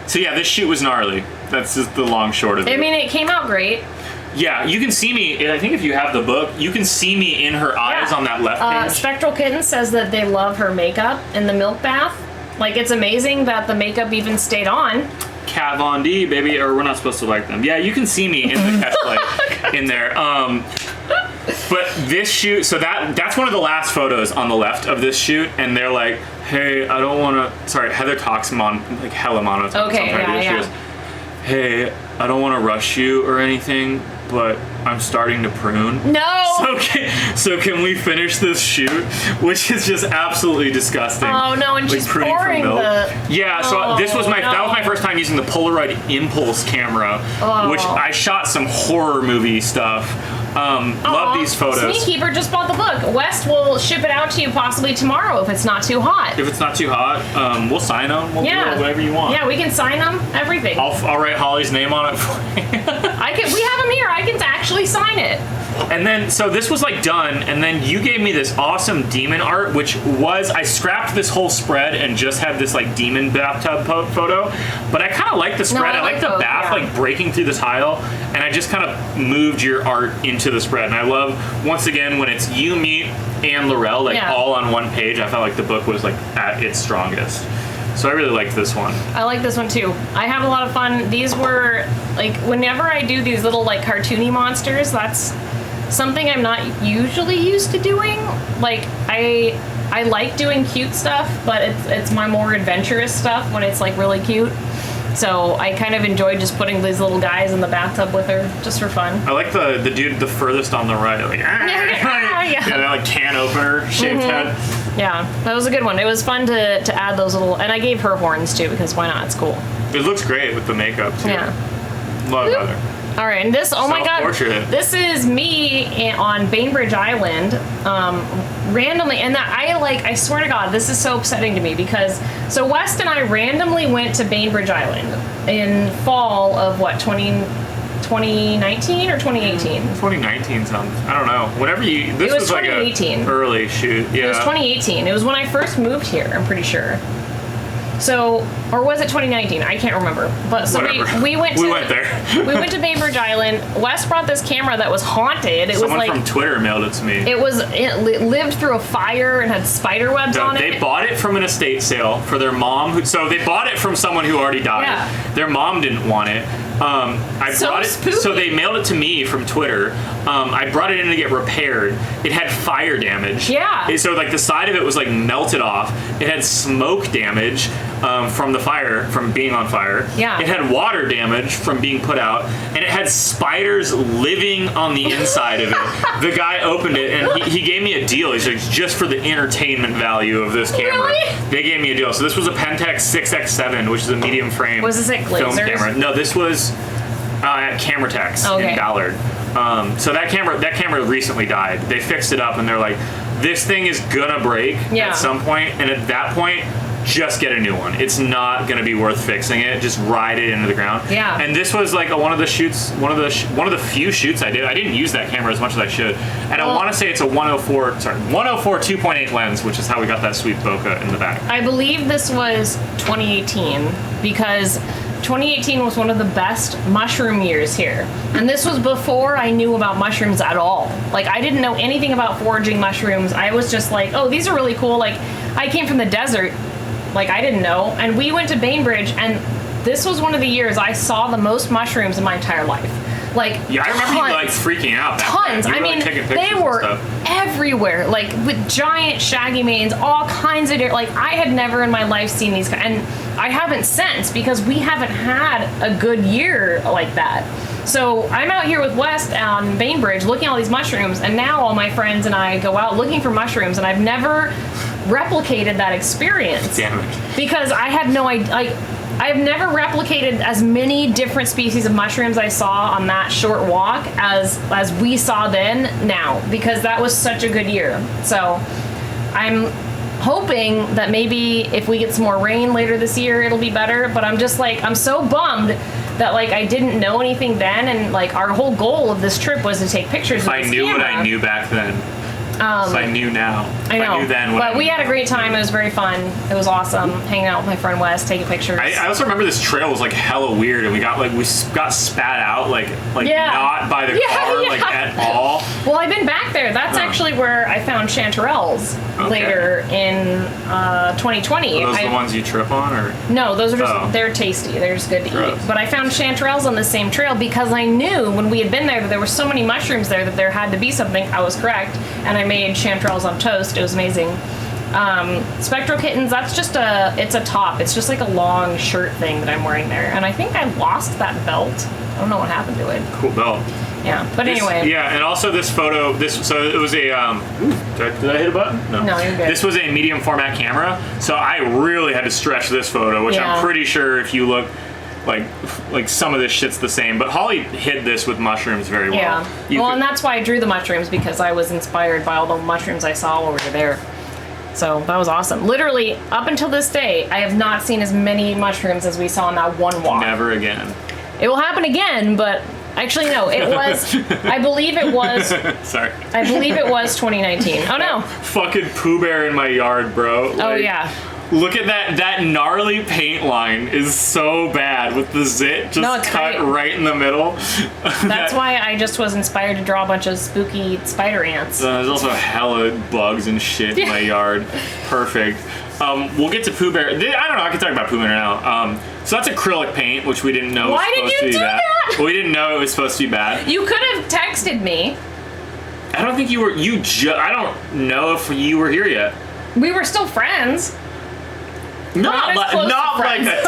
So yeah, this shoot was gnarly. That's just the long short of it. I mean, it came out great. Yeah, you can see me, I think if you have the book, you can see me in her eyes on that left page. Spectral Kitten says that they love her makeup in the milk bath. Like, it's amazing that the makeup even stayed on. Kat Von D, baby, or we're not supposed to like them. Yeah, you can see me in the catch light in there. But this shoot, so that's one of the last photos on the left of this shoot, and they're like, hey, I don't want to, sorry, Heather talks like hella monotone. Okay, She goes, hey, I don't want to rush you or anything, but I'm starting to prune. No! So can we finish this shoot? Which is just absolutely disgusting. Oh no, and she's pouring the... Yeah, so that was my first time using the Polaroid Impulse camera, which I shot some horror movie stuff. Love these photos. Sneak Keeper just bought the book. West will ship it out to you possibly tomorrow if it's not too hot. If it's not too hot, we'll sign them. We'll do whatever you want. Yeah, we can sign them. Everything. I'll write Holly's name on it for you. We have them here. I can actually sign it. And then, so this was like done, and then you gave me this awesome demon art, which was, I scrapped this whole spread and just had this like demon bathtub photo, but I kind of like the spread. I like the bath like breaking through the tile, and I just kind of moved your art into the spread. And I love, once again, when it's you, me, and Laurel, like all on one page, I felt like the book was like at its strongest. So I really liked this one. I like this one too. I have a lot of fun. These were, like, whenever I do these little, like, cartoony monsters, that's something I'm not usually used to doing. Like, I like doing cute stuff, but it's my more adventurous stuff when it's, like, really cute. So I kind of enjoyed just putting these little guys in the bathtub with her, just for fun. I like the dude the furthest on the right, like, that like can opener shaped head. Yeah, that was a good one. It was fun to add those little, and I gave her horns too because why not? It's cool. It looks great with the makeup too. Yeah. Love Heather. All right, and this, oh my God, this is me on Bainbridge Island, randomly, and that I swear to God, this is so upsetting to me because, so West and I randomly went to Bainbridge Island in fall of what, 2019 or 2018? 2019 sounds, I don't know. Whatever you, this was like a early shoot, yeah. It was 2018. It was when I first moved here, I'm pretty sure. So, or was it 2019? I can't remember. But so we went there. We went to Bainbridge Island. Wes brought this camera that was haunted. Someone from Twitter mailed it to me. It lived through a fire and had spider webs on it. They bought it from an estate sale for their mom. So they bought it from someone who already died. Yeah. Their mom didn't want it. I brought it, spooky. So they mailed it to me from Twitter. I brought it in to get repaired. It had fire damage. Yeah. So like the side of it was like melted off. It had smoke damage from the fire, from being on fire. Yeah. It had water damage from being put out, and it had spiders living on the inside of it. The guy opened it and he gave me a deal. He's like, just for the entertainment value of this camera. Really? They gave me a deal. So this was a Pentax 6X7, which is a medium frame. Was this at film Glazer's? camera. No, this was at Cameratex in Ballard. So that camera recently died. They fixed it up and they're like, this thing is gonna break at some point, and at that point, just get a new one. It's not gonna be worth fixing it. Just ride it into the ground. Yeah. And this was like one of the shoots, one of the few shoots I did. I didn't use that camera as much as I should, and I want to say it's a 104 2.8 lens, which is how we got that sweet bokeh in the back. I believe this was 2018 because 2018 was one of the best mushroom years here. And this was before I knew about mushrooms at all. Like, I didn't know anything about foraging mushrooms. I was just like, oh, these are really cool. Like, I came from the desert. Like, I didn't know. And we went to Bainbridge, and this was one of the years I saw the most mushrooms in my entire life. Like, yeah, I remember you like freaking out. Tons. I mean, they were everywhere, like with giant shaggy manes, all kinds of like I had never in my life seen these, and I haven't since because we haven't had a good year like that. So I'm out here with West on Bainbridge looking at all these mushrooms, and now all my friends and I go out looking for mushrooms, and I've never replicated that experience. Damn it. Because I had no idea. I've never replicated as many different species of mushrooms I saw on that short walk as we saw then now, because that was such a good year. So I'm hoping that maybe if we get some more rain later this year, it'll be better. But I'm just like, I'm so bummed that like I didn't know anything then, and like our whole goal of this trip was to take pictures. If I knew what I knew back then. So I knew now. I know. I knew then. But we had a great time. It was very fun. It was awesome hanging out with my friend Wes, taking pictures. I also remember this trail was like hella weird, and we got spat out like not by the car like at all. Well, I've been back there. That's actually where I found chanterelles later in 2020. Are those the ones you trip on, or no? Those are just they're tasty. They're just good to eat. But I found chanterelles on the same trail because I knew when we had been there that there were so many mushrooms there that there had to be something. I was correct, and I made chanterelles on toast. It was amazing. Spectral Kittens, that's just it's a top. It's just like a long shirt thing that I'm wearing there. And I think I lost that belt. I don't know what happened to it. Cool belt. Yeah, but anyway. Yeah, and also this photo, so it was a, did I hit a button? No, you're good. This was a medium format camera, so I really had to stretch this photo, which I'm pretty sure if you look, like some of this shit's the same, but Holly hid this with mushrooms very well. Yeah. And that's why I drew the mushrooms, because I was inspired by all the mushrooms I saw over there. So that was awesome. Literally, up until this day, I have not seen as many mushrooms as we saw on that one walk. Never again. It will happen again, but actually no, it was, I believe it was, sorry. I believe it was 2019. Oh no. Fucking Pooh Bear in my yard, bro. Oh yeah. Look at that gnarly paint line is so bad with the zit just cut right in the middle. That's why I just was inspired to draw a bunch of spooky spider ants. There's also hella bugs and shit in my yard. Perfect. We'll get to Pooh Bear. I don't know, I can talk about Pooh Bear now. So that's acrylic paint, which we didn't know was supposed to be bad. Well, we didn't know it was supposed to be bad. You could have texted me. I don't think you were, I don't know if you were here yet. We were still friends. Not like a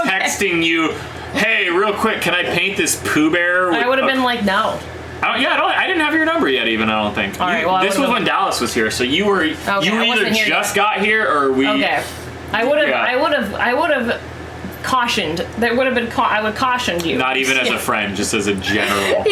texting you, hey, real quick, can I paint this Pooh Bear? I would have been like, no. I didn't have your number yet, even. I don't think. All right, well, this was when Dallas was here, so you were either just got here or we. Okay, I would have cautioned That would have been, I would caution you. Not even as a friend, just as a general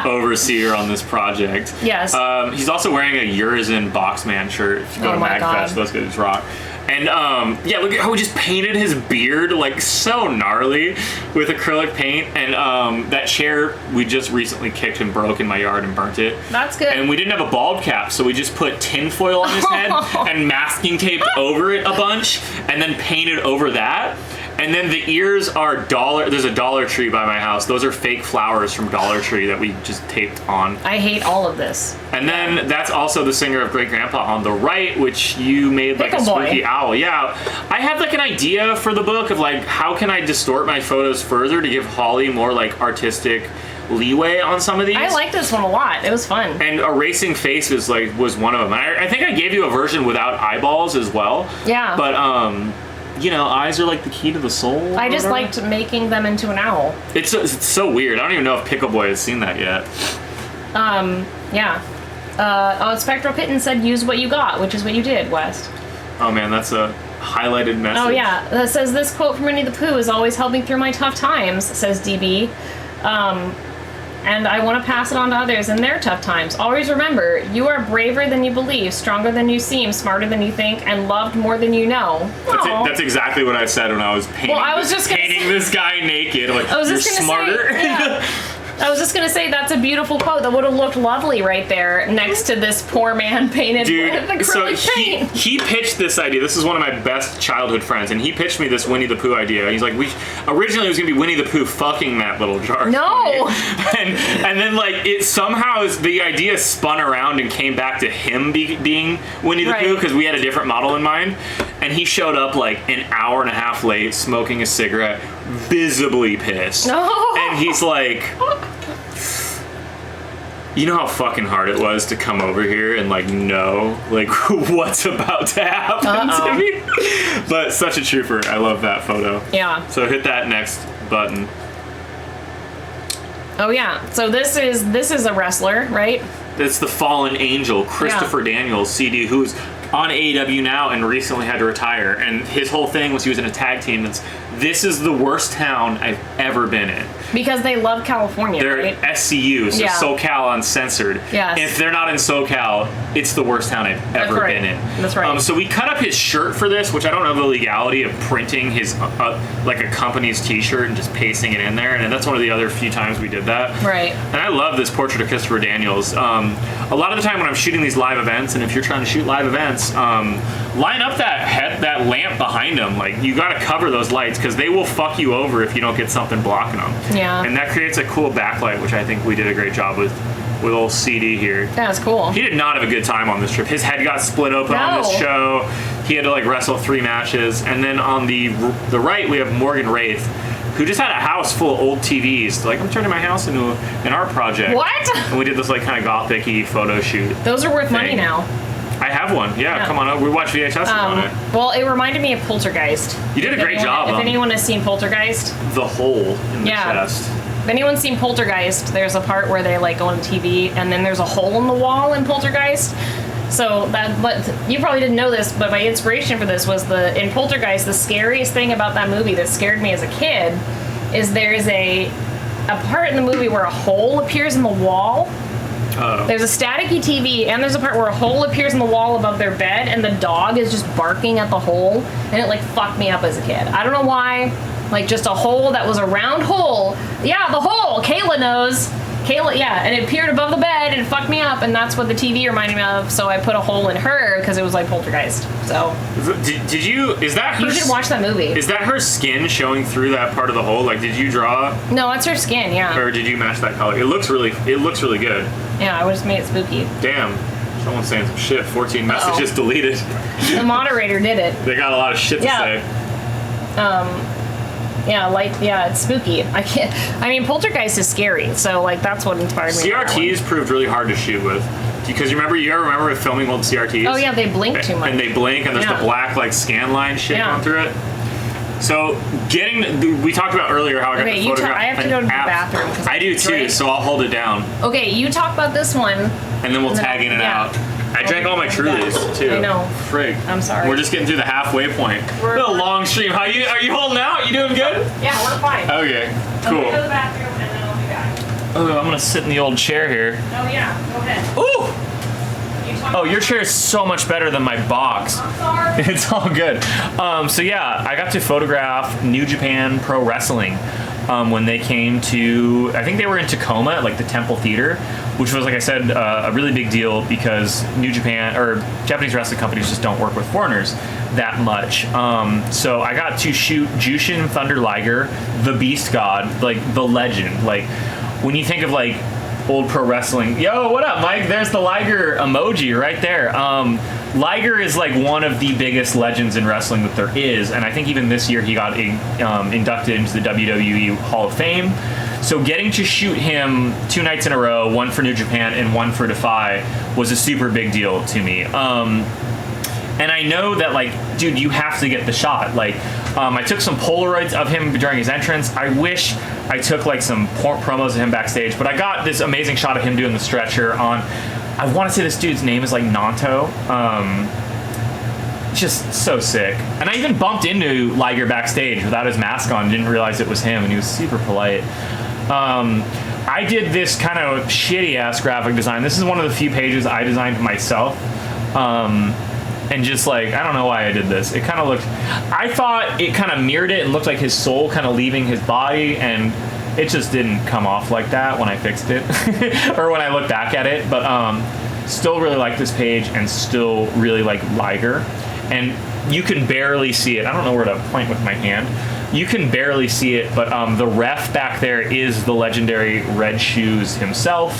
overseer on this project. Yes. He's also wearing a Urizen Boxman shirt. If you go to MagFest, those guys rock. And look at how we just painted his beard like so gnarly with acrylic paint. And that chair we just recently kicked and broke in my yard and burnt it. That's good. And we didn't have a bald cap, so we just put tin foil on his head and masking tape over it a bunch, and then painted over that. And then the ears are there's a Dollar Tree by my house. Those are fake flowers from Dollar Tree that we just taped on. I hate all of this. And then that's also the singer of Great Grandpa on the right, which you made like a spooky owl. Yeah. I have like an idea for the book of like how can I distort my photos further to give Holly more like artistic leeway on some of these. I like this one a lot. It was fun. And Erasing Face was one of them. I think I gave you a version without eyeballs as well. Yeah. But eyes are like the key to the soul. I just liked making them into an owl. It's so weird. I don't even know if Pickle Boy has seen that yet. Spectral Kitten said use what you got, which is what you did, West. Oh man, that's a highlighted message. Oh yeah, that says this quote from Winnie the Pooh is always helping through my tough times, says DB. And I want to pass it on to others in their tough times. Always remember, you are braver than you believe, stronger than you seem, smarter than you think, and loved more than you know. That's exactly what I said when I was painting, this guy naked. Like, you're smarter. I was just going to say, that's a beautiful quote that would have looked lovely right there next to this poor man painted with acrylic paint. He pitched this idea. This is one of my best childhood friends, and he pitched me this Winnie the Pooh idea. He's like, originally it was going to be Winnie the Pooh fucking that little jar. No! And then, like, it somehow, the idea spun around and came back to him being Winnie the Pooh, because we had a different model in mind. And he showed up, like, an hour and a half late, smoking a cigarette, visibly pissed. No! And he's like... You know how fucking hard it was to come over here and like know like what's about to happen to me? But such a trooper. I love that photo. Yeah. So hit that next button. Oh yeah. So this is a wrestler, right? It's the Fallen Angel, Christopher Daniels, CD, who's on AEW now and recently had to retire. And his whole thing was he was in a tag team that's, this is the worst town I've ever been in. Because they love California, they're right? SCU, so SoCal Uncensored. Yes. If they're not in SoCal, it's the worst town I've ever been in. That's right. So we cut up his shirt for this, which I don't know the legality of printing his, like a company's t-shirt and just pasting it in there. And that's one of the other few times we did that. Right. And I love this portrait of Christopher Daniels. A lot of the time when I'm shooting these live events, and if you're trying to shoot live events, line up that lamp behind them. Like, you got to cover those lights because they will fuck you over if you don't get something blocking them. Yeah. And that creates a cool backlight, which I think we did a great job with old CD here. That's cool. He did not have a good time on this trip. His head got split open on this show. He had to like wrestle 3 matches. And then on the right, we have Morgan Wraith, who just had a house full of old TVs. Like, I'm turning my house into an art project. What? And we did this like kind of gothic-y photo shoot. Those are worth money now. I have one. Yeah, come on up. We watched VHS on it. Well, it reminded me of Poltergeist. You did a great job. If anyone has seen Poltergeist. The hole in the chest. If anyone's seen Poltergeist, there's a part where they like go on TV and then there's a hole in the wall in Poltergeist. So but you probably didn't know this, but my inspiration for this was in Poltergeist, the scariest thing about that movie that scared me as a kid is there's a part in the movie where a hole appears in the wall. There's a staticky TV, and there's a part where a hole appears in the wall above their bed, and the dog is just barking at the hole, and it like fucked me up as a kid. I don't know why. Like, just a hole that was a round hole. Yeah, the hole. Kayla knows. And it appeared above the bed, and it fucked me up, and that's what the TV reminded me of. So I put a hole in her because it was like Poltergeist. So did you? Is that her? You should watch that movie. Is that her skin showing through that part of the hole? Like, did you draw? No, that's her skin. Yeah. Or did you match that color? It looks really good. Yeah, I just made it spooky. Damn. Someone's saying some shit. 14 messages deleted. The moderator did it. They got a lot of shit to say. It's spooky. I mean, Poltergeist is scary, so like that's what inspired me. CRTs proved really hard to shoot with. Because you ever remember filming old CRTs? Oh yeah, they blink too much. And they blink, and there's the black like scan line shit going through it. So we talked about earlier how I got the photograph. I have to go to the bathroom. I do too, so I'll hold it down. Okay, you talk about this one. And then we'll tag in and out. I drank all my Trulies too. I know. Frig. I'm sorry. We're just getting through the halfway point. We're a long stream. Are you holding out? You doing good? Yeah, we're fine. Okay. I'm Cool. gonna go to the bathroom and then I'll be back. Oh, I'm gonna sit in the old chair here. Oh yeah, go ahead. Ooh! Oh, your chair is so much better than my box. I'm sorry. It's all good. So yeah, I got to photograph New Japan Pro Wrestling when they came to, I think they were in Tacoma at like the Temple Theater, which was, like I said, a really big deal because New Japan, or Japanese wrestling companies just don't work with foreigners that much. So I got to shoot Jushin Thunder Liger, the Beast God, like the legend. Like when you think of like old pro wrestling, yo, what up, Mike? There's the Liger emoji right there. Liger is like one of the biggest legends in wrestling that there is, and I think even this year he got inducted into the WWE Hall of Fame. So getting to shoot him 2 nights in a row, one for New Japan and one for Defy, was a super big deal to me. And I know that, like, dude, you have to get the shot. Like, I took some Polaroids of him during his entrance. I wish I took, like, some promos of him backstage, but I got this amazing shot of him doing the stretcher on, I want to say this dude's name is, like, Nanto. Just so sick. And I even bumped into Liger backstage without his mask on, didn't realize it was him, and he was super polite. I did this kind of shitty-ass graphic design. This is one of the few pages I designed myself. And just like, I don't know why I did this. It kind of looked, I thought it kind of mirrored it and looked like his soul kind of leaving his body, and it just didn't come off like that when I fixed it or when I look back at it. But still really like this page and still really like Liger. And you can barely see it. I don't know where to point with my hand. You can barely see it, but the ref back there is the legendary Red Shoes himself.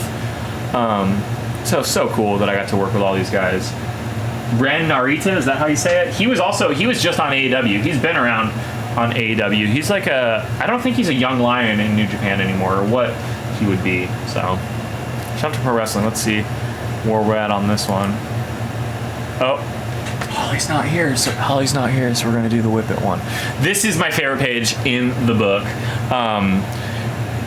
So cool that I got to work with all these guys. Ren Narita, is that how you say it? He was just on AEW. He's been around on AEW. He's like I don't think he's a young lion in New Japan anymore, or what he would be. So, shout out to Pro Wrestling. Let's see where we're at on this one. Oh, Holly's not here, so we're gonna do the Whip It one. This is my favorite page in the book.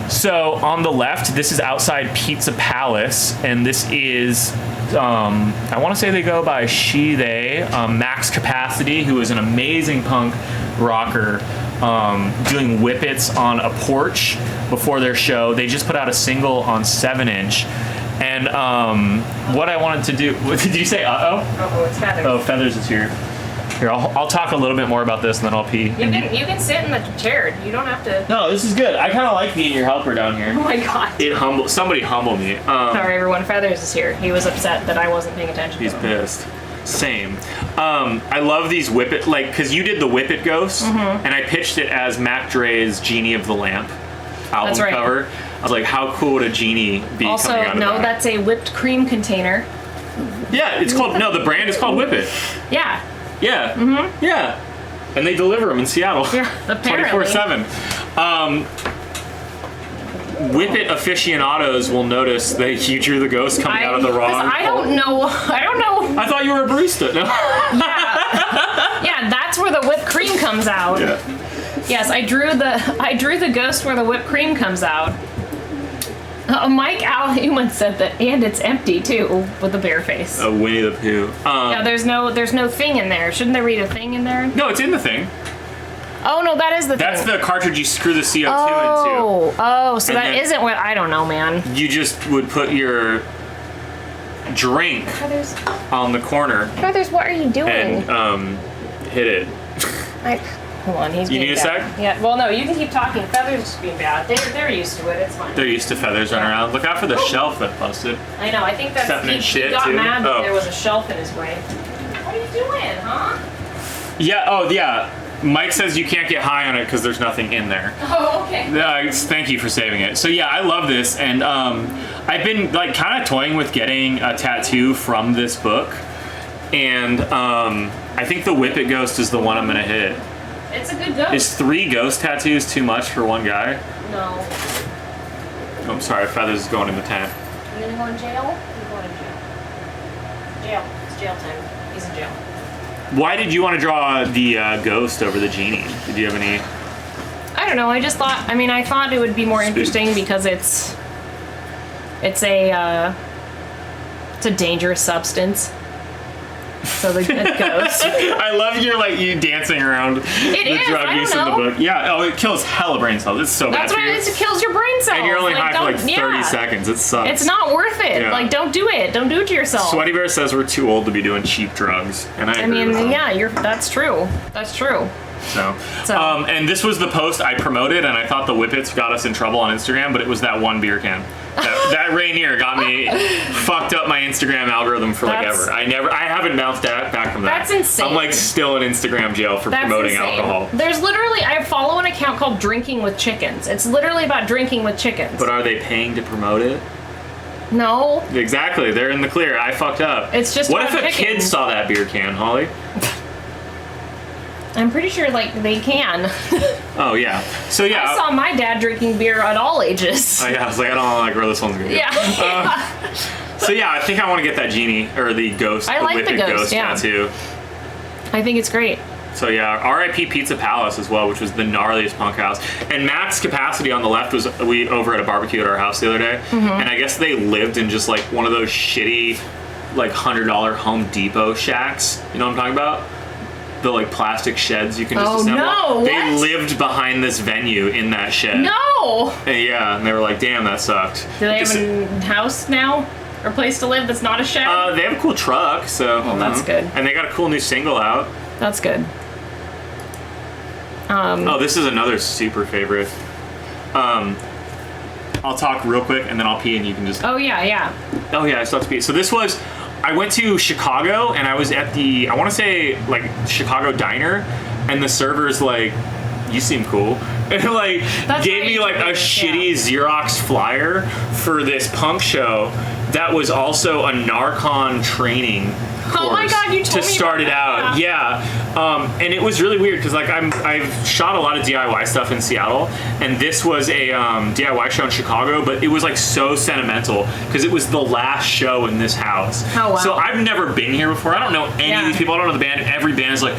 So on the left, this is outside Pizza Palace, and this is, I want to say they go by she, they, Max Capacity, who is an amazing punk rocker, doing whippets on a porch before their show. They just put out a single on 7-inch. And what I wanted to do, did you say uh-oh? Uh-oh, it's Feathers. Oh, Feathers is here. Here, I'll talk a little bit more about this and then I'll pee. You can sit in the chair. You don't have to. No, this is good. I kind of like being your helper down here. Oh my god. Somebody humble me. Sorry, everyone. Feathers is here. He was upset that I wasn't paying attention. He's pissed. Same. I love these Whippet, like, because you did the Whippet Ghost, and I pitched it as Mac Dre's Genie of the Lamp album cover. I was like, how cool would a genie be also, coming out of no, that? that's a whipped cream container. Yeah, it's called, no, the brand is called Whippet. Yeah. Yeah. Yeah. And they deliver them in Seattle. Yeah, apparently. 24/7. Whippet aficionados will notice that you drew the ghost coming out of the wrong. I don't know. I thought you were a barista. No. Yeah, that's where the whipped cream comes out. Yeah. Yes, I drew the ghost where the whipped cream comes out. Mike Al-Human said that, and it's empty too, with the bear face. Oh, Winnie the Pooh. Yeah, there's no thing in there. Shouldn't there read a thing in there? No, it's in the thing. Oh no, that is the thing. That's the cartridge you screw the CO2 into. Oh, so and that isn't what, I don't know, man. You just would put your drink on the corner. Feathers, what are you doing? And hit it. Hold on, he's being bad. You need a sec? Yeah, well no, you can keep talking. Feathers is being bad. They're used to it, it's fine. They're used to Feathers running around. Look out for the shelf that busted. I know, I think that's, he got mad that there was a shelf in his way. What are you doing, huh? Yeah, oh yeah. Mike says you can't get high on it because there's nothing in there. Oh, okay. Thank you for saving it. So yeah, I love this, and I've been like kind of toying with getting a tattoo from this book, and I think the Whip It Ghost is the one I'm gonna hit. It's a good ghost. Is 3 ghost tattoos too much for one guy? No. Oh, I'm sorry, Feathers is going in the tent. You gonna go in jail? You're going in jail. Jail. It's jail time. He's in jail. Why did you want to draw the ghost over the genie? Did you have any? I don't know. I just thought. I mean, I thought it would be more interesting because it's a dangerous substance. So it goes. I love you dancing around the drug use in the book. Yeah, oh, it kills hella brain cells. It's so bad. That's what it is. It kills your brain cells. And you're only high for like 30 seconds. It sucks. It's not worth it. Yeah. Like, don't do it. Don't do it to yourself. Sweaty Bear says we're too old to be doing cheap drugs, and I agree with him. Yeah, that's true. That's true. So, and this was the post I promoted, and I thought the Whippets got us in trouble on Instagram, but it was that one beer can. That Rainier got me fucked up my Instagram algorithm for like ever. I haven't bounced back from that. That's insane. I'm like still in Instagram jail for promoting alcohol. There's literally, I follow an account called Drinking with Chickens. It's literally about drinking with chickens. But are they paying to promote it? No. Exactly. They're in the clear. I fucked up. It's just what if a kid saw that beer can, Holly? I'm pretty sure, like, they can. Oh, yeah. So, yeah. I saw my dad drinking beer at all ages. Oh, yeah. I was like, I don't know, like, where this one's going to go. Yeah. So, yeah, I think I want to get that genie, or the ghost, I like the ghost tattoo. I think it's great. So, yeah, RIP Pizza Palace as well, which was the gnarliest punk house. And Max Capacity on the left was over at a barbecue at our house the other day. Mm-hmm. And I guess they lived in just, like, one of those shitty, like, $100 Home Depot shacks. You know what I'm talking about? The like plastic sheds you can just assemble. No, they lived behind this venue in that shed. No. And they were like, "Damn, that sucked." Do they have a house now, or place to live that's not a shed? They have a cool truck, so that's good. And they got a cool new single out. That's good. This is another super favorite. I'll talk real quick and then I'll pee and you can just. Oh yeah. I still have to pee. So this was. I went to Chicago and I was at I want to say like Chicago Diner, and the server's like, "You seem cool," and like gave me like a shitty Xerox flyer for this punk show that was also a Narcon training course. Oh my God, you told me to start it out. Yeah. And it was really weird because like I've shot a lot of DIY stuff in Seattle, and this was a DIY show in Chicago, but it was like so sentimental because it was the last show in this house. Oh wow. So I've never been here before. I don't know any of these people. I don't know the band. Every band is like,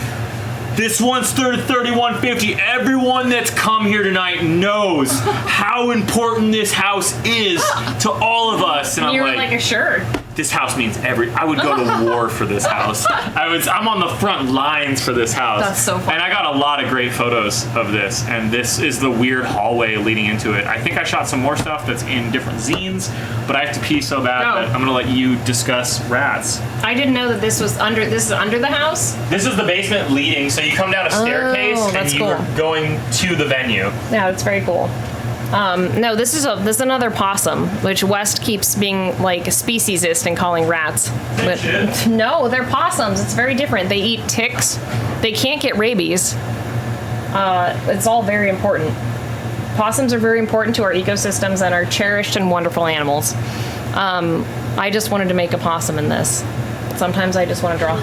this one's 3150. Everyone that's come here tonight knows how important this house is to all of us. And you're like assured. This house means I would go to war for this house. I'm on the front lines for this house. That's so fun. And I got a lot of great photos of this, and this is the weird hallway leading into it. I think I shot some more stuff that's in different zines, but I have to pee so bad that I'm gonna let you discuss rats. I didn't know that this is under the house? This is the basement leading, so you come down a staircase and you are going to the venue. Yeah, that's very cool. No, this is another possum, which West keeps being like speciesist and calling rats. But no, they're possums. It's very different. They eat ticks. They can't get rabies. It's all very important. Possums are very important to our ecosystems and are cherished and wonderful animals. I just wanted to make a possum in this. Sometimes I just want to draw.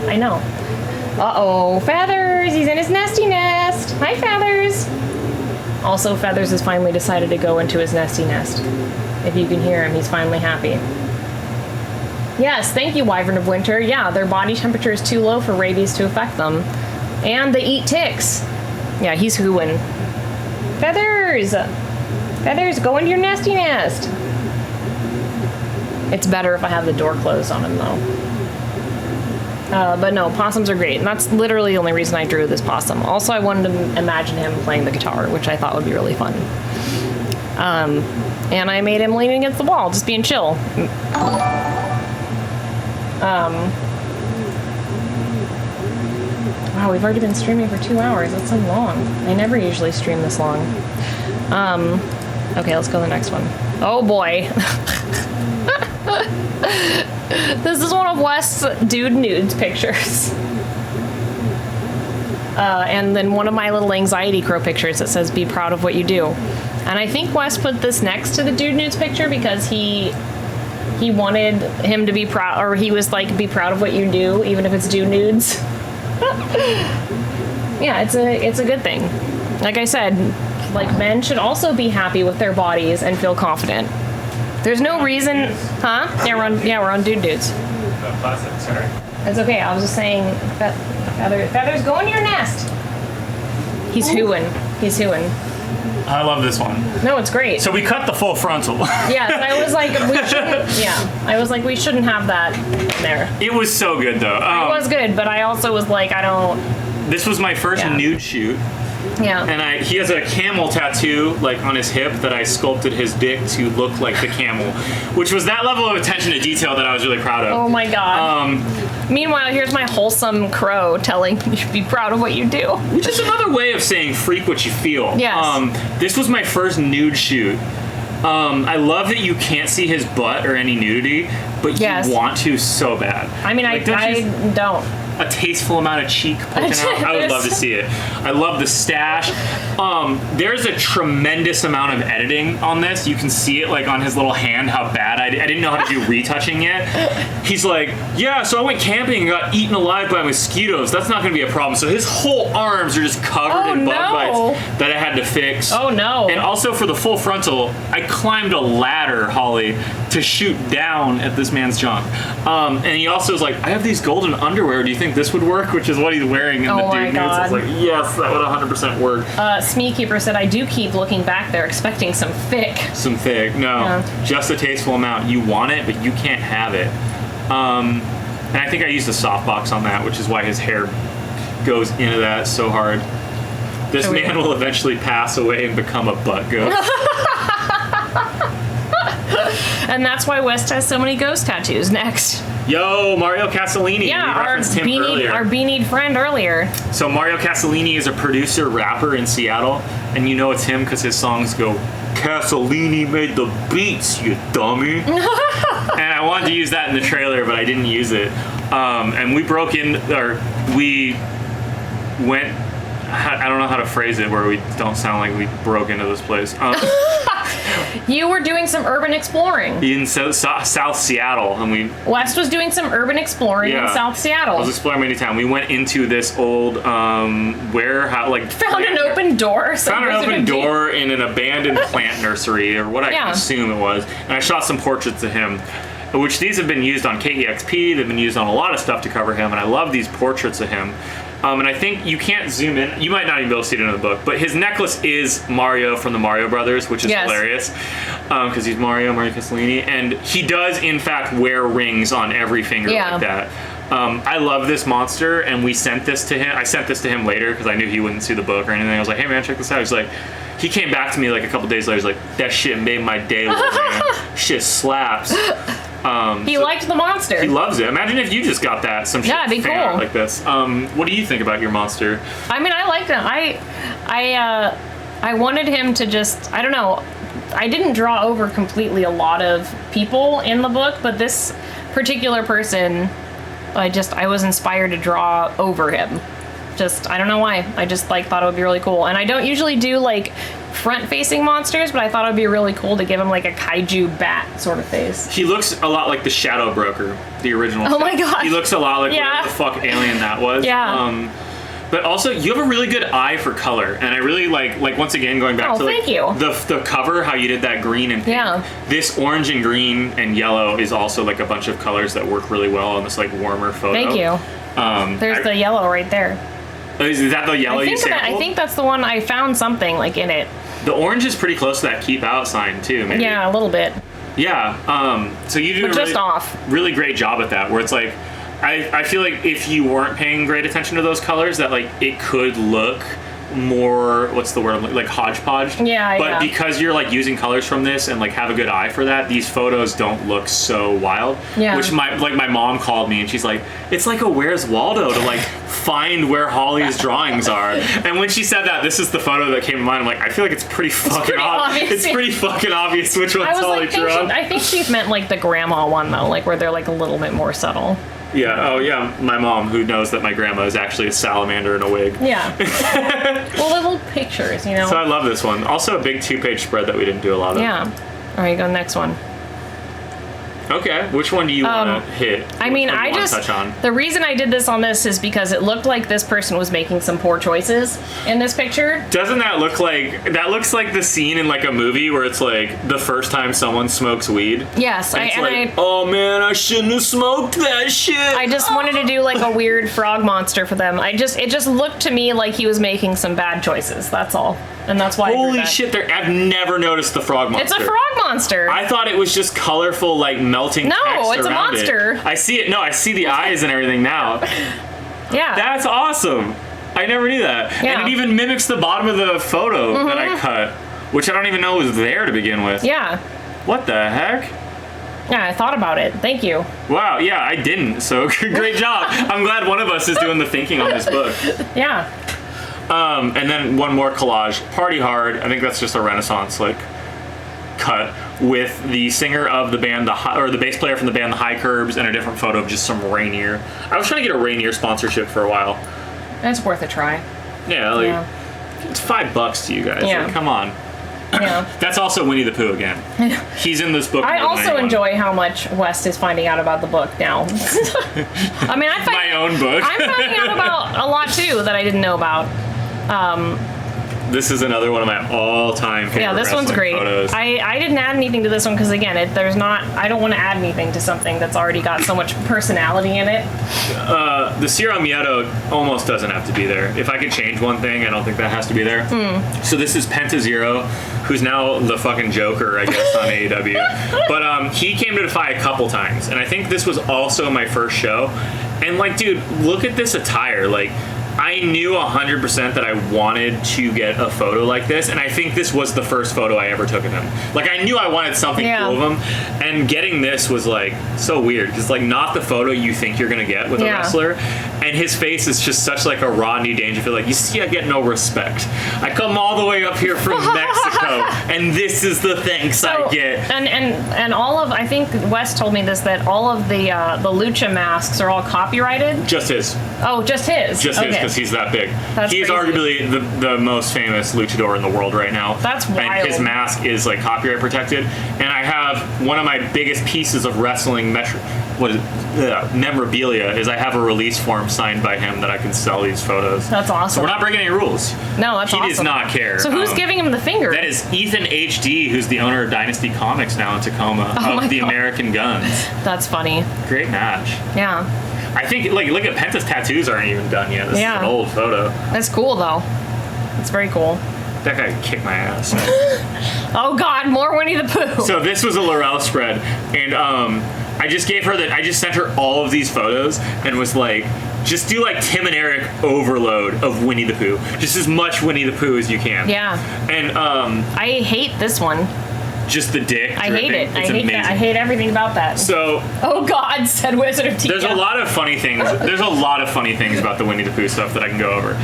I know. Uh-oh, Feathers! He's in his nesty nest. Hi, Feathers! Also, Feathers has finally decided to go into his nesty nest. If you can hear him, he's finally happy. Yes, thank you, Wyvern of Winter. Yeah, their body temperature is too low for rabies to affect them. And they eat ticks. Yeah, he's hooing. Feathers! Feathers, go into your nesty nest. It's better if I have the door closed on him, though. But no, possums are great, and that's literally the only reason I drew this possum. Also, I wanted to imagine him playing the guitar, which I thought would be really fun. And I made him leaning against the wall, just being chill. Wow, we've already been streaming for 2 hours. That's so long. I never usually stream this long. Okay, let's go to the next one. Oh boy. This is one of West's dude nudes pictures. And then one of my little anxiety crow pictures that says, "Be proud of what you do." And I think West put this next to the dude nudes picture because he wanted him to be proud, or he was like, "Be proud of what you do, even if it's dude nudes." Yeah, it's a good thing. Like I said, like men should also be happy with their bodies and feel confident. There's no reason, huh? Yeah, we're on dude dudes. Plastic, sorry. It's okay. I was just saying, Feathers, go in your nest. He's hooing. I love this one. No, it's great. So we cut the full frontal. Yes, I was like, we shouldn't. Yeah, I was like, we shouldn't have that in there. It was so good though. It was good, but I also was like, I don't. This was my first nude shoot. Yeah. And he has a camel tattoo like on his hip that I sculpted his dick to look like the camel, which was that level of attention to detail that I was really proud of. Oh my god. Meanwhile, here's my wholesome crow telling you should be proud of what you do. Which is another way of saying freak what you feel. Yes. This was my first nude shoot. I love that you can't see his butt or any nudity, but you want to so bad. I mean, like, I don't. A tasteful amount of cheek poking out. I would love to see it. I love the stash. There's a tremendous amount of editing on this. You can see it like on his little hand how bad I didn't know how to do retouching yet. He's like, yeah, so I went camping and got eaten alive by mosquitoes. That's not going to be a problem. So his whole arms are just covered in bug bites that I had to fix. Oh no. And also for the full frontal, I climbed a ladder, Holly, to shoot down at this man's junk. And he also was like, I have these golden underwear. Do you think this would work? Which is what he's wearing in the dude nudes. I was like, yes, that would 100% work. Smeekeeper said, I do keep looking back there expecting some thick. Some thick. No, just a tasteful amount. You want it, but you can't have it. And I think I used a softbox on that, which is why his hair goes into that so hard. This man will eventually pass away and become a butt ghost. And that's why West has so many ghost tattoos. Next. Yo, Mario Castellini. Yeah, our beanied friend earlier. So Mario Castellini is a producer, rapper in Seattle, and you know it's him because his songs go, Castellini made the beats, you dummy. And I wanted to use that in the trailer, but I didn't use it. And we went, I don't know how to phrase it where we don't sound like we broke into this place. You were doing some urban exploring. In South Seattle. And West was doing some urban exploring in South Seattle. I was exploring my new town. We went into this old warehouse, like... Found an open door. Found an open door in an abandoned plant nursery, or what I can assume it was. And I shot some portraits of him, which these have been used on KEXP. They've been used on a lot of stuff to cover him, and I love these portraits of him. And I think you can't zoom in. You might not even be able to see it in the book, but his necklace is Mario from the Mario Brothers, which is hilarious because he's Mario Castellini, and he does in fact wear rings on every finger like that. I love this monster, and we sent this to him. I sent this to him later because I knew he wouldn't see the book or anything. I was like, hey man, check this out. He's like, he came back to me like a couple days later. He's like, that shit made my day, little man. Shit slaps. He liked the monster. He loves it. Imagine if you just got that some shit it'd be cool like this. What do you think about your monster? I mean, I liked him. I wanted him to just, I don't know. I didn't draw over completely a lot of people in the book, but this particular person, I was inspired to draw over him. Just, I don't know why. I just thought it would be really cool. And I don't usually do like front-facing monsters, but I thought it would be really cool to give him like a kaiju bat sort of face. He looks a lot like the Shadow Broker, the original. Oh my god. He looks a lot like whatever the fuck alien that was. Yeah. But also, you have a really good eye for color, and I really like once again going back to like the cover, how you did that green and pink. Yeah. This orange and green and yellow is also like a bunch of colors that work really well on this like warmer photo. Thank you. There's the yellow right there. Is that the yellow you sampled? I think that's the one. I found something like in it. The orange is pretty close to that keep out sign too, maybe. Yeah, a little bit. Yeah. So you do really great job at that, where it's like, I feel like if you weren't paying great attention to those colors, that like it could look more, what's the word, like hodgepodge. But because you're like using colors from this and like have a good eye for that, these photos don't look so wild. Which my mom called me and she's like, it's like a Where's Waldo to like find where Holly's drawings are. And when she said that, this is the photo that came to mind. I'm like, I feel like it's pretty fucking obvious. It's pretty fucking obvious which one's Holly drawn. I think she meant like the grandma one though, like where they're like a little bit more subtle. Yeah, oh yeah, my mom, who knows that my grandma is actually a salamander in a wig. Yeah. Well, little pictures, you know. So I love this one. Also a big 2-page spread that we didn't do a lot of. Yeah. All right, go next one. Okay, which one do you want to hit? I mean, touch on? The reason I did this on this is because it looked like this person was making some poor choices in this picture. Doesn't that look like, that looks like the scene in like a movie where it's like the first time someone smokes weed? Yes. Oh man, I shouldn't have smoked that shit. I just wanted to do like a weird frog monster for them. It just looked to me like he was making some bad choices. That's all. And that's why Holy shit, I've never noticed the frog monster. It's a frog monster. I thought it was just colorful, like melting text around it. No, it's a monster. I see it. No, I see the eyes and everything now. Yeah. That's awesome. I never knew that. Yeah. And it even mimics the bottom of the photo that I cut, which I don't even know was there to begin with. Yeah. What the heck? Yeah, I thought about it. Thank you. Wow, yeah, I didn't. So great job. I'm glad one of us is doing the thinking on this book. Yeah. And then one more collage, Party Hard. I think that's just a Renaissance like cut with the singer of the band, the bass player from the band The High Curbs, and a different photo of just some Rainier. I was trying to get a Rainier sponsorship for a while. It's worth a try. Yeah, it's $5 to you guys. Yeah. Like, come on. Yeah. That's also Winnie the Pooh again. He's in this book. I also enjoy how much West is finding out about the book now. I mean, my own book. I'm finding out about a lot too that I didn't know about. This is another one of my all-time favorite. Yeah, this one's great. Photos. I didn't add anything to this one because again, I don't want to add anything to something that's already got so much personality in it. The Ciro Miedo almost doesn't have to be there. If I could change one thing, I don't think that has to be there. So this is Penta Zero, who's now the fucking Joker, I guess, on AEW. But he came to Defy a couple times, and I think this was also my first show. And like, dude, look at this attire. Like, I knew 100% that I wanted to get a photo like this, and I think this was the first photo I ever took of him. Like, I knew I wanted something cool of him, and getting this was, like, so weird, because, like, not the photo you think you're going to get with a wrestler, and his face is just such, like, a Rodney Dangerfield, like, you see, I get no respect. I come all the way up here from Mexico, and this is the thanks I get. And all of, I think Wes told me this, that all of the lucha masks are all copyrighted? Just his. Oh, just his? Just his, because he's that big. He's arguably the most famous luchador in the world right now. That's wild. And his mask is like copyright protected. And I have one of my biggest pieces of wrestling memorabilia is I have a release form signed by him that I can sell these photos. That's awesome. So we're not breaking any rules. No, that's awesome. He does not care. So who's giving him the finger? That is Ethan HD, who's the owner of Dynasty Comics now in Tacoma, of the American Guns. That's funny. Great match. Yeah. I think, like, look at Penta's tattoos aren't even done yet. This is an old photo. That's cool, though. It's very cool. That guy kicked my ass. Oh, God, more Winnie the Pooh. So this was a Laurel spread, and I just gave her I just sent her all of these photos and was like, just do like Tim and Eric overload of Winnie the Pooh. Just as much Winnie the Pooh as you can. Yeah. And I hate this one. Just the dick. I hate it. I hate that. I hate everything about that. So. Oh God, said Wizard of Tika. There's a lot of funny things. There's a lot of funny things about the Winnie the Pooh stuff that I can go over.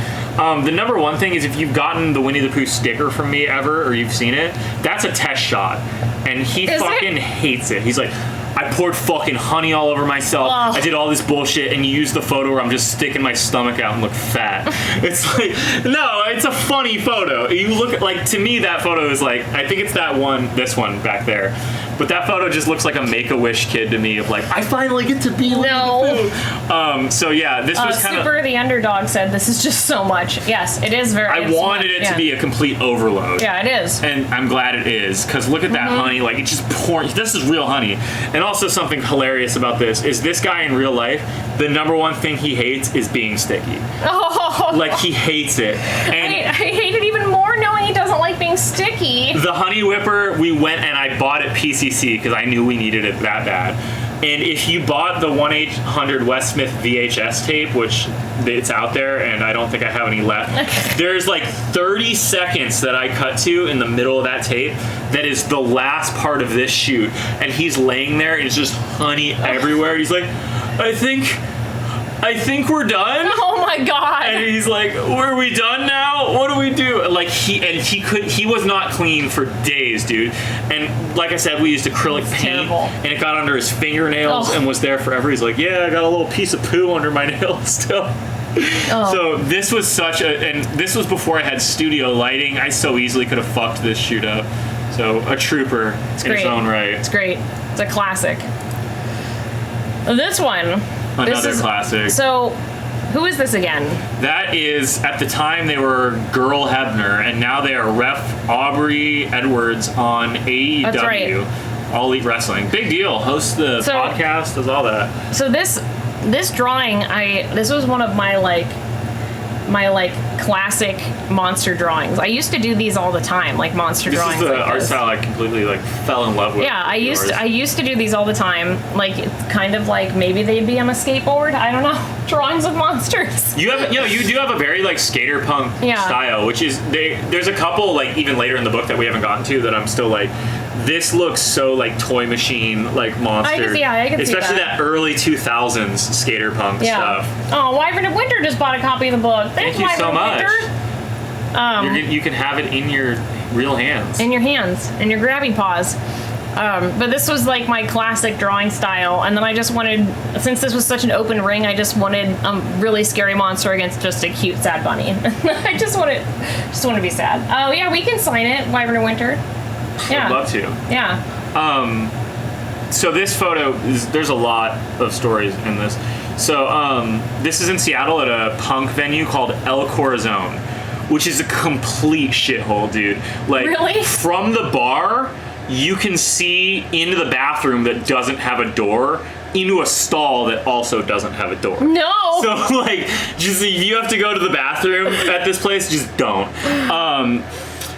The number one thing is if you've gotten the Winnie the Pooh sticker from me ever, or you've seen it, that's a test shot, and he fucking hates it. He's like, I poured fucking honey all over myself. I did all this bullshit, and you use the photo where I'm just sticking my stomach out and look fat. It's like, no, it's a funny photo. You look at, like, to me, that photo is like, I think it's this one back there. But that photo just looks like a Make-A-Wish kid to me of like, I finally get to be Winnie the Pooh. So yeah, this was kind of... Super the Underdog said, this is just so much. Yes, it is very... I wanted it to be a complete overload. Yeah, it is. And I'm glad it is, because look at that honey. Like, it just pouring... This is real honey. And also something hilarious about this is this guy in real life, the number one thing he hates is being sticky. Oh. Like, he hates it. And I hate it even more knowing he doesn't like being sticky. The Honey Whipper, we went and I bought at PCC because I knew we needed it that bad. And if you bought the 1-800 Wes Smith VHS tape, which it's out there, and I don't think I have any left, there's like 30 seconds that I cut to in the middle of that tape that is the last part of this shoot. And he's laying there, and it's just honey everywhere. And he's like, I think we're done. Oh my God. And he's like, are we done now? What do we do? Like, he was not clean for days, dude. And like I said, we used acrylic paint, and it got under his fingernails and was there forever. He's like, yeah, I got a little piece of poo under my nail still. So this was and this was before I had studio lighting. I so easily could have fucked this shoot up. So a trooper in his own right. It's great. It's a classic. This one. Another classic. So, who is this again? That is, at the time, they were Girl Hebner, and now they are Ref Aubrey Edwards on AEW. That's right. All Elite Wrestling. Big deal. Hosts the podcast, does all that. So this drawing, this was one of my classic monster drawings. I used to do these all the time, like monster drawings. This is the art style I completely fell in love with. Yeah, I used to do these all the time, like kind of like maybe they'd be on a skateboard. I don't know, drawings of monsters. You do have a very skater punk style, which is there's a couple even later in the book that we haven't gotten to that I'm still this looks so toy machine monster. I can see especially that early 2000s skater punk stuff. Oh, Wyvern of Winter just bought a copy of the book. Thank you so much. You can have it in your real hands. In your hands, in your grabby paws. But this was my classic drawing style, and then I just wanted, since this was such an open ring, I just wanted a really scary monster against just a cute sad bunny. I just want to be sad. Oh yeah, we can sign it, Wyvern of Winter. Yeah. I'd love to. Yeah. So this photo there's a lot of stories in this. So this is in Seattle at a punk venue called El Corazon, which is a complete shithole, dude. Really? From the bar, you can see into the bathroom that doesn't have a door, into a stall that also doesn't have a door. No. So just if you have to go to the bathroom at this place, just don't.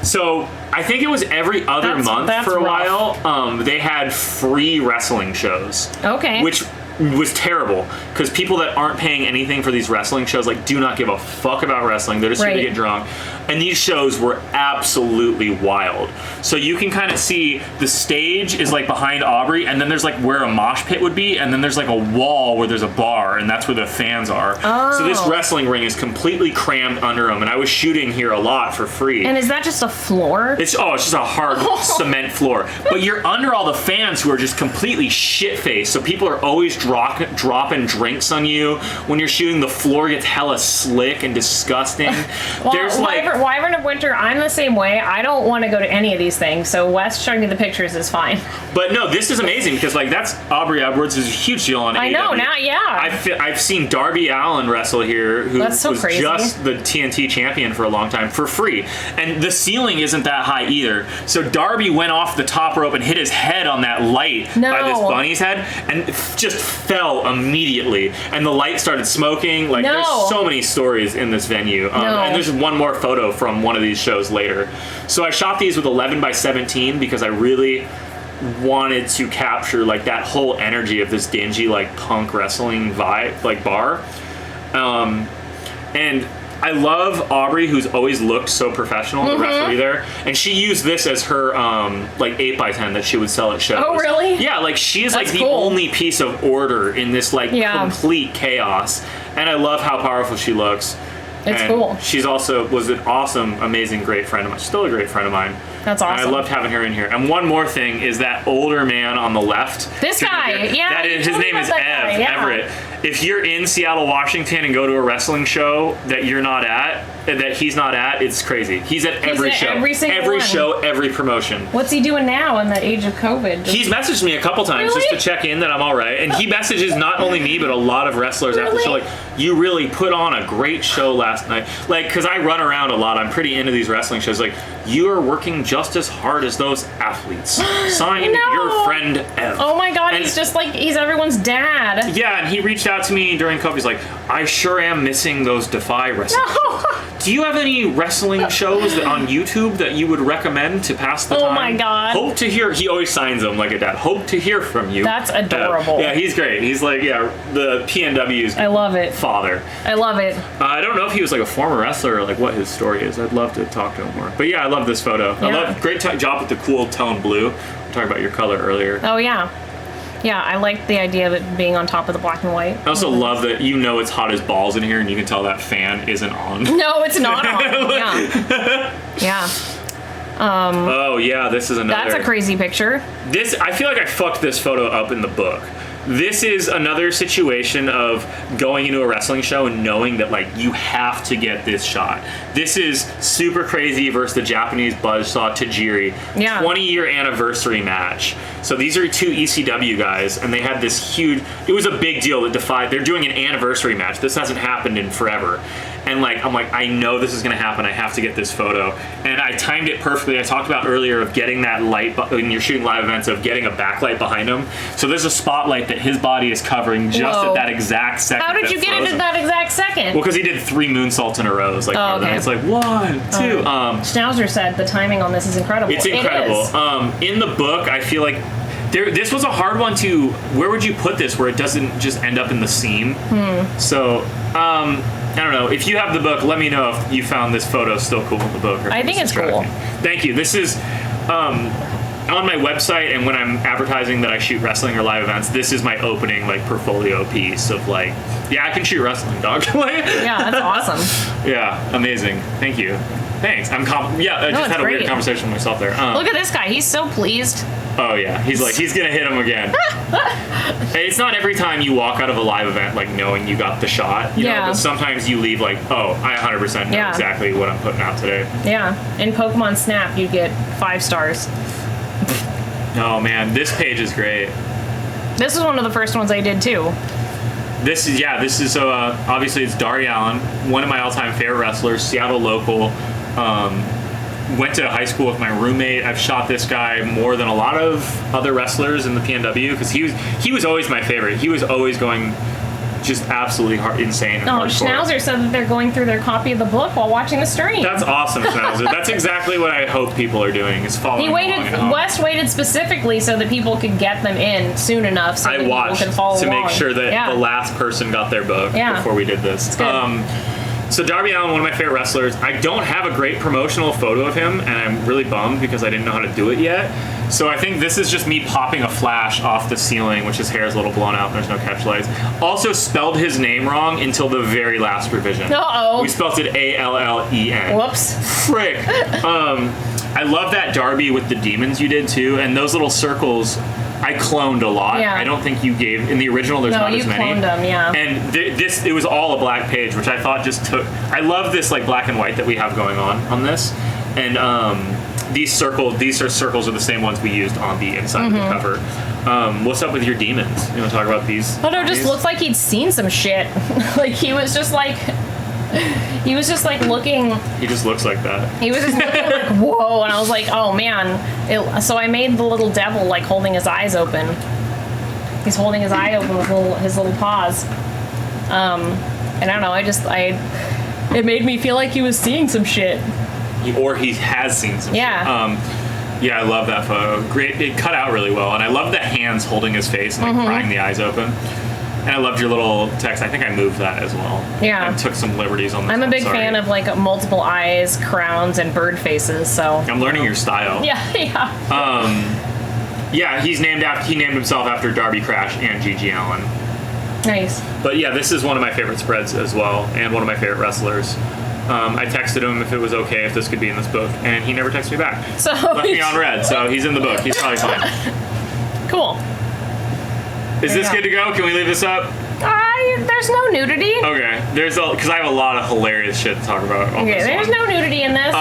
So I think it was every other month for a while. They had free wrestling shows. Okay. Which was terrible because people that aren't paying anything for these wrestling shows do not give a fuck about wrestling. They're just here to get drunk. And these shows were absolutely wild. So you can kind of see the stage is behind Aubrey, and then there's where a mosh pit would be, and then there's a wall where there's a bar, and that's where the fans are. Oh. So this wrestling ring is completely crammed under them, and I was shooting here a lot for free. And is that just a floor? It's just a hard cement floor. But you're under all the fans who are just completely shit-faced, so people are always dropping drinks on you. When you're shooting, the floor gets hella slick and disgusting. Well, there's Wyvern of Winter, I'm the same way. I don't want to go to any of these things, so Wes showing me the pictures is fine. But no, this is amazing because that's Aubrey Edwards is a huge deal on AEW. I know now, yeah. I've seen Darby Allin wrestle here, who was crazy. Just the TNT champion for a long time for free, and the ceiling isn't that high either. So Darby went off the top rope and hit his head on that light by this bunny's head, and just fell immediately. And the light started smoking. There's so many stories in this venue, and there's one more photo from one of these shows later. So I shot these with 11x17 because I really wanted to capture that whole energy of this dingy punk wrestling vibe bar. And I love Aubrey, who's always looked so professional, the referee there, and she used this as her 8x10 that she would sell at shows. Oh really? Yeah, she's the only piece of order in this complete chaos, and I love how powerful she looks. It's cool. She's also was an awesome, amazing, great friend of mine. Still a great friend of mine. That's awesome. And I loved having her in here. And one more thing is that older man on the left. This guy, yeah. His name is Everett. If you're in Seattle, Washington, and go to a wrestling show that you're not at, that he's not at, it's crazy. He's at every show. Every show, every promotion. What's he doing now in the age of COVID? He's messaged me a couple times just to check in that I'm all right. And he messages not only me, but a lot of wrestlers after the show. You really put on a great show last night. Because I run around a lot. I'm pretty into these wrestling shows. You are working just as hard as those athletes. Signed your friend Ev. Oh my God, he's just he's everyone's dad. Yeah, and he reached out to me during COVID. He's I sure am missing those Defy wrestling shows. Do you have any wrestling shows on YouTube that you would recommend to pass the time? Oh my God. Hope to hear. He always signs them like a dad. Hope to hear from you. That's adorable. Yeah, he's great. He's the PNW's I love it. father. I love it. I don't know if he was a former wrestler or what his story is. I'd love to talk to him more. But yeah, I love this photo. Yeah. I love great job with the cool tone blue. We were talking about your color earlier. Oh yeah. Yeah, I like the idea of it being on top of the black and white. I also love that it's hot as balls in here, and you can tell that fan isn't on. No, it's not on. Yeah. Yeah. Oh yeah, this is another. That's a crazy picture. I feel like I fucked this photo up in the book this is another situation of going into a wrestling show and knowing that like you have to get this shot. This is super crazy versus the Japanese buzzsaw Tajiri 20-year anniversary match. So these are two ECW guys, and they had this huge. It was a big deal that defied. They're doing an anniversary match. This hasn't happened in forever. And like I'm like, I know this is going to happen. I have to get this photo, and I timed it perfectly. I talked about earlier of getting that light when you're shooting live events, of getting a backlight behind him. So there's a spotlight that his body is covering just at that exact second. How did you get it at that exact second? Well, because he did 3 moonsaults in a row. It's like, it's like 1, 2. Schnauzer said the timing on this is incredible. It's incredible. In the book, I feel like this was a hard one to. Where would you put this where it doesn't just end up in the seam? So. I don't know. If you have the book, let me know if you found this photo still cool in the book. I think it's cool. Thank you. This is on my website, and when I'm advertising that I shoot wrestling or live events, this is my opening like portfolio piece of like, I can shoot wrestling, dog. Yeah, that's awesome. Yeah, amazing. Thank you. Thanks. I just had a weird conversation with myself there. Look at this guy. He's so pleased. Oh yeah, he's gonna hit him again. It's not every time you walk out of a live event like knowing you got the shot, you know, but sometimes you leave like, oh, I 100% know exactly what I'm putting out today. Yeah, in Pokemon Snap you get 5 stars. Oh man, this page is great. This is one of the first ones I did too. This is obviously it's Darby Allin, one of my all-time favorite wrestlers, Seattle local. Went to high school with my roommate. I've shot this guy more than a lot of other wrestlers in the PNW because he was always my favorite. He was always going just absolutely insane and hardcore. Schnauzer said that they're going through their copy of the book while watching the stream. That's awesome, Schnauzer. That's exactly what I hope people are doing, is following along. Wes waited specifically so that people could get them in soon enough so that people could follow along. Make sure that the last person got their book before we did this. It's good. So Darby Allin, one of my favorite wrestlers. I don't have a great promotional photo of him, and I'm really bummed because I didn't know how to do it yet. So I think this is just me popping a flash off the ceiling, which his hair is a little blown out. There's no catch lights. Also spelled his name wrong until the very last revision. Uh-oh. We spelled it Allen. Whoops. Frick. I love that Darby with the demons you did too, and those little circles. I cloned a lot. Yeah. I don't think you gave in the original. There's not as many. No, you cloned them, yeah. And it was all a black page, which I thought just took. I love this like black and white that we have going on this, and these are circles are the same ones we used on the inside of the cover. What's up with your demons? You want to talk about these? Oh no, it just looks like he'd seen some shit. Like he was just like looking. He just looks like that. He was just looking like, whoa, and I was like, oh man. So I made the little devil like holding his eyes open. He's holding his eye open with his little paws. And I don't know, it made me feel like he was seeing some shit. Or he has seen some shit. Yeah, I love that photo. Great, it cut out really well, and I love the hands holding his face and like prying the eyes open. And I loved your little text. I think I moved that as well. Yeah. I took some liberties on this. I'm a big fan of like multiple eyes, crowns, and bird faces. So I'm learning your style. Yeah. He named himself after Darby Crash and Gigi Allen. Nice. But yeah, this is one of my favorite spreads as well, and one of my favorite wrestlers. I texted him if it was okay if this could be in this book, and he never texted me back. So left me on red, so he's in the book. He's probably fine. Cool. Is this good to go? Can we leave this up? There's no nudity. Okay. Because I have a lot of hilarious shit to talk about. There's no nudity in this.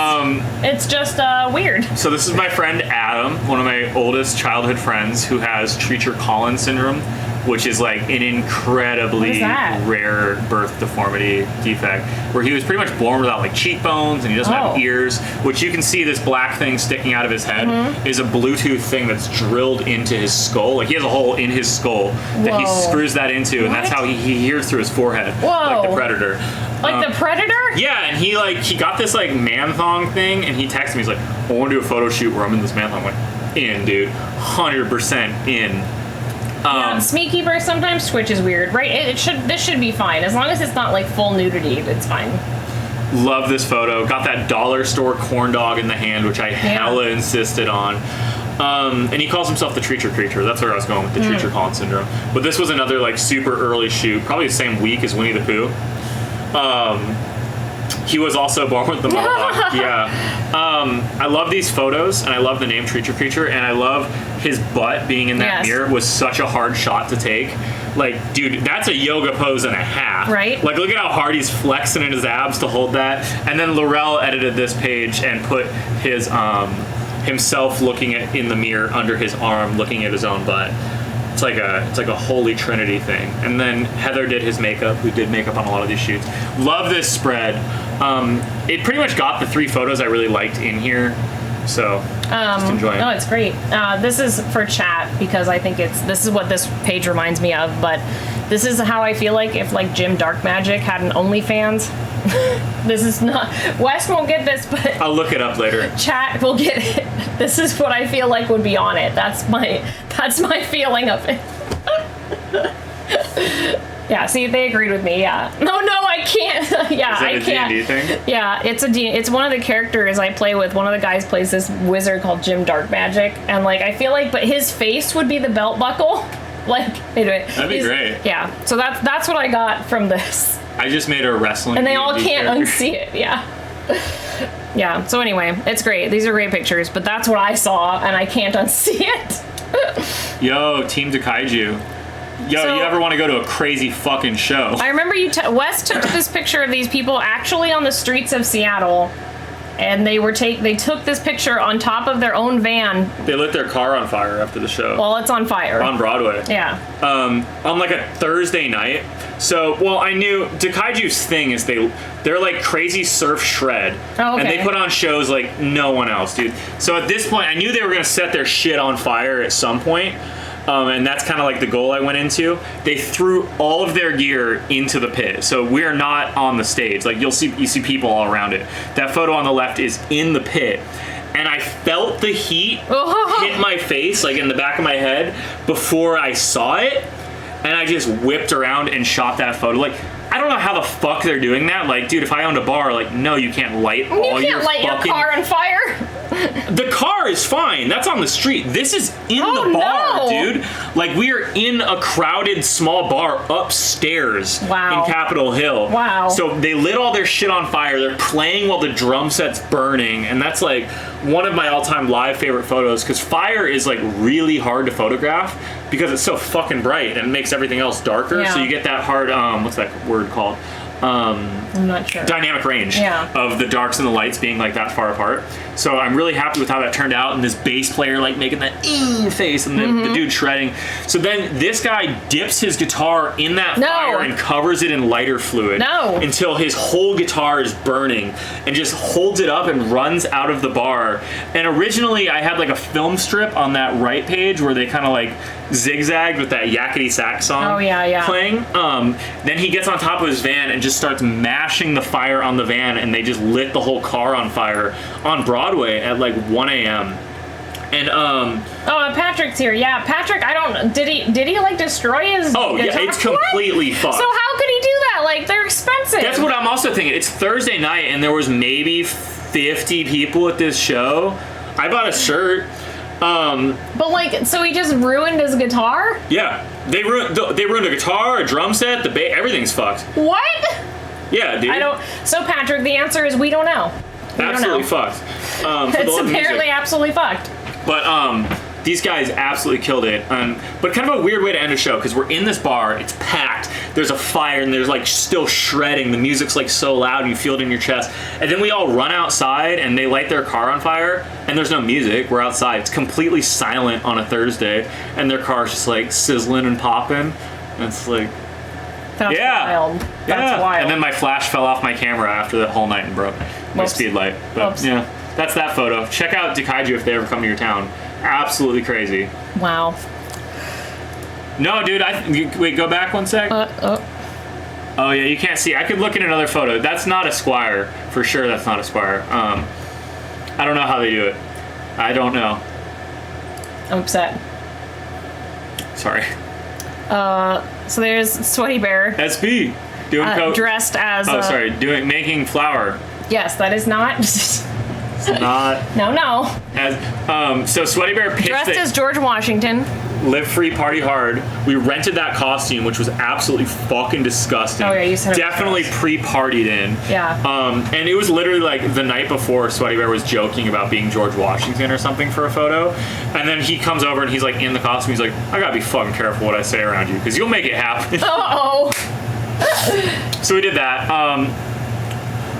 It's just weird. So this is my friend Adam, one of my oldest childhood friends, who has Treacher-Collins syndrome, which is like an incredibly rare birth deformity defect, where he was pretty much born without like cheekbones, and he doesn't have ears, which you can see this black thing sticking out of his head is a Bluetooth thing that's drilled into his skull. Like he has a hole in his skull that he screws that into, and that's how he hears through his forehead, like the Predator. Like the Predator? Yeah, and he got this like man thong thing, and he texted me, he's like, I want to do a photo shoot where I'm in this man thong. I'm like, in, dude, 100% in. Smeatkeeper sometimes Twitch is weird, right? This should be fine as long as it's not like full nudity. It's fine. Love this photo. Got that dollar store corn dog in the hand, which I hella insisted on. And he calls himself the Treacher Creature. That's where I was going with the Treacher-Collins syndrome. But this was another like super early shoot, probably the same week as Winnie the Pooh. He was also born with the mohawk. Yeah. I love these photos, and I love the name Treacher Creature, and I love his butt being in that mirror was such a hard shot to take. Like, dude, that's a yoga pose and a half. Right. Like, look at how hard he's flexing in his abs to hold that. And then Laurel edited this page and put his himself looking in the mirror under his arm, looking at his own butt. It's like a holy trinity thing. And then Heather did his makeup, who did makeup on a lot of these shoots. Love this spread. It pretty much got the 3 photos I really liked in here. So just enjoying it. No, it's great. This is for chat because I think this is what this page reminds me of, but this is how I feel like if like Jim Dark Magic had an OnlyFans. This is not, Wes won't get this, but I'll look it up later. Chat will get it. This is what I feel like would be on it. That's my feeling of it. Yeah, see, they agreed with me. Yeah. No, I can't. Yeah, I can't. D&D thing? Yeah, it's one of the characters I play with. One of the guys plays this wizard called Jim Dark Magic, and like I feel like, but his face would be the belt buckle. Like, anyway, that'd be great. Yeah, so that's what I got from this. I just made a wrestling. And they all can't character. unsee it. Yeah. Yeah. So anyway, it's great. These are great pictures, but that's what I saw, and I can't unsee it. Yo, Team Dakaiju. Yo, So- you ever want to go to a crazy fucking show? I remember Wes took this picture of these people actually on the streets of Seattle, and they took this picture on top of their own van They lit their car on fire after the show. while it's on fire. On Broadway. Yeah. On like a Thursday night. So, well, I knew Dakaiju's thing is they're like crazy surf shred. Oh, okay. And they put on shows like no one else, dude. So at this point, I knew they were going to set their shit on fire at some point. And that's kind of like the goal I went into. They threw all of their gear into the pit, so we're not on the stage. Like you see people all around it. That photo on the left is in the pit, and I felt the heat hit my face, like in the back of my head, before I saw it, and I just whipped around and shot that photo. Like, I don't know how the fuck they're doing that. Like, dude, if I owned a bar, like, no, you can't light all your car on fire. The car is fine. That's on the street. This is in the bar, dude. Like, we are in a crowded small bar upstairs in Capitol Hill. Wow. So they lit all their shit on fire. They're playing while the drum set's burning. And that's, like, one of my all-time live favorite photos, because fire is, like, really hard to photograph because it's so fucking bright and it makes everything else darker. Yeah. So you get that hard, what's that word called? I'm not sure. Dynamic range of the darks and the lights being like that far apart. So I'm really happy with how that turned out, and this bass player like making that face and the dude shredding. So then this guy dips his guitar in that fire and covers it in lighter fluid until his whole guitar is burning, and just holds it up and runs out of the bar. And originally I had like a film strip on that right page where they kind of like zigzagged with that yakety sax song playing. Then he gets on top of his van and just starts mashing the fire on the van, and they just lit the whole car on fire on Broadway at like 1 a.m. And Patrick's here. Yeah, Patrick, did he like destroy his guitar? It's completely fucked. So how could he do that? Like, they're expensive. That's what I'm also thinking. It's Thursday night and there was maybe 50 people at this show. I bought a shirt. But like, so he just ruined his guitar? Yeah, they ruined a guitar, a drum set, the bass, everything's fucked. What? Yeah, dude. So Patrick, the answer is we don't know. Absolutely fucked. It's apparently absolutely fucked. But these guys absolutely killed it. But kind of a weird way to end a show, because we're in this bar, it's packed, there's a fire, and there's like still shredding, the music's like so loud and you feel it in your chest. And then we all run outside and they light their car on fire, and there's no music, we're outside. It's completely silent on a Thursday, and their car's just like sizzling and popping. And it's like, That's wild. That's wild. And then my flash fell off my camera after that whole night and broke my speed light. But yeah, that's that photo. Check out Dakaiju if they ever come to your town. Absolutely crazy. Wow. No, dude, wait, go back one sec. Oh yeah, you can't see. I could look at another photo. That's not a Squire. For sure that's not a Squire. I don't know how they do it. I don't know. I'm upset. Sorry. So there's Sweaty Bear. SB. Doing dressed as making flour. Yes, that is not Not No. as so Sweaty Bear pitched dressed as George Washington. Live Free, Party Hard. We rented that costume, which was absolutely fucking disgusting. Oh yeah, you said definitely pre-partied in. Yeah. And it was literally like the night before Sweaty Bear was joking about being George Washington or something for a photo. And then he comes over and he's like in the costume. He's like, I gotta be fucking careful what I say around you because you'll make it happen. Uh-oh. So we did that.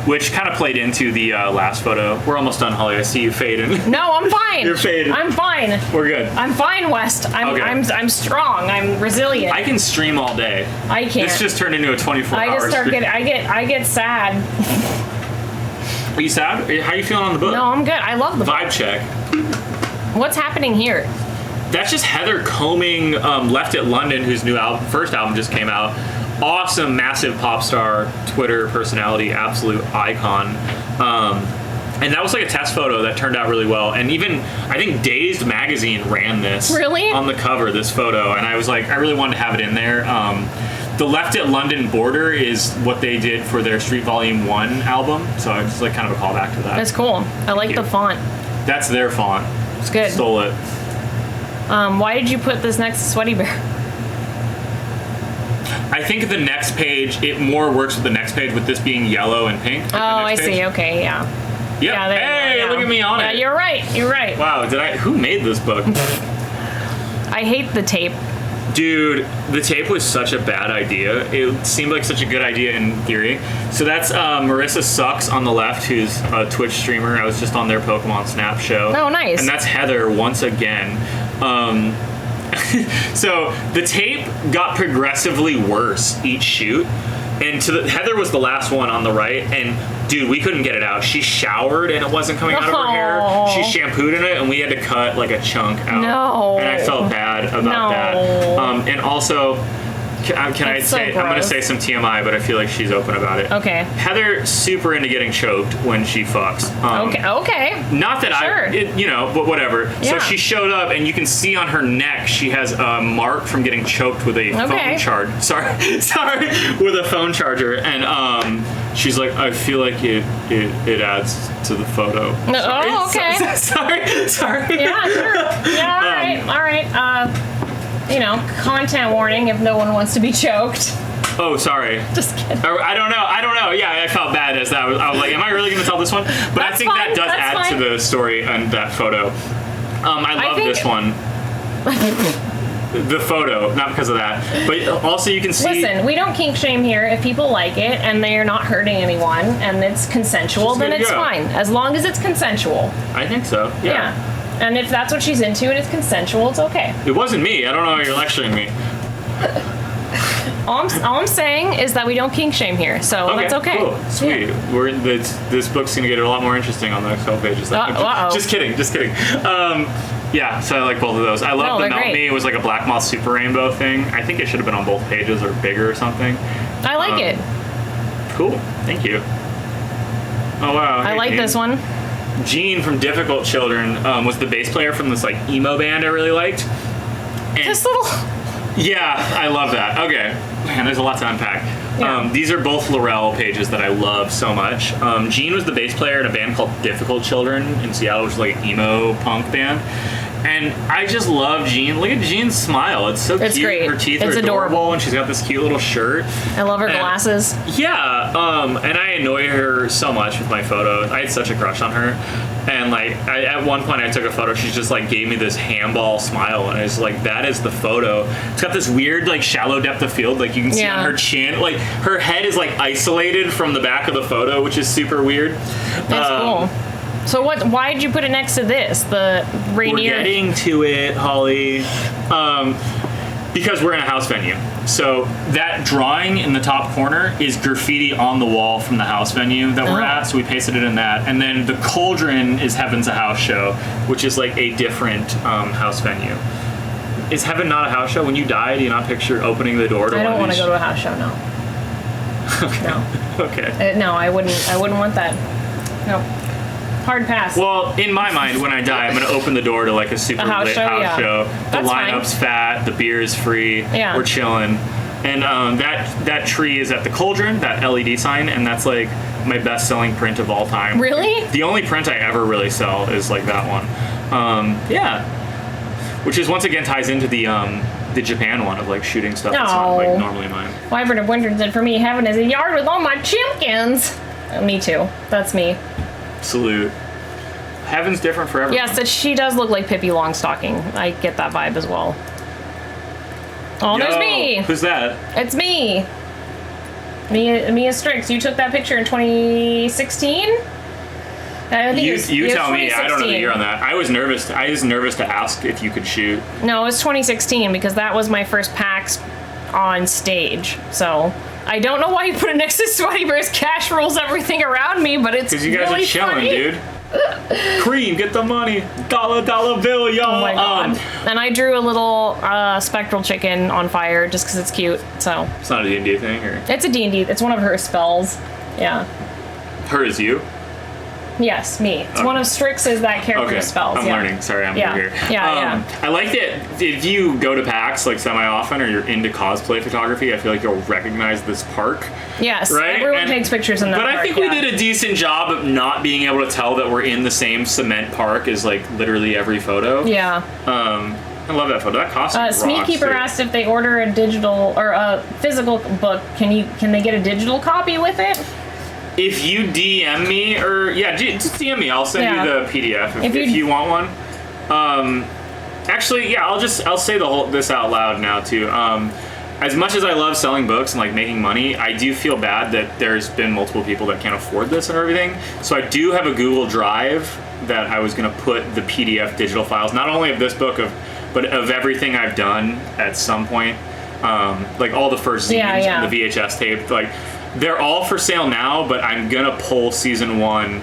Which kind of played into the last photo. We're almost done, Holly. I see you fading. No, I'm fine. You're fading. I'm fine. We're good. I'm fine, West. I'm strong. I'm resilient. I can stream all day. I can't. This just turned into a 24-hour stream. I get sad. Are you sad? How are you feeling on the book? No, I'm good. I love the book. Vibe check. What's happening here? That's just Heather combing Left at London, whose first album just came out. Awesome, massive pop star, Twitter personality, absolute icon. And that was like a test photo that turned out really well. And even, I think Dazed magazine ran this. Really? On the cover, this photo. And I was like, I really wanted to have it in there. The Left at London border is what they did for their Street Volume 1 album. So it's like kind of a callback to that. That's cool. I like the font. That's their font. It's good. Stole it. Why did you put this next to Sweaty Bear? I think the next page, it more works with the next page with this being yellow and pink. Oh, I see. Okay, yeah. Yep. Yeah, hey, look at me on it. Yeah, you're right. You're right. Wow, who made this book? I hate the tape. Dude, the tape was such a bad idea. It seemed like such a good idea in theory. So that's Marissa Sucks on the left, who's a Twitch streamer. I was just on their Pokemon Snap show. Oh, nice. And that's Heather once again. So the tape got progressively worse each shoot. And Heather was the last one on the right, and dude, we couldn't get it out. She showered and it wasn't coming out of her hair. She shampooed in it, and we had to cut like a chunk out. No. And I felt bad about that. And also, can I say, I'm going to say some TMI, but I feel like she's open about it. Okay. Heather super into getting choked when she fucks. Okay. Not that but whatever. Yeah. So she showed up, and you can see on her neck she has a mark from getting choked with a phone charger. Sorry, with a phone charger, and she's like, I feel like it adds to the photo. Sorry. Oh, okay. Sorry. Yeah, sure. Yeah, all right. Content warning if no one wants to be choked. Oh, sorry. Just kidding. I don't know. Yeah, I felt bad as that. I was like, am I really going to tell this one? But I think that does add to the story and that photo. I love this one. The photo, not because of that. But also you can see... Listen, we don't kink shame here. If people like it and they're not hurting anyone and it's consensual, then it's fine. As long as it's consensual. I think so, yeah. And if that's what she's into and it's consensual, it's okay. It wasn't me. I don't know why you're lecturing me. All I'm saying is that we don't kink shame here, so that's okay. Cool. Sweet. Yeah. This book's gonna get a lot more interesting on the next couple pages. Just kidding. Yeah, so I like both of those. I love the Melt Me. It was like a Black Moth Super Rainbow thing. I think it should have been on both pages or bigger or something. I like it. Cool. Thank you. Oh wow. I like this one. Gene from Difficult Children was the bass player from this like emo band I really liked. And this little... Yeah, I love that. Okay. Man, there's a lot to unpack. Yeah. These are both Laurel pages that I love so much. Gene was the bass player in a band called Difficult Children in Seattle, which is like an emo punk band. And I just love Jean. Look at Jean's smile. It's so cute. Great. Her teeth are adorable, and she's got this cute little shirt. I love her glasses. Yeah, and I annoy her so much with my photos. I had such a crush on her. And like, at one point I took a photo, she just like gave me this handball smile, and it's like, that is the photo. It's got this weird like shallow depth of field, like you can see on her chin. Like her head is like isolated from the back of the photo, which is super weird. That's cool. So why did you put it next to this? The Rainier? We're getting to it, Holly. Because we're in a house venue. So that drawing in the top corner is graffiti on the wall from the house venue that we're at. So we pasted it in that. And then the Cauldron is Heaven's a House Show, which is like a different house venue. Is Heaven not a house show? When you die, do you not picture opening the door to I don't want to go to a house show, no. Okay. No. Okay. No, I wouldn't want that. No. Hard pass. Well, in my mind, when I die, I'm going to open the door to like a super lit house show. The lineup's fat, the beer is free, we're chilling. And that tree is at the Cauldron, that LED sign, and that's like my best-selling print of all time. Really? The only print I ever really sell is like that one. Yeah. which is once again ties into the Japan one of like shooting stuff that's not like normally mine. Wyvern of Winter said, for me, heaven is a yard with all my chimkins. Me too. That's me. Salute. Heaven's different for everyone. Yes, that she does look like Pippi Longstocking. I get that vibe as well. Oh, there's me. Who's that? It's me. Mia Strix. You took that picture in 2016? I think you tell me. I don't know the year on that. I was nervous to ask if you could shoot. No, it was 2016 because that was my first PAX on stage. So I don't know why you put it next to Sweaty Bear's Cash Rules Everything Around Me, but it's because you guys really are chilling, funny. Dude. Cream, get the money. Dollar bill, y'all. Oh my god. And I drew a little spectral chicken on fire just because it's cute. So it's not a D&D thing, or it's a D&D. It's one of her spells. Yeah. Her is you? Yes, me. It's one of Strix's that character's spells. I'm learning. Sorry, I'm new here. Yeah. I like that if you go to PAX like semi-often or you're into cosplay photography, I feel like you'll recognize this park. Yes, right? Everyone takes pictures in that park. But I think we did a decent job of not being able to tell that we're in the same cement park as like literally every photo. Yeah. I love that photo. That costume rocks, Smeatkeeper asked if they order a digital or a physical book, can they get a digital copy with it? If you DM me, or just DM me. I'll send you the PDF if you want one. Actually, I'll say this out loud now too. As much as I love selling books and like making money, I do feel bad that there's been multiple people that can't afford this and everything. So I do have a Google Drive that I was gonna put the PDF digital files, not only of this book but of everything I've done at some point, like all the first zines and the VHS tape, like. They're all for sale now, but I'm gonna pull season 1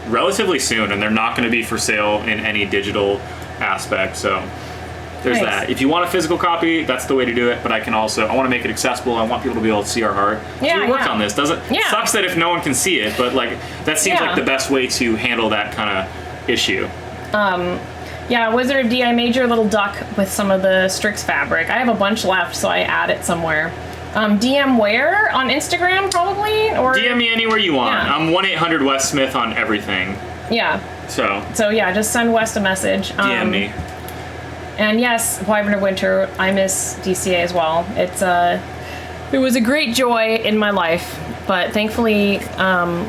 relatively soon, and they're not gonna be for sale in any digital aspect. So there's that. If you want a physical copy, that's the way to do it. But I want to make it accessible. I want people to be able to see our art. So we work on this. It sucks that if no one can see it, but like that seems like the best way to handle that kind of issue. Wizard of D, I made your little duck with some of the Strix fabric. I have a bunch left, so I add it somewhere. DM where? On Instagram, probably? Or DM me anywhere you want. I'm 1-800-West Smith on everything. Yeah. So just send West a message. DM me. And yes, Wyvern of Winter, I miss DCA as well. It was a great joy in my life, but thankfully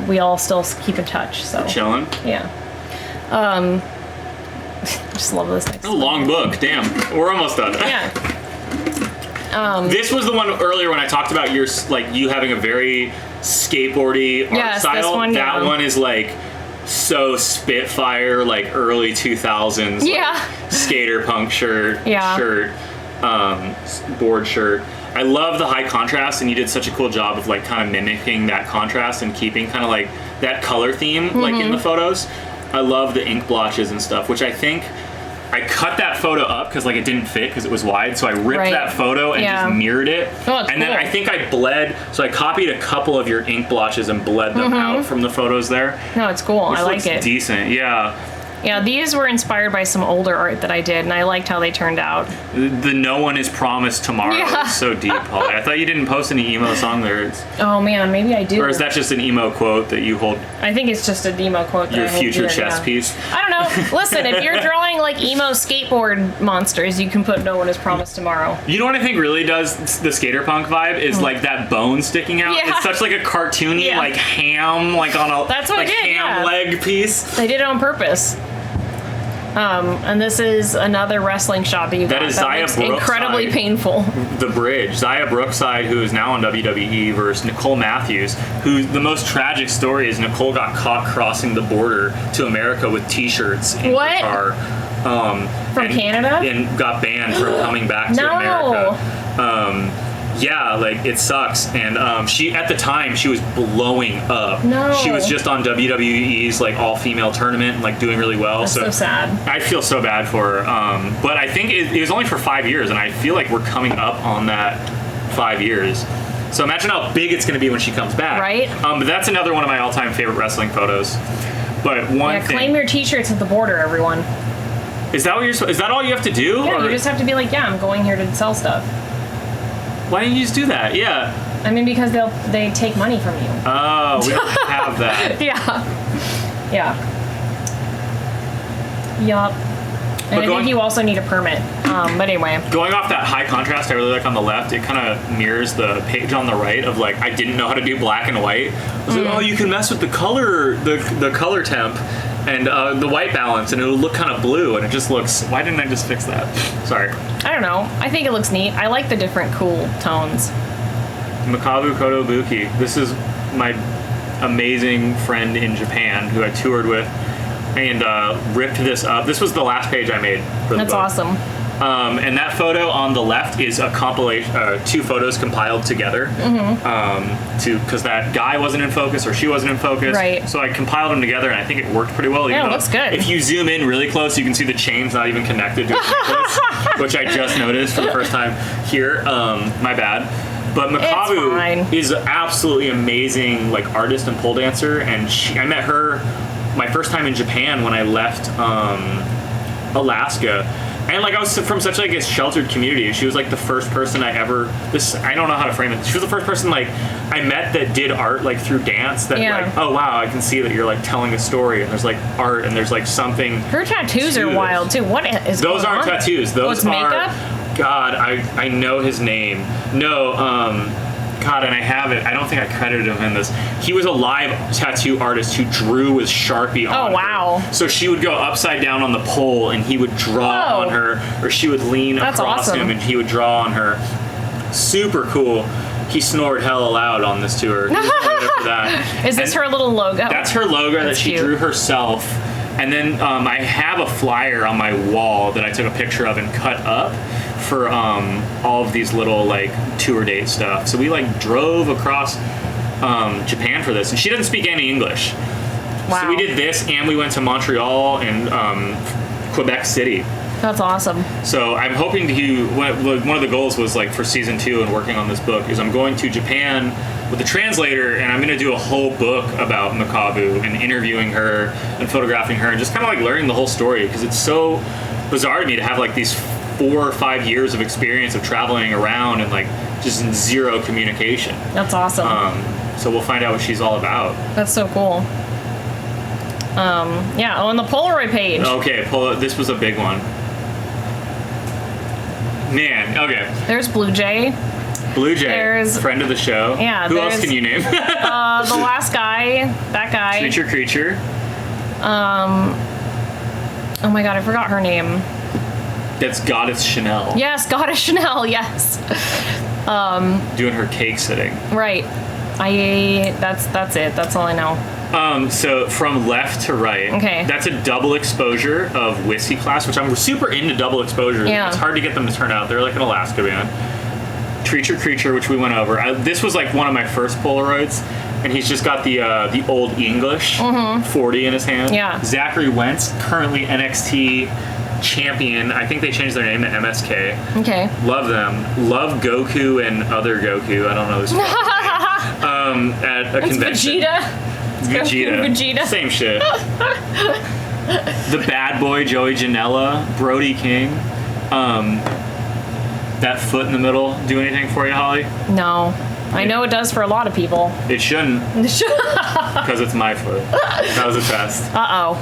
we all still keep in touch. So chilling. Yeah. Just love this next. It's a long book. Damn, we're almost done. Yeah. This was the one earlier when I talked about you having a very skateboardy art style. This one, that one is like so Spitfire, like early 2000s. Like, skater punk shirt, board shirt. I love the high contrast, and you did such a cool job of like kind of mimicking that contrast and keeping kind of like that color theme like in the photos. I love the ink blotches and stuff, which I think I cut that photo up because like it didn't fit because it was wide, so I ripped that photo and just mirrored it. And then I think I bled, so I copied a couple of your ink blotches and bled them out from the photos there. No, it's cool. I like it. Decent, yeah. Yeah, these were inspired by some older art that I did, and I liked how they turned out. The "No one is promised tomorrow" is so deep, Holly. I thought you didn't post any emo song lyrics. Oh man, maybe I do. Or is that just an emo quote that you hold? I think it's just an emo quote. Your future chess piece. I don't know. Listen, if you're drawing like emo skateboard monsters, you can put "No one is promised tomorrow." You know what I think really does the skater punk vibe is like that bone sticking out. It's such like a cartoony like ham, like on a ham leg piece. They did it on purpose. And this is another wrestling shot that you got. That is Zaya Brookside. Incredibly painful. The bridge. Zaya Brookside, who is now on WWE, versus Nicole Matthews, who the most tragic story is Nicole got caught crossing the border to America with T-shirts in her car. From Canada? And got banned from coming back to America. Yeah, like it sucks. And she at the time she was blowing up. No. She was just on WWE's like all-female tournament and like doing really well. That's so sad. I feel so bad for her. But I think it was only for 5 years, and I feel like we're coming up on that 5 years. So imagine how big it's going to be when she comes back. Right. But that's another one of my all-time favorite wrestling photos. But one thing. Claim your T-shirts at the border, everyone. Is that what is that all you have to do? Yeah, you just have to be like, I'm going here to sell stuff. Why didn't you just do that? Yeah. I mean, because they take money from you. Oh, we don't have that. Yeah. Yup. And I think you also need a permit. But anyway. Going off that high contrast I really like on the left, it kind of mirrors the page on the right of like, I didn't know how to do black and white. I was like, oh, you can mess with the color, the color temp and the white balance, and it'll look kind of blue, and it just looks, why didn't I just fix that? Sorry. I don't know. I think it looks neat. I like the different cool tones. Makabu Kotobuki. This is my amazing friend in Japan who I toured with and ripped this up. This was the last page I made for the book. That's awesome. And that photo on the left is a compilation, 2 photos compiled together. Because that guy wasn't in focus or she wasn't in focus. Right. So I compiled them together, and I think it worked pretty well. Yeah, it looks good. If you zoom in really close, you can see the chain's not even connected to its necklace, which I just noticed for the first time here. My bad. But Makabu is an absolutely amazing like artist and pole dancer, and I met her my first time in Japan when I left Alaska. And like I was from such like a sheltered community. She was like the first person I don't know how to frame it. She was the first person like I met that did art like through dance that like, oh wow, I can see that you're like telling a story and there's like art and there's like something. Her tattoos are wild too. What is those aren't on? tattoos. Those are makeup? God, I know his name. No, God, and I have it. I don't think I credited him in this. He was a live tattoo artist who drew with Sharpie on Oh, wow. her. So she would go upside down on the pole and he would draw on her, or she would lean across him and he would draw on her. Super cool. He snored hella loud on this tour. For that. Is this her little logo? That's her logo that she drew herself. And then I have a flyer on my wall that I took a picture of and cut up for all of these little like tour date stuff. So we like drove across Japan for this, and she doesn't speak any English. Wow. So we did this, and we went to Montreal and Quebec City. That's awesome. So I'm hoping to one of the goals was like for season 2 and working on this book is I'm going to Japan with a translator, and I'm going to do a whole book about Makabu and interviewing her and photographing her and just kind of like learning the whole story, because it's so bizarre to me to have like these 4 or 5 years of experience of traveling around and like just in zero communication. That's awesome. So we'll find out what she's all about. That's so cool. Yeah, on the Polaroid page. Okay, this was a big one. Man, okay. There's Blue Jay. Blue Jay, there's friend of the show. Yeah. Who else can you name? The last guy, that guy. Creature. Oh my god, I forgot her name. That's Goddess Chanel. Yes, Goddess Chanel. Yes. Doing her cake sitting. Right. That's it. That's all I know. So from left to right, okay. That's a double exposure of Whiskey Class, which I'm super into double exposures. Yeah. It's hard to get them to turn out. They're like an Alaska band. Creature, which we went over. This was like one of my first Polaroids, and he's just got the old English 40 in his hand. Yeah. Zachary Wentz, currently NXT champion. I think they changed their name to MSK. Okay. Love them. Love Goku and other Goku. I don't know this. At a convention. Vegeta. Same shit. The bad boy Joey Janela, Brody King. That foot in the middle do anything for you, Holly? No. I know it does for a lot of people. It shouldn't. Because it's my foot. That was a test. Uh-oh.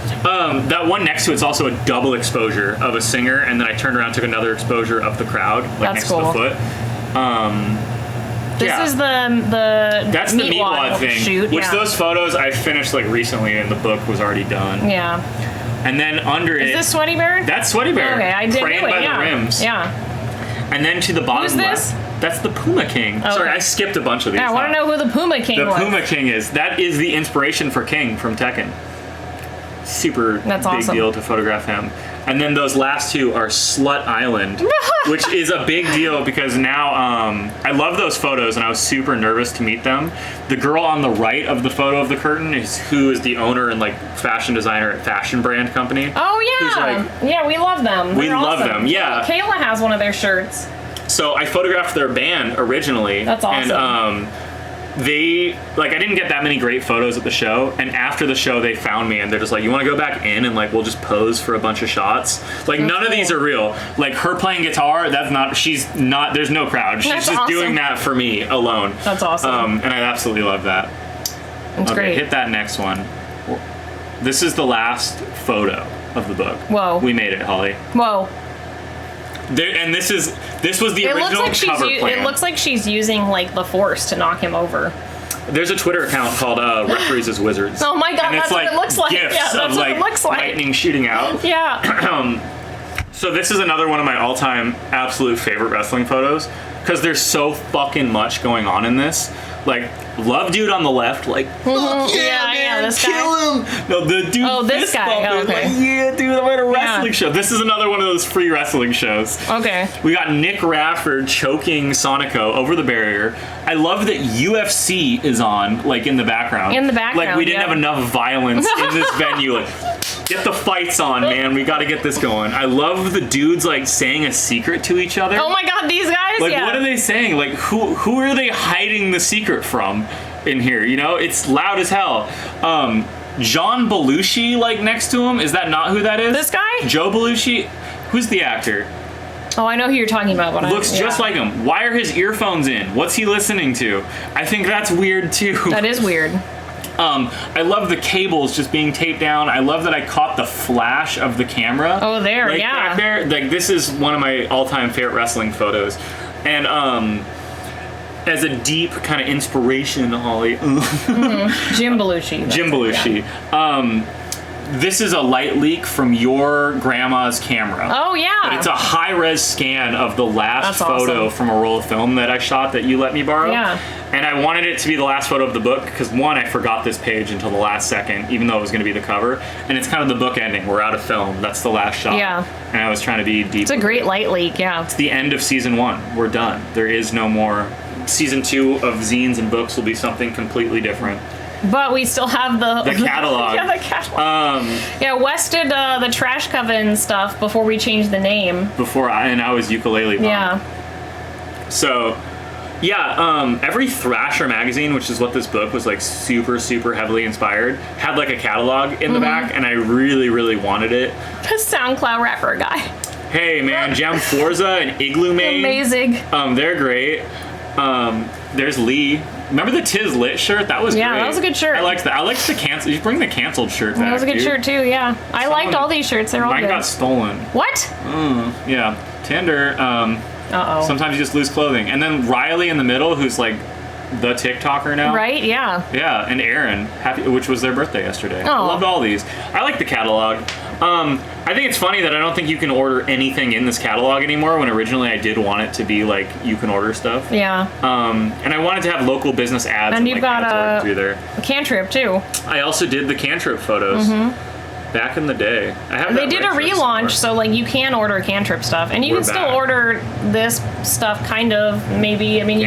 That one next to it's also a double exposure of a singer, and then I turned around and took another exposure of the crowd, like That's next cool. to the foot. This is the That's the meatwad thing. Shoot. Which those photos I finished like recently, and the book was already done. Yeah. And then under Is this Sweaty Bear? That's Sweaty Bear. Okay, I did Praying by the rims. Yeah. And then to the bottom Who's this? left, that's the Puma King. Oh, Sorry, okay. I skipped a bunch of these. Yeah, I want to know who the Puma King was. The Puma King is. That is the inspiration for King from Tekken. Super That's big awesome. deal to photograph him. And then those last two are Slut Island, which is a big deal because now I love those photos and I was super nervous to meet them. The girl on the right of the photo of the curtain is who is the owner and like fashion designer at Fashion Brand Company. Oh yeah, yeah, we love them. We They're love awesome. them. Yeah. Kayla has one of their shirts. So I photographed their band originally. That's awesome. And they, like, I didn't get that many great photos at the show, and after the show they found me and they're just like, you want to go back in and like we'll just pose for a bunch of shots. Like none of these are real. Like her playing guitar, she's not, there's no crowd. She's just doing that for me alone. That's awesome. And I absolutely love that. That's great. Hit that next one. This is the last photo. of the book. Whoa. We made it, Holly. Whoa. And this was the original cover plan. It looks like she's using like the Force to knock him over. There's a Twitter account called Referees as Wizards. Oh my god, and that's what it looks like. GIFs Yeah, that's of what it looks like. Lightning shooting out. Yeah. So this is another one of my all-time absolute favorite wrestling photos because there's so fucking much going on in this. Like, Love Dude on the left, like, fuck man, this kill guy. him. No, the dude, oh, this guy. Oh, okay. Like, yeah, dude, I'm at a wrestling show. This is another one of those free wrestling shows. Okay. We got Nick Rafford choking Sonico over the barrier. I love that UFC is on, like, in the background. In the background, like, we didn't have enough violence in this venue. Like, get the fights on, man. We got to get this going. I love the dudes, like, saying a secret to each other. Oh my god, these guys? Like, what are they saying? Like, who are they hiding the secret from in here? You know, it's loud as hell. John Belushi, like, next to him. Is that not who that is? This guy? Joe Belushi? Who's the actor? Oh, I know who you're talking about. But Looks just like him. Why are his earphones in? What's he listening to? I think that's weird, too. That is weird. I love the cables just being taped down. I love that I caught the flash of the camera. Oh, there, like, yeah. Back there. Like, this is one of my all-time favorite wrestling photos. And, as a deep kind of inspiration, Holly. Jim Belushi. Jim Belushi. Yeah. This is a light leak from your grandma's camera. Oh, yeah. But it's a high-res scan of the last photo from a roll of film that I shot that you let me borrow. Yeah. And I wanted it to be the last photo of the book because, one, I forgot this page until the last second, even though it was going to be the cover. And it's kind of the book ending. We're out of film. That's the last shot. Yeah. And I was trying to be deep. It's a great light leak, yeah. It's the end of season 1. We're done. There is no more. Season 2 of zines and books will be something completely different. But we still have the catalog. Yeah, the catalog. Yeah, Wes did the Trash Coven stuff before we changed the name. I was Ukulele Mom. Yeah. So, yeah, every Thrasher magazine, which is what this book was like super, super heavily inspired, had like a catalog in the back, and I really, really wanted it. The SoundCloud rapper guy. Hey, man, Gem Forza and Igloo Maid. Amazing. They're great. There's Lee. Remember the Tiz Lit shirt? That was great. Yeah, that was a good shirt. I liked that. I liked the cancel. You bring the canceled shirt back. That was a good shirt too. Yeah, I liked all these shirts. They're all good. Mine got stolen. What? Yeah, Tinder. Uh-oh. Sometimes you just lose clothing. And then Riley in the middle, who's like the TikToker now. Right? Yeah. Yeah, and Aaron, which was their birthday yesterday. Oh. I loved all these. I like the catalog. I think it's funny that I don't think you can order anything in this catalog anymore when originally I did want it to be like you can order stuff. Yeah. And I wanted to have local business ads. And you've like, got through there. a cantrip too. I also did the cantrip photos. Back in the day. They did a relaunch, so like you can order cantrip stuff. And you can still order this stuff kind of, maybe. I mean,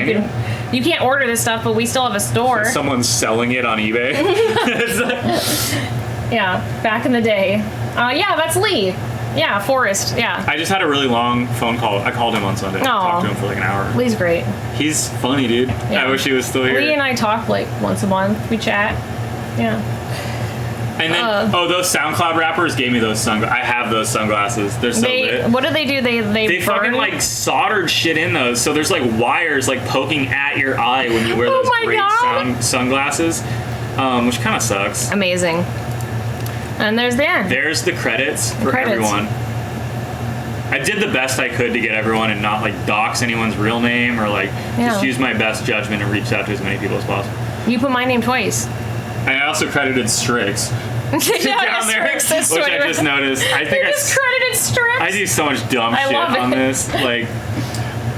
you can't order this stuff, but we still have a store. Someone's selling it on eBay. Yeah, back in the day. Yeah, that's Lee. Yeah, Forrest. Yeah. I just had a really long phone call. I called him on Sunday. Talked to him for like an hour. Lee's great. He's funny, dude. Yeah. I wish he was still here. Lee and I talk like once a month. We chat. Yeah. And then, those SoundCloud rappers gave me those sunglasses. I have those sunglasses. They're so lit. What do they do? They fucking like soldered shit in those. So there's like wires like poking at your eye when you wear those great sunglasses, which kind of sucks. Amazing. And there's the end. There's the credits for everyone. I did the best I could to get everyone and not like dox anyone's real name or like just use my best judgment and reach out to as many people as possible. You put my name twice. And I also credited Strix. Down there, which I just noticed. I think credited Strix. I do so much dumb shit on this. Like,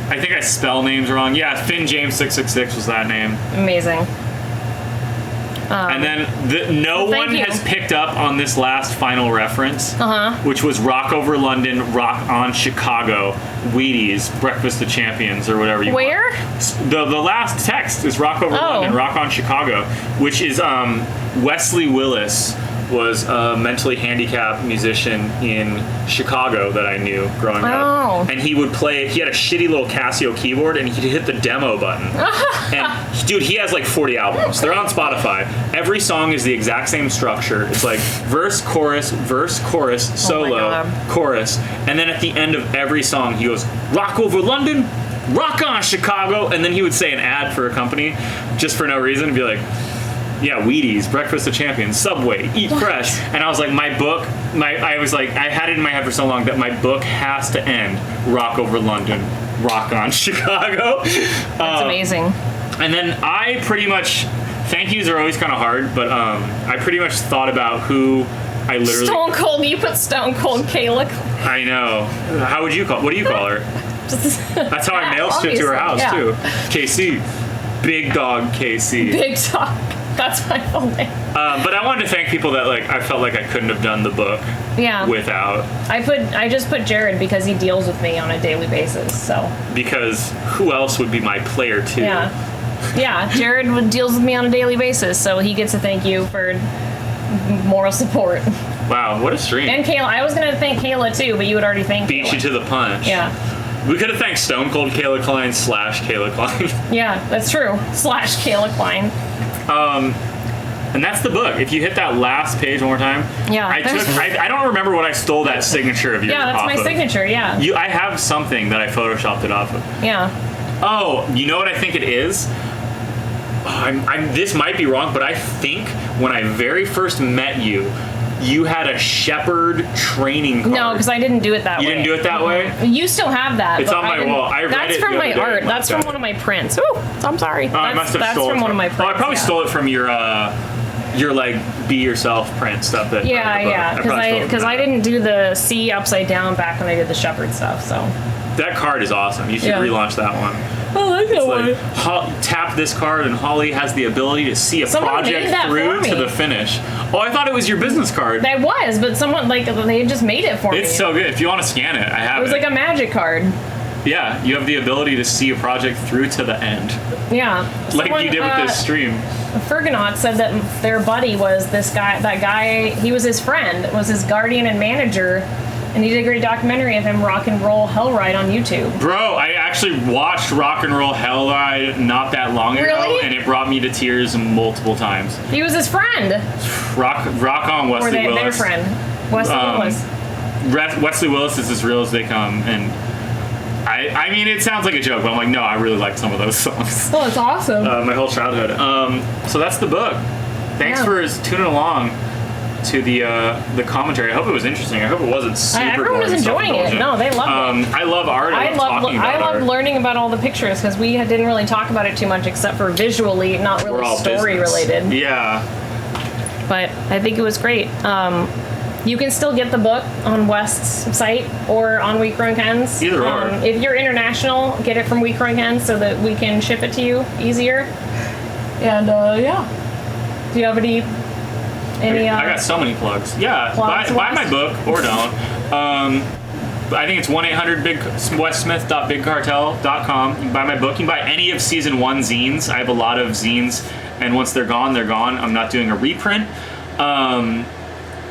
I think I spell names wrong. Yeah, Finn James 666 was that name. Amazing. And then no one has picked up on this last final reference, which was Rock Over London, Rock on Chicago, Wheaties, Breakfast of Champions, or whatever you want. Where? The last text is Rock Over London, Rock on Chicago, which is Wesley Willis was a mentally handicapped musician in Chicago that I knew growing up. And he would play, he had a shitty little Casio keyboard and he'd hit the demo button. And dude, he has like 40 albums. They're on Spotify. Every song is the exact same structure. It's like verse, chorus, solo, chorus. And then at the end of every song, he goes, Rock Over London, Rock on Chicago. And then he would say an ad for a company just for no reason and be like, Yeah, Wheaties, Breakfast of Champions, Subway, Eat Fresh. And I was like, I had it in my head for so long that my book has to end Rock Over London, Rock on Chicago. That's amazing. And then I pretty much, thank yous are always kind of hard, but I pretty much thought about who I literally... Stone Cold, you put Stone Cold Kayla. I know. What do you call her? That's how I mail shit to her house, too. KC. Big Dog KC. Big Dog. That's my full name. But I wanted to thank people that I felt like I couldn't have done the book without. I just put Jared because he deals with me on a daily basis. So because who else would be my player too? Yeah. Jared deals with me on a daily basis, so he gets a thank you for moral support. Wow, what a stream! And Kayla, I was gonna thank Kayla too, but you had already thanked. Beat you to the punch. Yeah. We could have thanked Stone Cold Kayla Klein / Kayla Klein. Yeah, that's true. / Kayla Klein. And that's the book. If you hit that last page one more time. Yeah. I don't remember what I stole that signature of yours. Yeah, that's my signature, yeah. I have something that I photoshopped it off of. Yeah. Oh, you know what I think it is? This might be wrong, but I think when I very first met you, you had a shepherd training card. No, because I didn't do it that way. You didn't do it that way? You still have that. It's on my wall. I read That's it from the my other day. art. That's from one of my prints. Ooh, I'm sorry. I must have that's stolen from one of my prints. Oh, I probably stole it from your like be yourself print stuff. Because I didn't do the C upside down back when I did the shepherd stuff. So that card is awesome. You should relaunch that one. I like that one. Tap this card, and Holly has the ability to see a project through to the finish. Oh, I thought it was your business card. That was, but someone they just made it for me. It's so good. If you want to scan it, I have it. It was like a magic card. Yeah, you have the ability to see a project through to the end. Yeah. Like you did with this stream. Fergonaut said that their buddy was this guy. That guy, he was his friend, was his guardian and manager. And he did a great documentary of him, Rock and Roll Hell Ride, on YouTube. Bro, I actually watched Rock and Roll Hell Ride not that long ago, and it brought me to tears multiple times. He was his friend. Rock on Wesley Willis. Their friend. Wesley Willis. Wesley Willis is as real as they come, and I mean, it sounds like a joke, but I'm like, no, I really like some of those songs. Oh, it's awesome. My whole childhood. So that's the book. Thanks for tuning along to the commentary. I hope it was interesting. I hope it wasn't super everyone was enjoying it. No, they loved it. I love art. I love learning about all the pictures because we didn't really talk about it too much except for visually, not really story related. Yeah. But I think it was great. You can still get the book on West's site or on Week Growing Hens. Either or. If you're international, get it from Week Growing Hens so that we can ship it to you easier. And do you have any? I got so many plugs. Yeah, buy my book or don't. I think it's 1-800-WestSmith.BigCartel.com. You can buy my book. You can buy any of season 1 zines. I have a lot of zines, and once they're gone, they're gone. I'm not doing a reprint.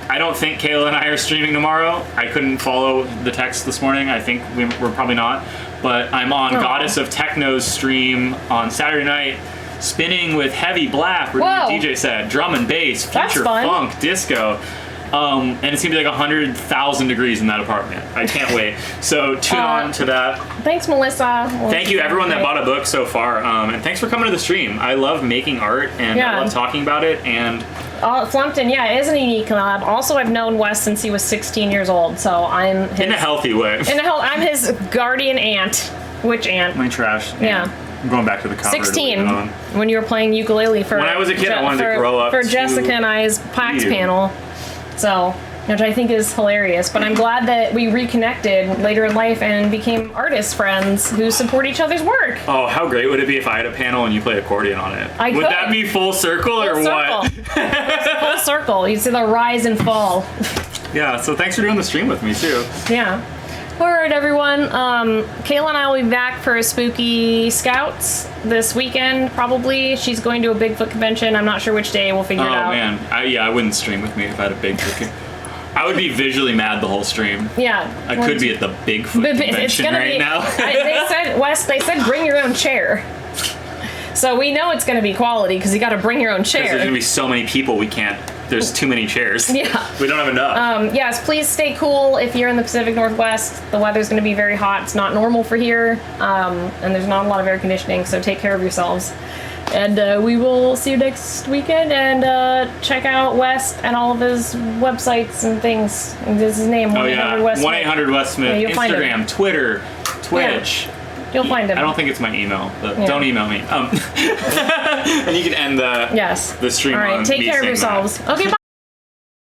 I don't think Kayla and I are streaming tomorrow. I couldn't follow the text this morning. I think we're probably not. But I'm on Goddess of Techno's stream on Saturday night. Spinning with heavy black, where the DJ said, drum and bass, future funk, disco. And it's gonna be like 100,000 degrees in that apartment. I can't wait. So tune on to that. Thanks, Melissa. Thank you everyone that bought a book so far. And thanks for coming to the stream. I love making art and I love talking about it. And Flumpton, it is a unique collab. Also, I've known Wes since he was 16 years old, so I'm his, in a healthy way. I'm his guardian aunt. Witch aunt. My trash. Yeah. I'm going back to the cover. 16, when you were playing ukulele for... When I was a kid, I wanted to grow up for Jessica and I's PAX panel. So, which I think is hilarious. But I'm glad that we reconnected later in life and became artist friends who support each other's work. Oh, how great would it be if I had a panel and you played accordion on it? Would that be full circle or what? Full circle. You see the rise and fall. Yeah, so thanks for doing the stream with me, too. Yeah. All right, everyone. Kayla and I will be back for Spooky Scouts this weekend, probably. She's going to a Bigfoot convention. I'm not sure which day. We'll figure it out. Oh, man. I wouldn't stream with me if I had a Bigfoot. I would be visually mad the whole stream. Yeah. I could be at the Bigfoot convention now. They said bring your own chair. So we know it's going to be quality because you got to bring your own chair. Because there's going to be so many people there's too many chairs. Yeah. We don't have enough. Yes, please stay cool if you're in the Pacific Northwest. The weather's going to be very hot. It's not normal for here. And there's not a lot of air conditioning, so take care of yourselves. And we will see you next weekend. And check out West and all of his websites and things. This is his name. 1-800-WEST-SMITH. Yeah, Instagram, Twitter, Twitch. Yeah. You'll find him. I don't think it's my email, but don't email me. And you can end the stream. All right, take care of yourselves. Okay, bye.